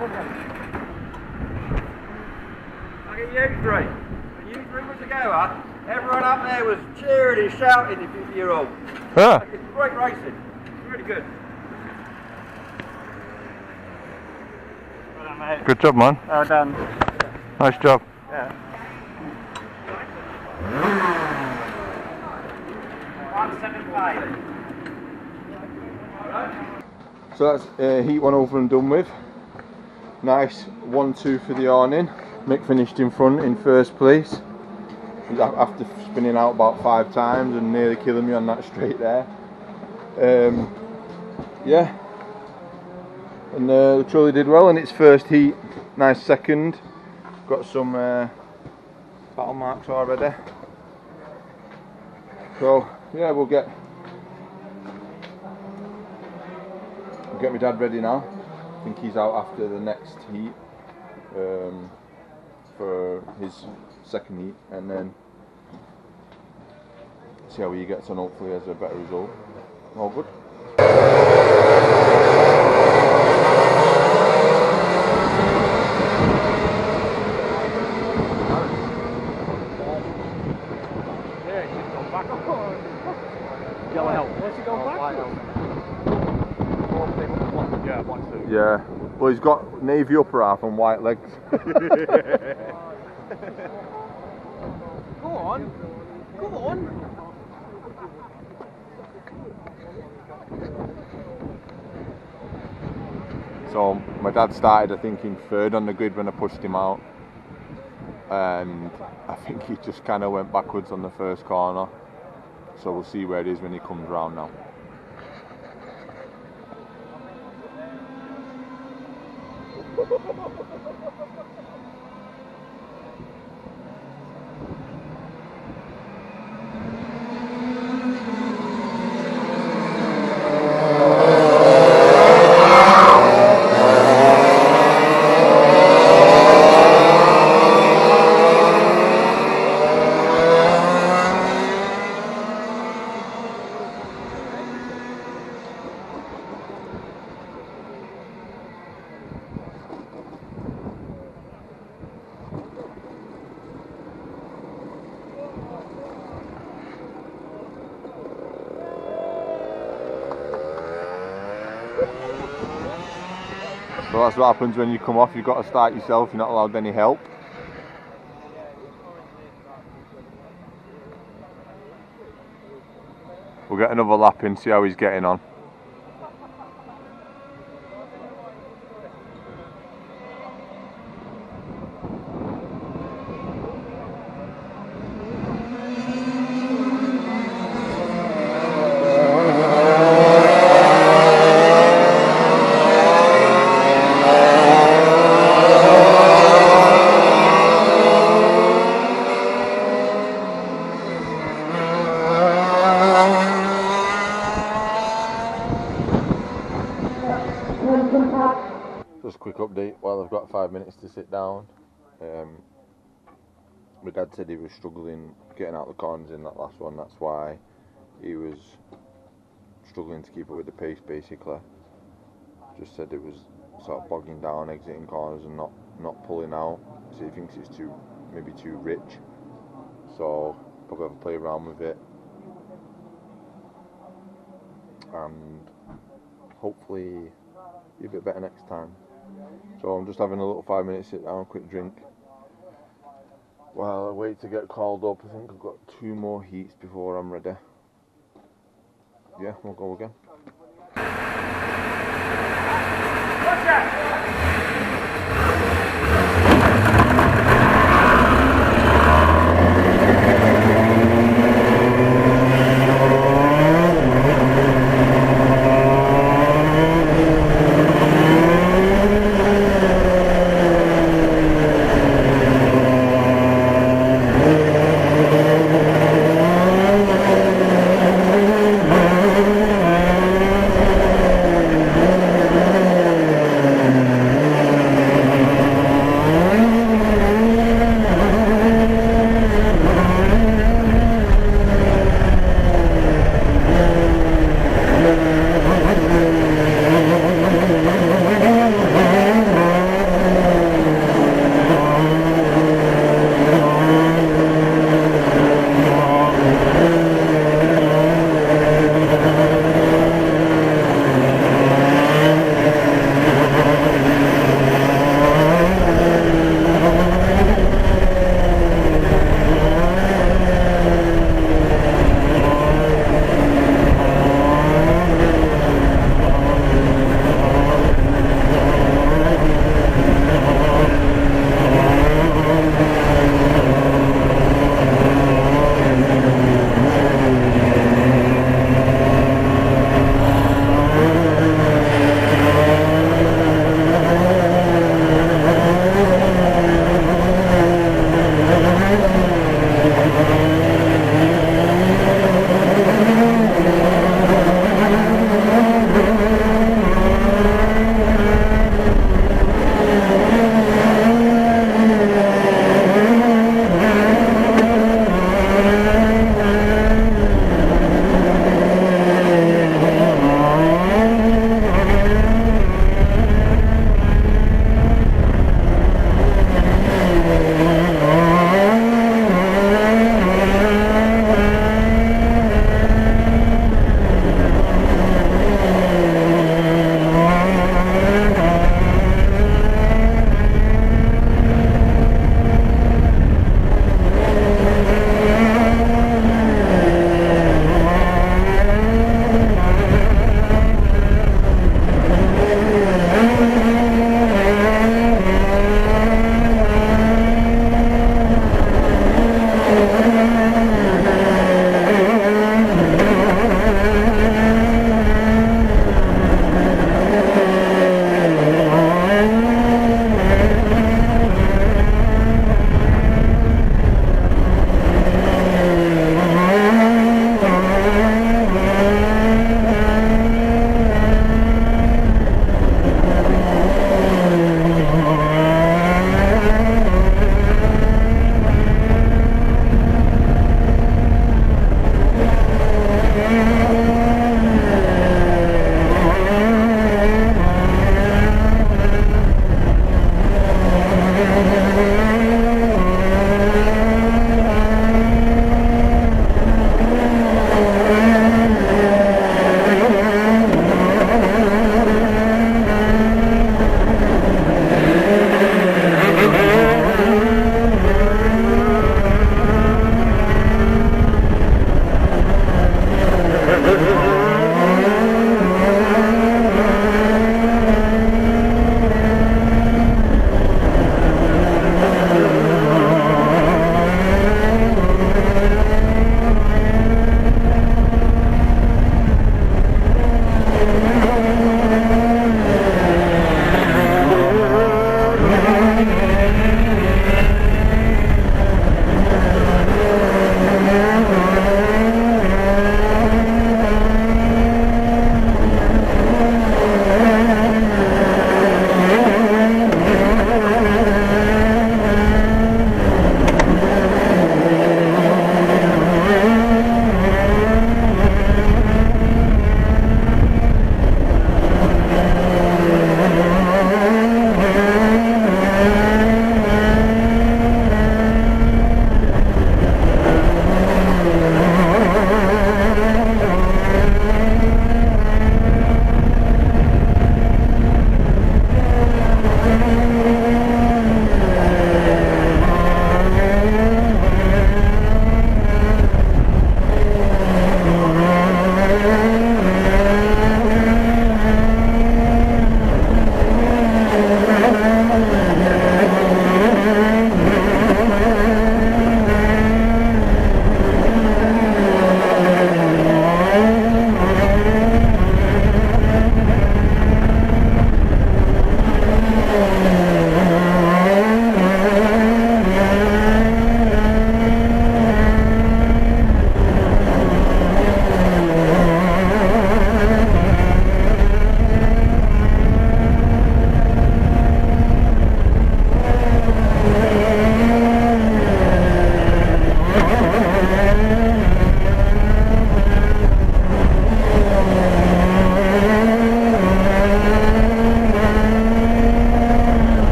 Speaker 2: Like a youth ring. A youth ring was a goer. Everyone up there was cheering and shouting if you're 50-year-old.
Speaker 7: Ah,
Speaker 2: It's great racing. It's really good. Well done, mate.
Speaker 7: good job, man.
Speaker 2: Well done.
Speaker 7: Nice job.
Speaker 2: Yeah. 175.
Speaker 1: So that's heat 1 over and done with. Nice 1-2 for the awning. Mick finished in front in first place after spinning out about 5 times and nearly killing me on that straight there. Yeah, and the trolley did well in its first heat. Nice second. Got some battle marks already. So yeah, we'll get my dad ready now. I think he's out after the next heat for his second heat, and then see how he gets on. Hopefully has a better result. All good.
Speaker 2: Yellow help. What's he going back to? Yeah, 1-2.
Speaker 1: Yeah. Well, he's got navy upper half and white legs.
Speaker 3: Go on. Go on.
Speaker 1: So my dad started, I think, in third on the grid when I pushed him out, and I think he just kind of went backwards on the first corner. So we'll see where it is when he comes round now. So that's what happens when you come off. You've got to start yourself. You're not allowed any help. We'll get another lap in, see how he's getting on. Just a quick update while I've got 5 minutes to sit down. My dad said he was struggling getting out the corners in that last one. That's why he was struggling to keep up with the pace, basically. Just said it was sort of bogging down, exiting corners and not pulling out. So he thinks it's maybe too rich. So probably have to play around with it. And hopefully be a bit better next time. So I'm just having a little 5 minute sit down, quick drink while I wait to get called up. I think I've got 2 more heats before I'm ready. Yeah, we'll go again.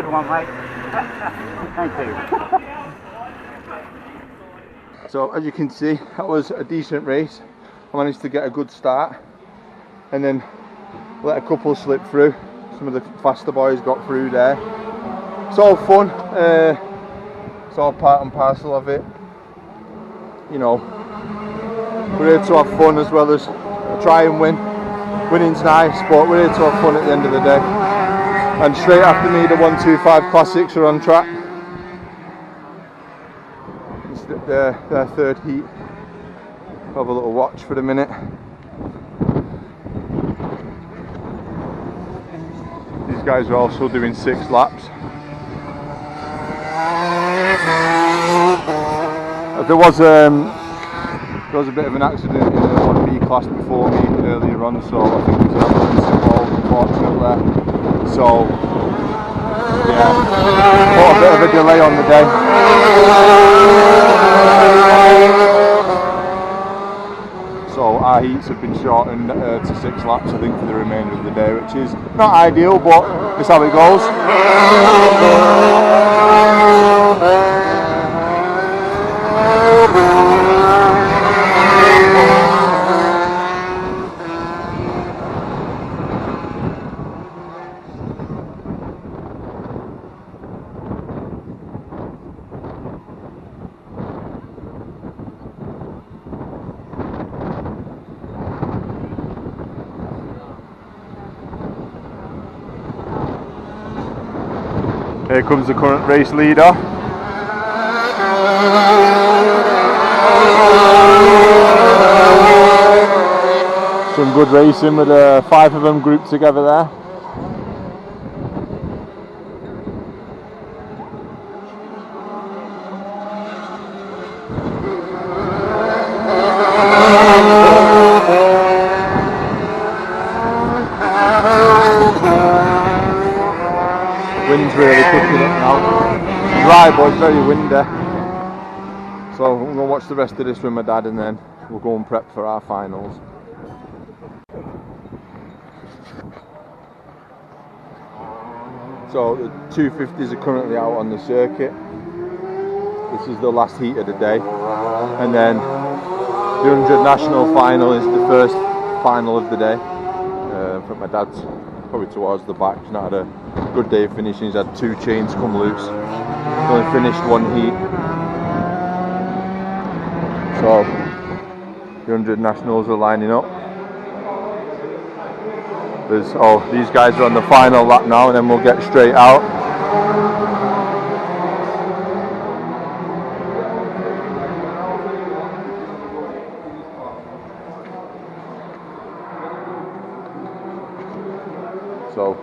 Speaker 4: good one, mate. Thank you.
Speaker 1: So as you can see, that was a decent race. I managed to get a good start and then let a couple slip through. Some of the faster boys got through there. It's all fun, it's all part and parcel of it. You know, we're here to have fun as well as try and win. Winning's nice, but we're here to have fun at the end of the day. And straight after me, the 125 Classics are on track. It's their third heat. Have a little watch for the minute. These guys are also doing 6 laps. There was a bit of an accident in the 1B class before me earlier on, so I think there's an ambulance involved, unfortunately. So yeah, got a bit of a delay on the day. So our heats have been shortened to 6 laps, I think, for the remainder of the day, which is not ideal, but it's how it goes. Here comes the current race leader. Some good racing with 5 of them grouped together there. Wind's really pushing up now. Dry but it's very windy. So I'm going to watch the rest of this with my dad and then we'll go and prep for our finals. So the 250s are currently out on the circuit. This is the last heat of the day. And then the 100 national final is the first final of the day. But my dad's probably towards the back. He's not had a good day of finishing. He's had 2 chains come loose. He's only finished 1 heat. So the 100 nationals are lining up. These guys are on the final lap now, and then we'll get straight out. So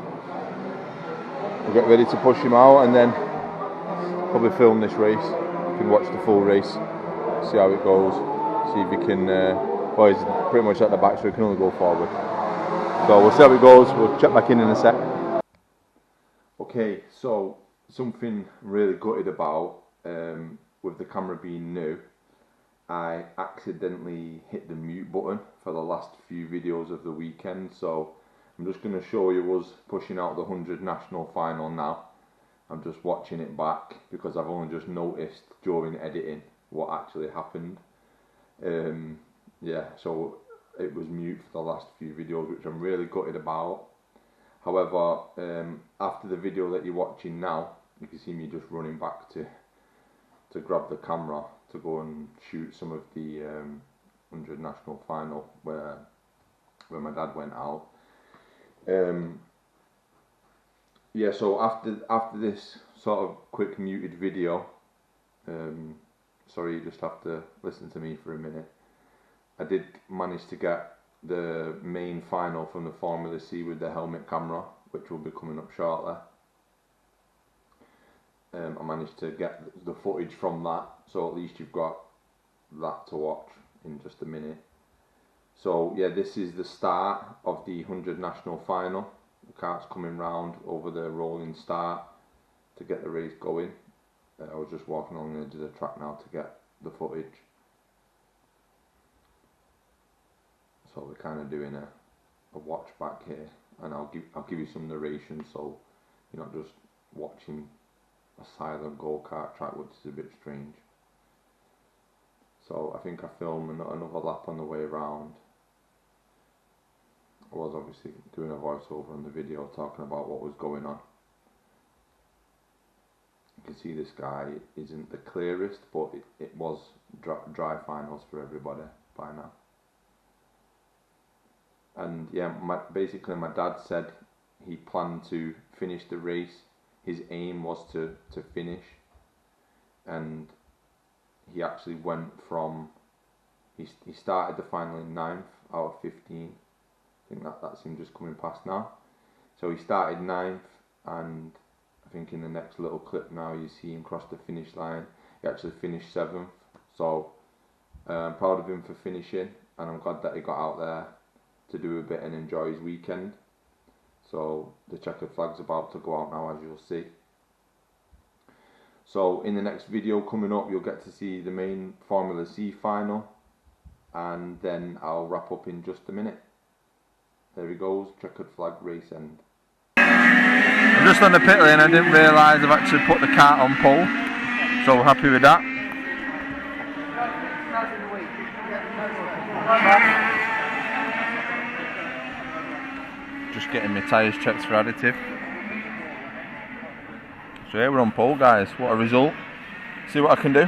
Speaker 1: we'll get ready to push him out and then probably film this race. You can watch the full race, see how it goes, see if he can, well, he's pretty much at the back so he can only go forward. So we'll see how it goes, we'll check back in a sec. Okay, so something really gutted about, with the camera being new, I accidentally hit the mute button for the last few videos of the weekend, so I'm just going to show you us pushing out the 100 national final now. I'm just watching it back because I've only just noticed during editing what actually happened. Yeah, so it was mute for the last few videos, which I'm really gutted about. However, after the video that you're watching now, you can see me just running back to grab the camera to go and shoot some of the 100 national final where my dad went out. Yeah, so after this sort of quick muted video, sorry, you just have to listen to me for a minute. I did manage to get the main final from the Formula C with the helmet camera, which will be coming up shortly. I managed to get the footage from that, so at least you've got that to watch in just a minute. So yeah, this is the start of the 100 national final. The kart's coming round over the rolling start to get the race going. I was just walking along the edge of the track now to get the footage. So we're kind of doing a watch back here, and I'll give you some narration, so you're not just
Speaker 7: watching a silent go-kart track, which is a bit strange. So I think I filmed another lap on the way around. I was obviously doing a voiceover on the video talking about what was going on. You can see this guy isn't the clearest, but it was dry finals for everybody by now. And yeah, basically my dad said he planned to finish the race. His aim was to finish, and he actually went from, he started the final in 9th out of 15. I think that's him just coming past now. So he started 9th, and I think in the next little clip now you see him cross the finish line. He actually finished 7th. So I'm proud of him for finishing, and I'm glad that he got out there to do a bit and enjoy his weekend. So the checkered flag's about to go out now, as you'll see. So in the next video coming up, you'll get to see the main Formula C final, and then I'll wrap up in just a minute. There he goes, checkered flag race end.
Speaker 8: I'm just on the pit lane. I didn't realise I've actually put the kart on pole, so happy with that. Just getting my tyres checked for additive. So yeah, we're on pole, guys. What a result. See what I can do.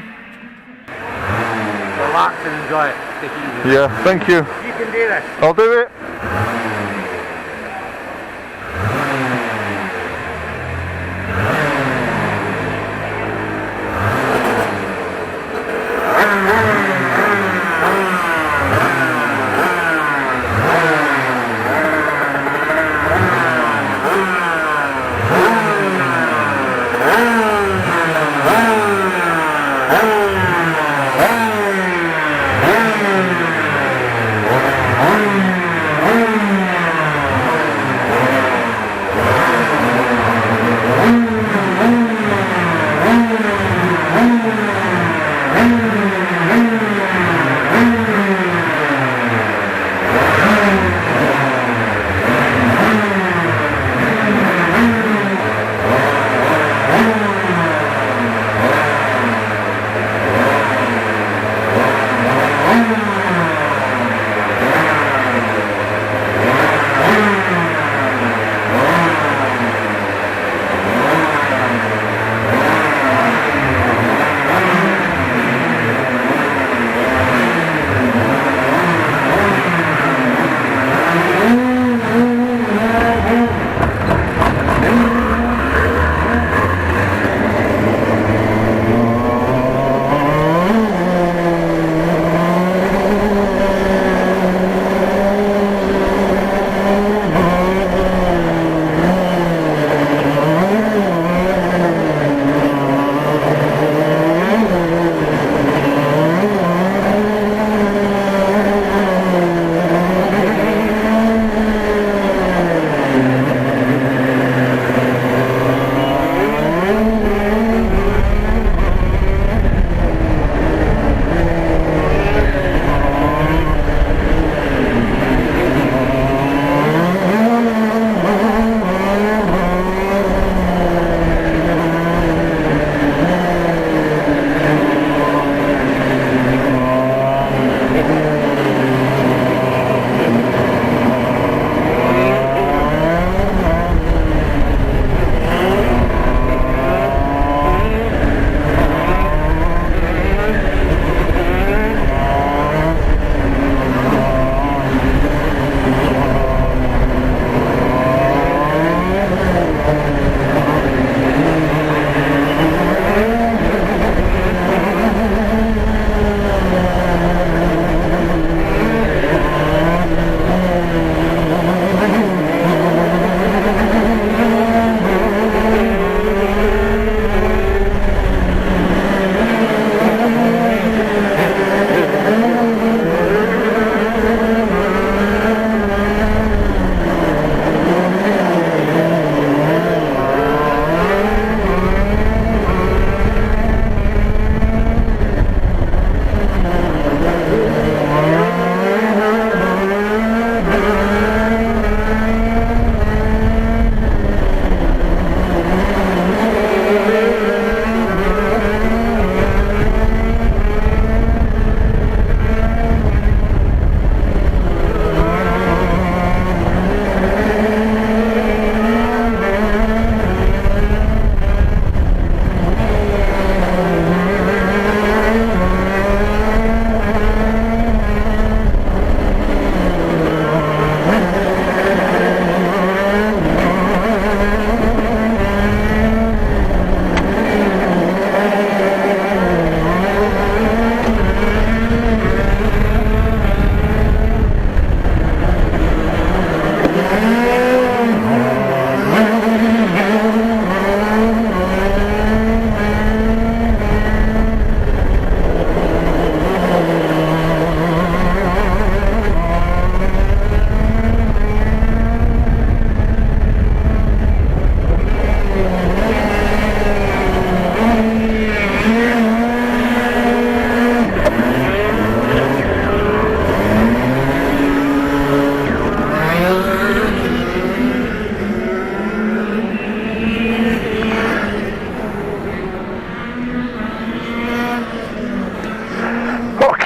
Speaker 2: Relax and enjoy it. Take it easy.
Speaker 7: Yeah, thank you.
Speaker 2: You can do this.
Speaker 7: I'll do it.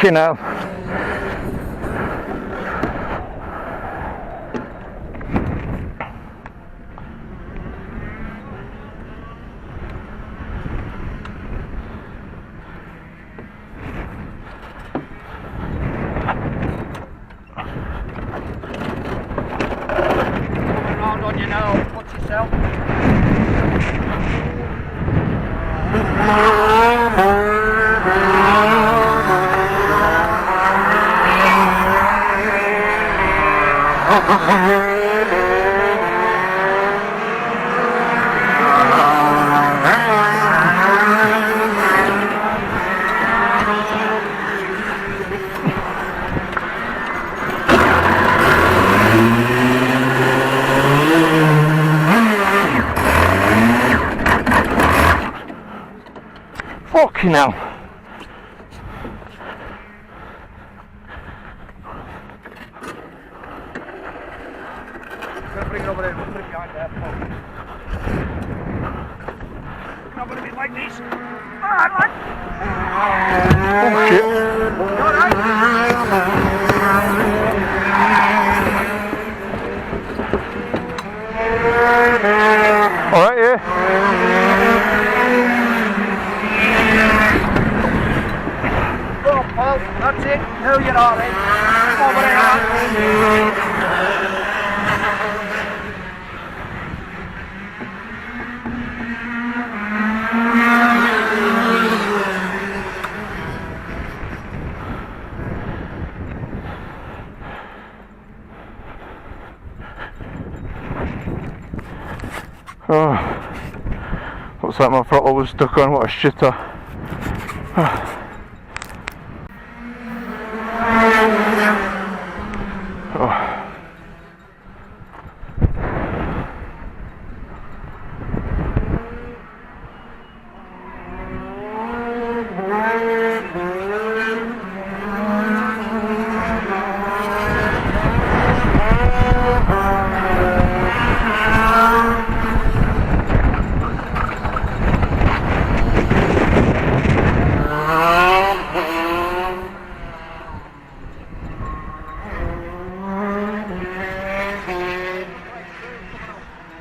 Speaker 7: Fucking hell.
Speaker 3: Round on you now, watch yourself.
Speaker 7: Fucking hell.
Speaker 3: Bring it over there, put it behind there. It's not going to be like this. Alright, lad.
Speaker 7: Oh shit. Alright, yeah.
Speaker 3: Go on, Paul. That's it. Now you're alright. Over there, lad.
Speaker 7: Oh, looks like my throttle was stuck on. What a shitter. Oh.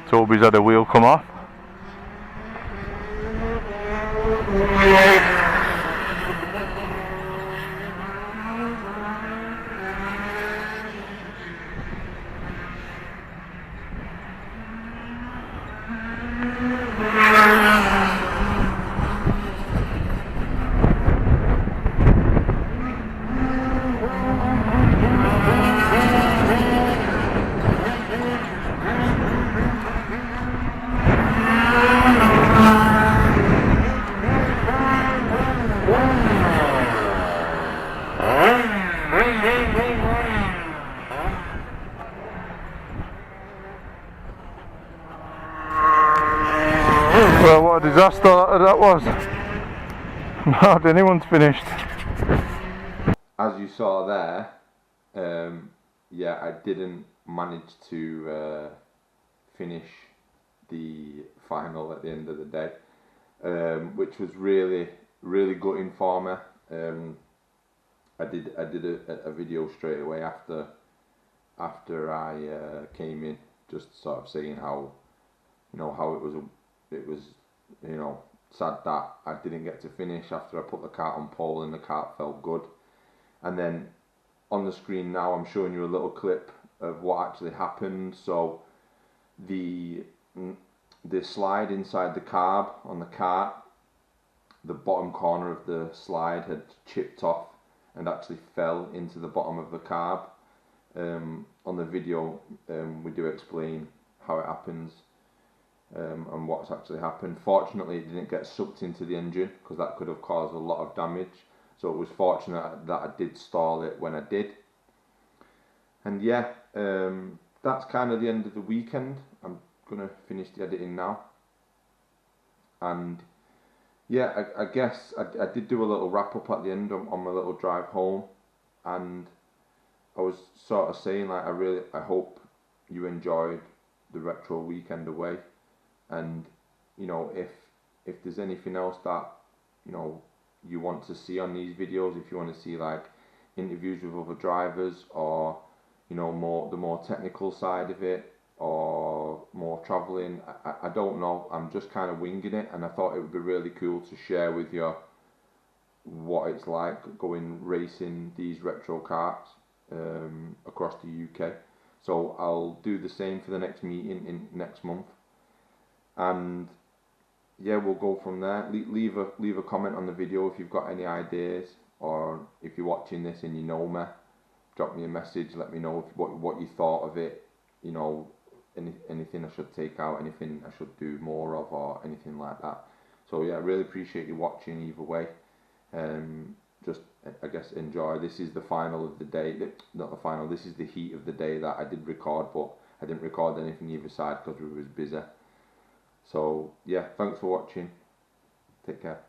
Speaker 7: Toby's had a wheel come off. Well, what a disaster that was. Not anyone's finished.
Speaker 1: As you saw there, yeah, I didn't manage to finish the final at the end of the day, which was really gutting for me. I did a video straight away after I came in, just sort of saying how, you know, how it was you know, sad that I didn't get to finish after I put the kart on pole and the kart felt good. And then on the screen now I'm showing you a little clip of what actually happened. So the slide inside the carb on the kart, the bottom corner of the slide had chipped off and actually fell into the bottom of the carb. On the video we do explain how it happens. And what's actually happened. Fortunately it didn't get sucked into the engine, because that could have caused a lot of damage, so it was fortunate that I did stall it when I did. And yeah, that's kind of the end of the weekend. I'm gonna finish the editing now, and yeah, I guess I did do a little wrap up at the end on my little drive home, and I was sort of saying, like, I hope you enjoyed the retro weekend away. And you know, if there's anything else that, you know, you want to see on these videos. If you want to see like interviews with other drivers, or you know, the more technical side of it, or more travelling, I don't know. I'm just kind of winging it, and I thought it would be really cool to share with you what it's like going racing these retro karts across the UK. So I'll do the same for the next meeting in next month, and yeah, we'll go from there. Leave a comment on the video if you've got any ideas, or if you're watching this and you know me, drop me a message. Let me know what you thought of it. You know, anything I should take out, anything I should do more of, or anything like that. So yeah, I really appreciate you watching either way. Just, I guess, enjoy. This is the final of the day. Not the final. This is the heat of the day that I did record, but I didn't record anything either side because we was busy. So yeah, thanks for watching. Take care.